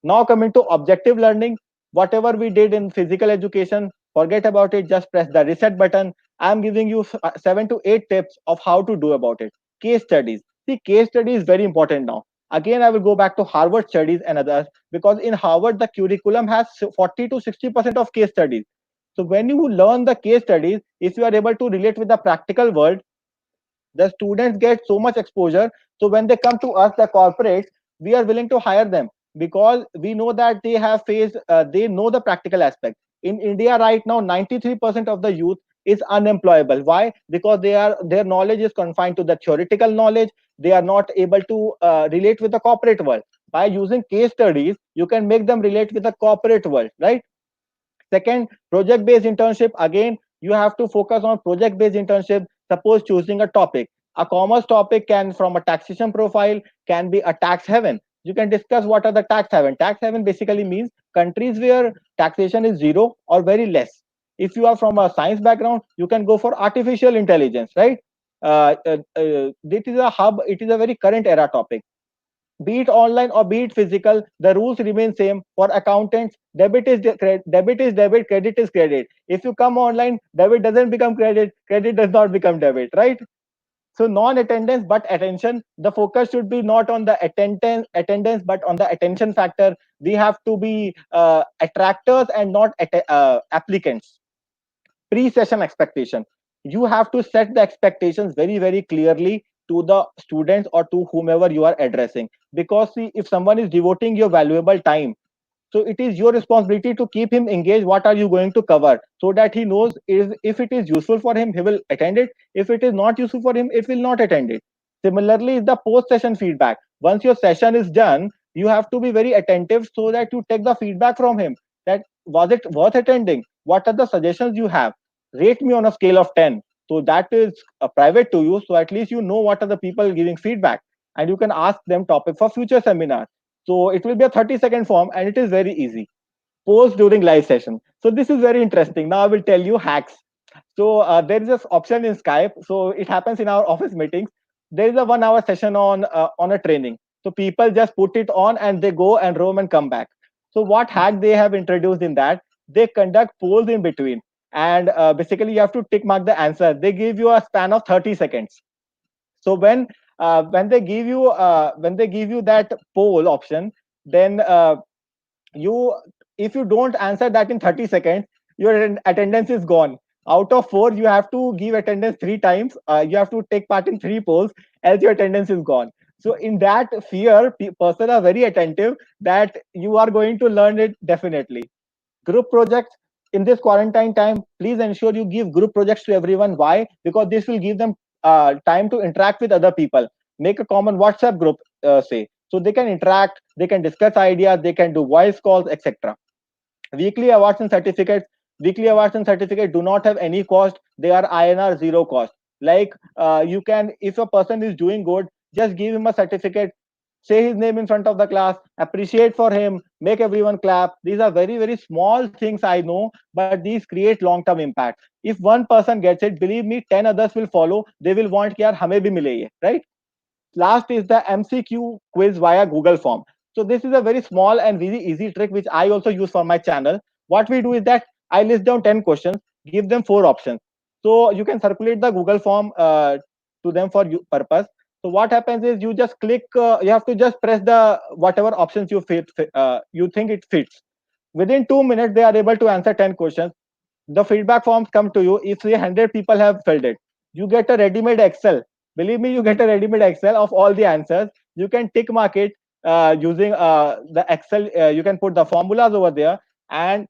J: Now coming to objective learning, whatever we did in physical education, forget about it. Just press the reset button. I'm giving you 7 to 8 tips of how to do about it. Case studies. See, case study is very important now. Again, I will go back to Harvard studies and others, because in Harvard the curriculum has 40 to 60% of case studies. So when you learn the case studies, if you are able to relate with the practical world, the students get so much exposure. So when they come to us, the corporates, we are willing to hire them. because we know that they have faced, they know the practical aspect. In India right now, 93% of the youth is unemployable. Why? Because their knowledge is confined to the theoretical knowledge. They are not able to relate with the corporate world. By using case studies, you can make them relate with the corporate world, right? Second, project based internship. Again, you have to focus on project based internship. Suppose choosing a topic. A commerce topic can, from a taxation profile, can be a tax haven. You can discuss what are the tax haven. Tax haven basically means countries where taxation is zero or very less. If you are from a science background, you can go for artificial intelligence, right? It is a hub. It is a very current era topic. Be it online or be it physical, the rules remain same for accountants. Debit is debit, credit is credit. If you come online, debit doesn't become credit, credit does not become debit, right? So non-attendance but attention. The focus should be not on the attendance but on the attention factor. We have to be attractors and not applicants. Pre-session expectation. You have to set the expectations very very clearly to the students or to whomever you are addressing, because see, if someone is devoting your valuable time, so it is your responsibility to keep him engaged. What are you going to cover, so that he knows, is if it is useful for him, he will attend it. If it is not useful for him, it will not attend it. Similarly, the post session feedback. Once your session is done, you have to be very attentive so that you take the feedback from him, that was it worth attending, what are the suggestions you have, rate me on a scale of 10. So that is private to you, so at least you know what are the people giving feedback, and you can ask them topic for future seminars. So it will be a 30-second form and it is very easy. Post during live session. So this is very interesting. Now I will tell you hacks. So there is this option in Skype. So it happens in our office meetings. There is a 1 hour session on a training. So people just put it on and they go and roam and come back. So what hack they have introduced in that? They conduct polls in between, and basically you have to tick mark the answer. They give you a span of 30 seconds. So when they give you that poll option, then you, if you don't answer that in 30 seconds, your attendance is gone. Out of 4, you have to give attendance 3 times. You have to take part in 3 polls, else your attendance is gone. So in that fear, person are very attentive that you are going to learn it definitely. Group projects. In this quarantine time, please ensure you give group projects to everyone. Why? Because this will give them time to interact with other people. Make a common WhatsApp group, say, so they can interact, they can discuss ideas, they can do voice calls, etc. Weekly awards and certificates. Weekly awards and certificates do not have any cost. They are INR zero cost. Like you can, if a person is doing good, just give him a certificate, say his name in front of the class, appreciate for him, make everyone clap. These are very very small things, I know, but these create long term impact. If one person gets it, believe me, 10 others will follow. They will want कि यार हमें भी मिले ये, right? Last is the MCQ quiz via Google Form. So this is a very small and very easy trick which I also use for my channel. What we do is that I list down 10 questions, give them 4 options. So you can circulate the Google Form to them for purpose. So what happens is you just click, you have to just press the whatever options you think it fits. Within 2 minutes, they are able to answer 10 questions. The feedback forms come to you. If 100 people have filled it, you get a ready-made Excel. Believe me, you get a ready-made Excel of all the answers. You can tick mark it using the Excel. You can put the formulas over there, and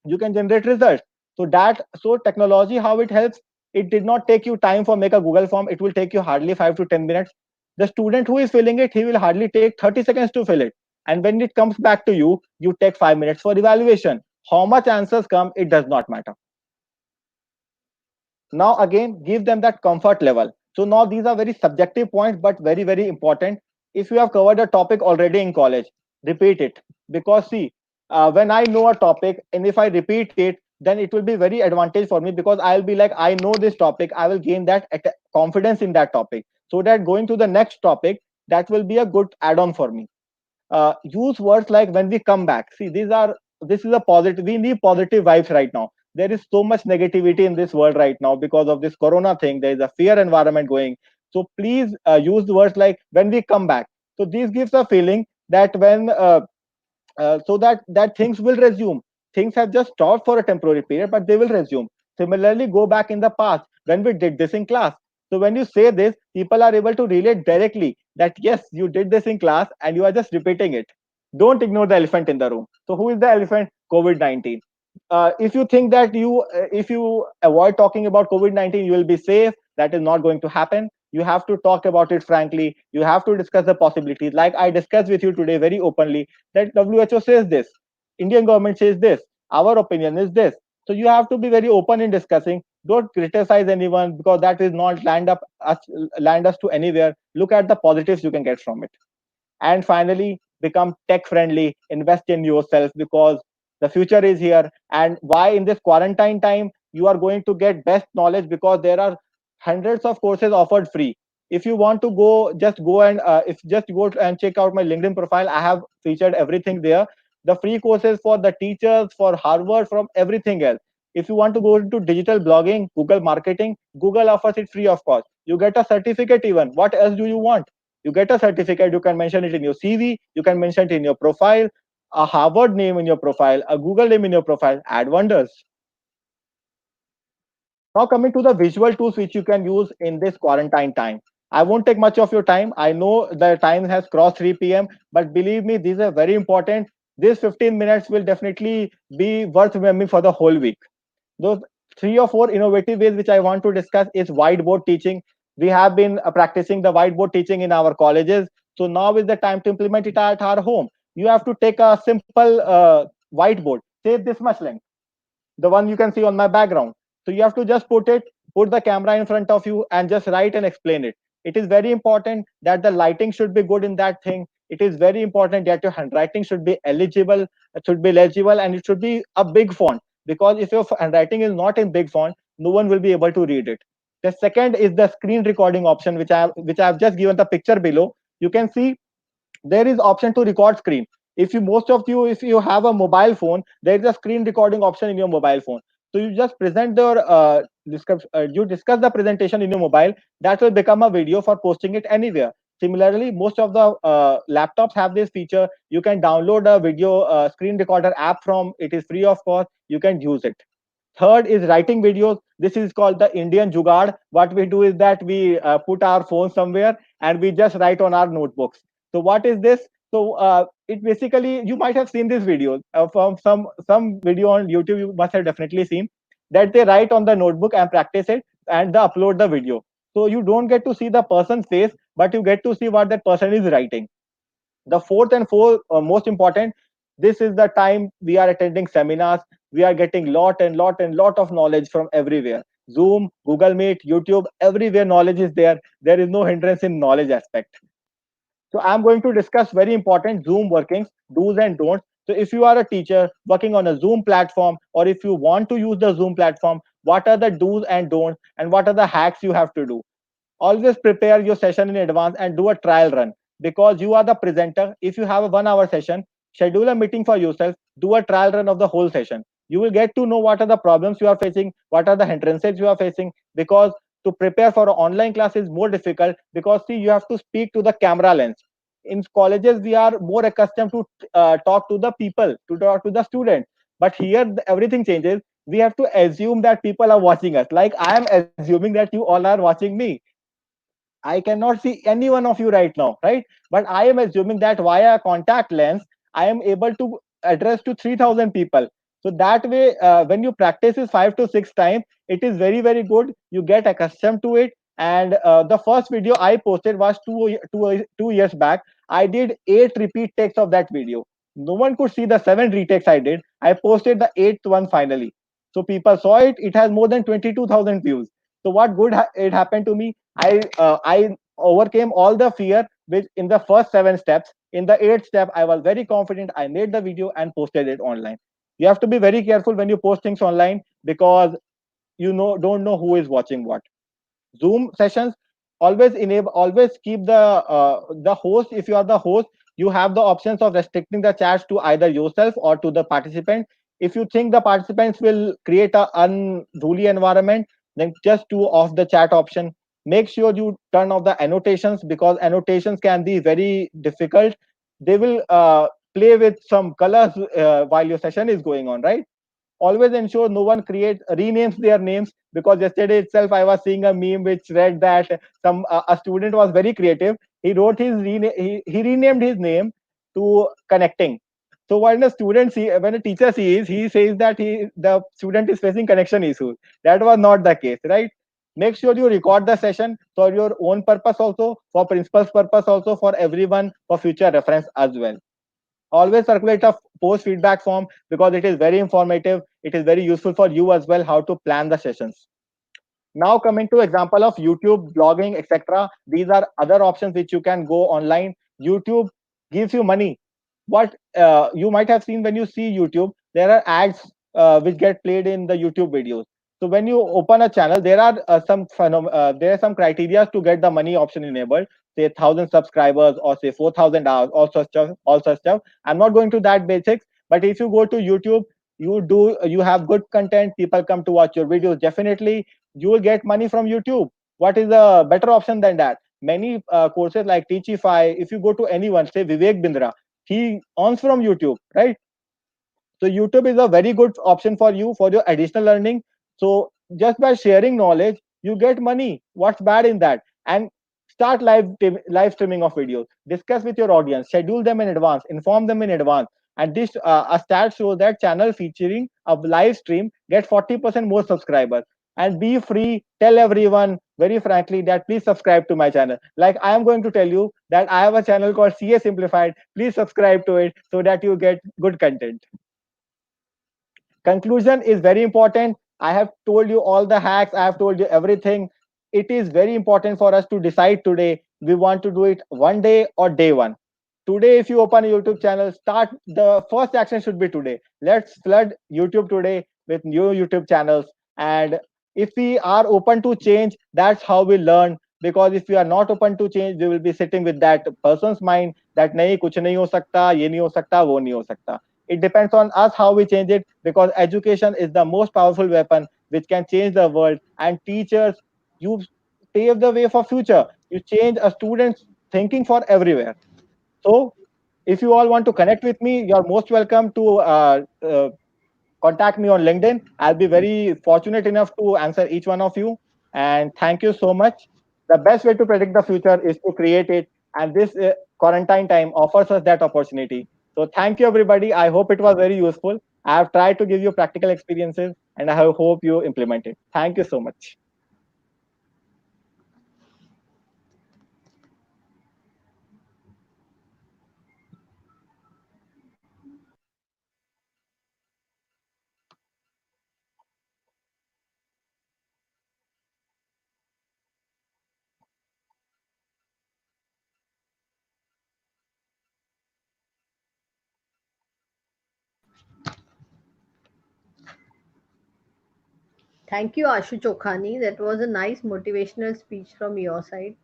J: you can generate results. So technology, how it helps, it did not take you time for make a Google form. It will take you hardly 5 to 10 minutes. The student who is filling it, he will hardly take 30 seconds to fill it, and when it comes back to you, you take 5 minutes for evaluation. How much answers come, it does not matter. Now again, give them that comfort level. So now these are very subjective points but very very important. If you have covered a topic already in college, repeat it. Because see, when I know a topic and if I repeat it, then it will be very advantage for me, because I'll be like, I know this topic, I will gain that confidence in that topic, so that going to the next topic, that will be a good add-on for me. Use words like when we come back. See, this is a positive, we need positive vibes right now. There is so much negativity in this world right now because of this corona thing. There is a fear environment going. So please use the words like when we come back. So this gives a feeling that when so that things will resume. Things have just stopped for a temporary period, but they will resume. Similarly, go back in the past when we did this in class. So when you say this, people are able to relate directly that yes, you did this in class and you are just repeating it. Don't ignore the elephant in the room. So who is the elephant? COVID-19. If you think that if you avoid talking about COVID-19, you will be safe. That is not going to happen. You have to talk about it frankly. You have to discuss the possibilities. Like I discussed with you today very openly that WHO says this, Indian government says this, our opinion is this. So you have to be very open in discussing. Don't criticize anyone because that is not land us to anywhere. Look at the positives you can get from it. And finally, become tech friendly, invest in yourself because the future is here. And why in this quarantine time you are going to get best knowledge, because there are hundreds of courses offered free. If you want to go, just go and if just go and check out my LinkedIn profile, I have featured everything there. The free courses for the teachers, for Harvard, from everything else. If you want to go into digital blogging, Google marketing, Google offers it free of cost. You get a certificate even. What else do you want? You get a certificate, you can mention it in your CV, you can mention it in your profile, a Harvard name in your profile, a Google name in your profile, add wonders. Now coming to the visual tools which you can use in this quarantine time. I won't take much of your time. I know the time has crossed 3 p.m., but believe me, these are very important. These 15 minutes will definitely be worth remembering for the whole week. Those three or four innovative ways which I want to discuss is whiteboard teaching. We have been practicing the whiteboard teaching in our colleges. So now is the time to implement it at our home. You have to take a simple whiteboard, say this much length, the one you can see on my background. So you have to just put the camera in front of you and just write and explain it. It is very important that the lighting should be good in that thing. It is very important that your handwriting should be eligible, it should be legible, and it should be a big font. Because if your handwriting is not in big font, no one will be able to read it. The second is the screen recording option, which I have just given the picture below. You can see there is option to record screen. If you most of you, if you have a mobile phone, there is a screen recording option in your mobile phone. So you just present your you discuss the presentation in your mobile, that will become a video for posting it anywhere. Similarly, most of the laptops have this feature. You can download a video screen recorder app from, it is free of cost, you can use it. Third is writing videos. This is called the Indian Jugaad. What we do is that we put our phone somewhere and we just write on our notebooks. So what is this? So it basically, you might have seen this video from some video on YouTube. You must have definitely seen that they write on the notebook and practice it and they upload the video. So you don't get to see the person's face, but you get to see what that person is writing. The fourth and most important, this is the time we are attending seminars. We are getting lot of knowledge from everywhere. Zoom, Google Meet, YouTube, everywhere knowledge is there. There is no hindrance in knowledge aspect. So I'm going to discuss very important Zoom workings, do's and don'ts. So if you are a teacher working on a Zoom platform, or if you want to use the Zoom platform, what are the do's and don'ts, and what are the hacks you have to do? Always prepare your session in advance and do a trial run, because you are the presenter. If you have a 1 hour session, schedule a meeting for yourself, do a trial run of the whole session. You will get to know what are the problems you are facing, what are the hindrances you are facing, because to prepare for an online class is more difficult, because see, you have to speak to the camera lens. In colleges we are more accustomed to talk to the people, to talk to the students, but here everything changes. We have to assume that people are watching us, like I am assuming that you all are watching me. I cannot see any one of you right now, right? But I am assuming that via contact lens, I am able to address to 3,000 people. So that way, when you practice is 5 to 6 times, it is very good. You get accustomed to it. And the first video I posted was 2 years back. I did 8 repeat takes of that video. No one could see the 7 retakes I did. I posted the 8th one finally. So people saw it. It has more than 22,000 views. So what good it happened to me? I overcame all the fear which in the first 7 steps. In the 8th step, I was very confident. I made the video and posted it online. You have to be very careful when you post things online, because you don't know who is watching what. Zoom sessions, always keep the host. If you are the host, you have the options of restricting the chats to either yourself or to the participant. If you think the participants will create a unruly environment, then just do off the chat option. Make sure you turn off the annotations, because annotations can be very difficult. They will play with some colors while your session is going on, right? Always ensure no one renames their names, because yesterday itself I was seeing a meme which read that some a student was very creative. He wrote he renamed his name to connecting. So when a student see, when a teacher sees, he says that the student is facing connection issues. That was not the case, right? Make sure you record the session for your own purpose also, for principal's purpose also, for everyone, for future reference as well. Always circulate a post feedback form because it is very informative. It is very useful for you as well how to plan the sessions. Now coming to example of YouTube, blogging, etc. These are other options which you can go online. YouTube gives you money. What you might have seen when you see YouTube, there are ads which get played in the YouTube videos. So when you open a channel, there are there are some criteria to get the money option enabled. Say 1,000 subscribers or say 4,000 hours, all such stuff. I'm not going to that basics, but if you go to YouTube, you have good content. People come to watch your videos. Definitely, you will get money from YouTube. What is a better option than that? Many courses like Teachify, if you go to anyone, say Vivek Bindra, he earns from YouTube, right? So YouTube is a very good option for you for your additional learning. So just by sharing knowledge, you get money. What's bad in that? And start live streaming of videos. Discuss with your audience. Schedule them in advance. Inform them in advance. And this a stat shows that channel featuring a live stream get 40% more subscribers. And be free. Tell everyone very frankly that please subscribe to my channel. Like I am going to tell you that I have a channel called CA Simplified. Please subscribe to it so that you get good content. Conclusion is very important. I have told you all the hacks, I have told you everything. It is very important for us to decide today we want to do it one day or day one. Today, if you open a YouTube channel, start the first action should be today. Let's flood YouTube today with new YouTube channels. And if we are open to change, that's how we learn. Because if we are not open to change, we will be sitting with that person's mind that nahi kuch nahi ho sakta, ye nahi ho sakta, wo nahi ho sakta. It depends on us how we change it, because education is the most powerful weapon which can change the world. And teachers, you pave the way for future. You change a student's thinking for everywhere. So if you all want to connect with me, you're most welcome to contact me on LinkedIn. I'll be very fortunate enough to answer each one of you. And thank you so much. The best way to predict the future is to create it. And this quarantine time offers us that opportunity. So thank you, everybody. I hope it was very useful. I have tried to give you practical experiences and I hope you implement it. Thank you so much.
C: Thank you, Ashu Chokhani. That was a nice motivational speech from your side.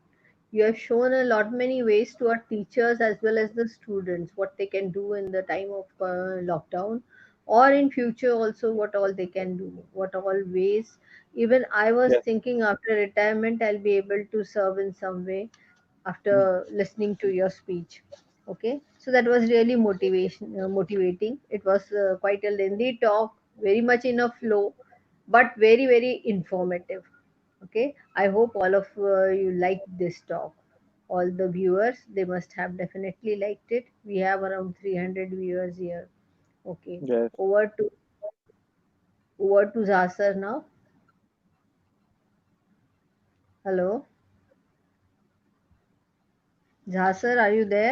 C: You have shown a lot many ways to our teachers as well as the students what they can do in the time of lockdown, or in future also what all they can do, what all ways. Even I was
J: Yes.
C: thinking after retirement I'll be able to serve in some way after listening to your speech. Okay, so that was really motivating. It was quite a lengthy talk, very much in a flow, but very very informative. Okay, I hope all of you liked this talk. All the viewers, they must have definitely liked it. We have around 300 viewers here. Okay,
J: Yes.
C: over to Zasar now. Hello, Zasar, are you there?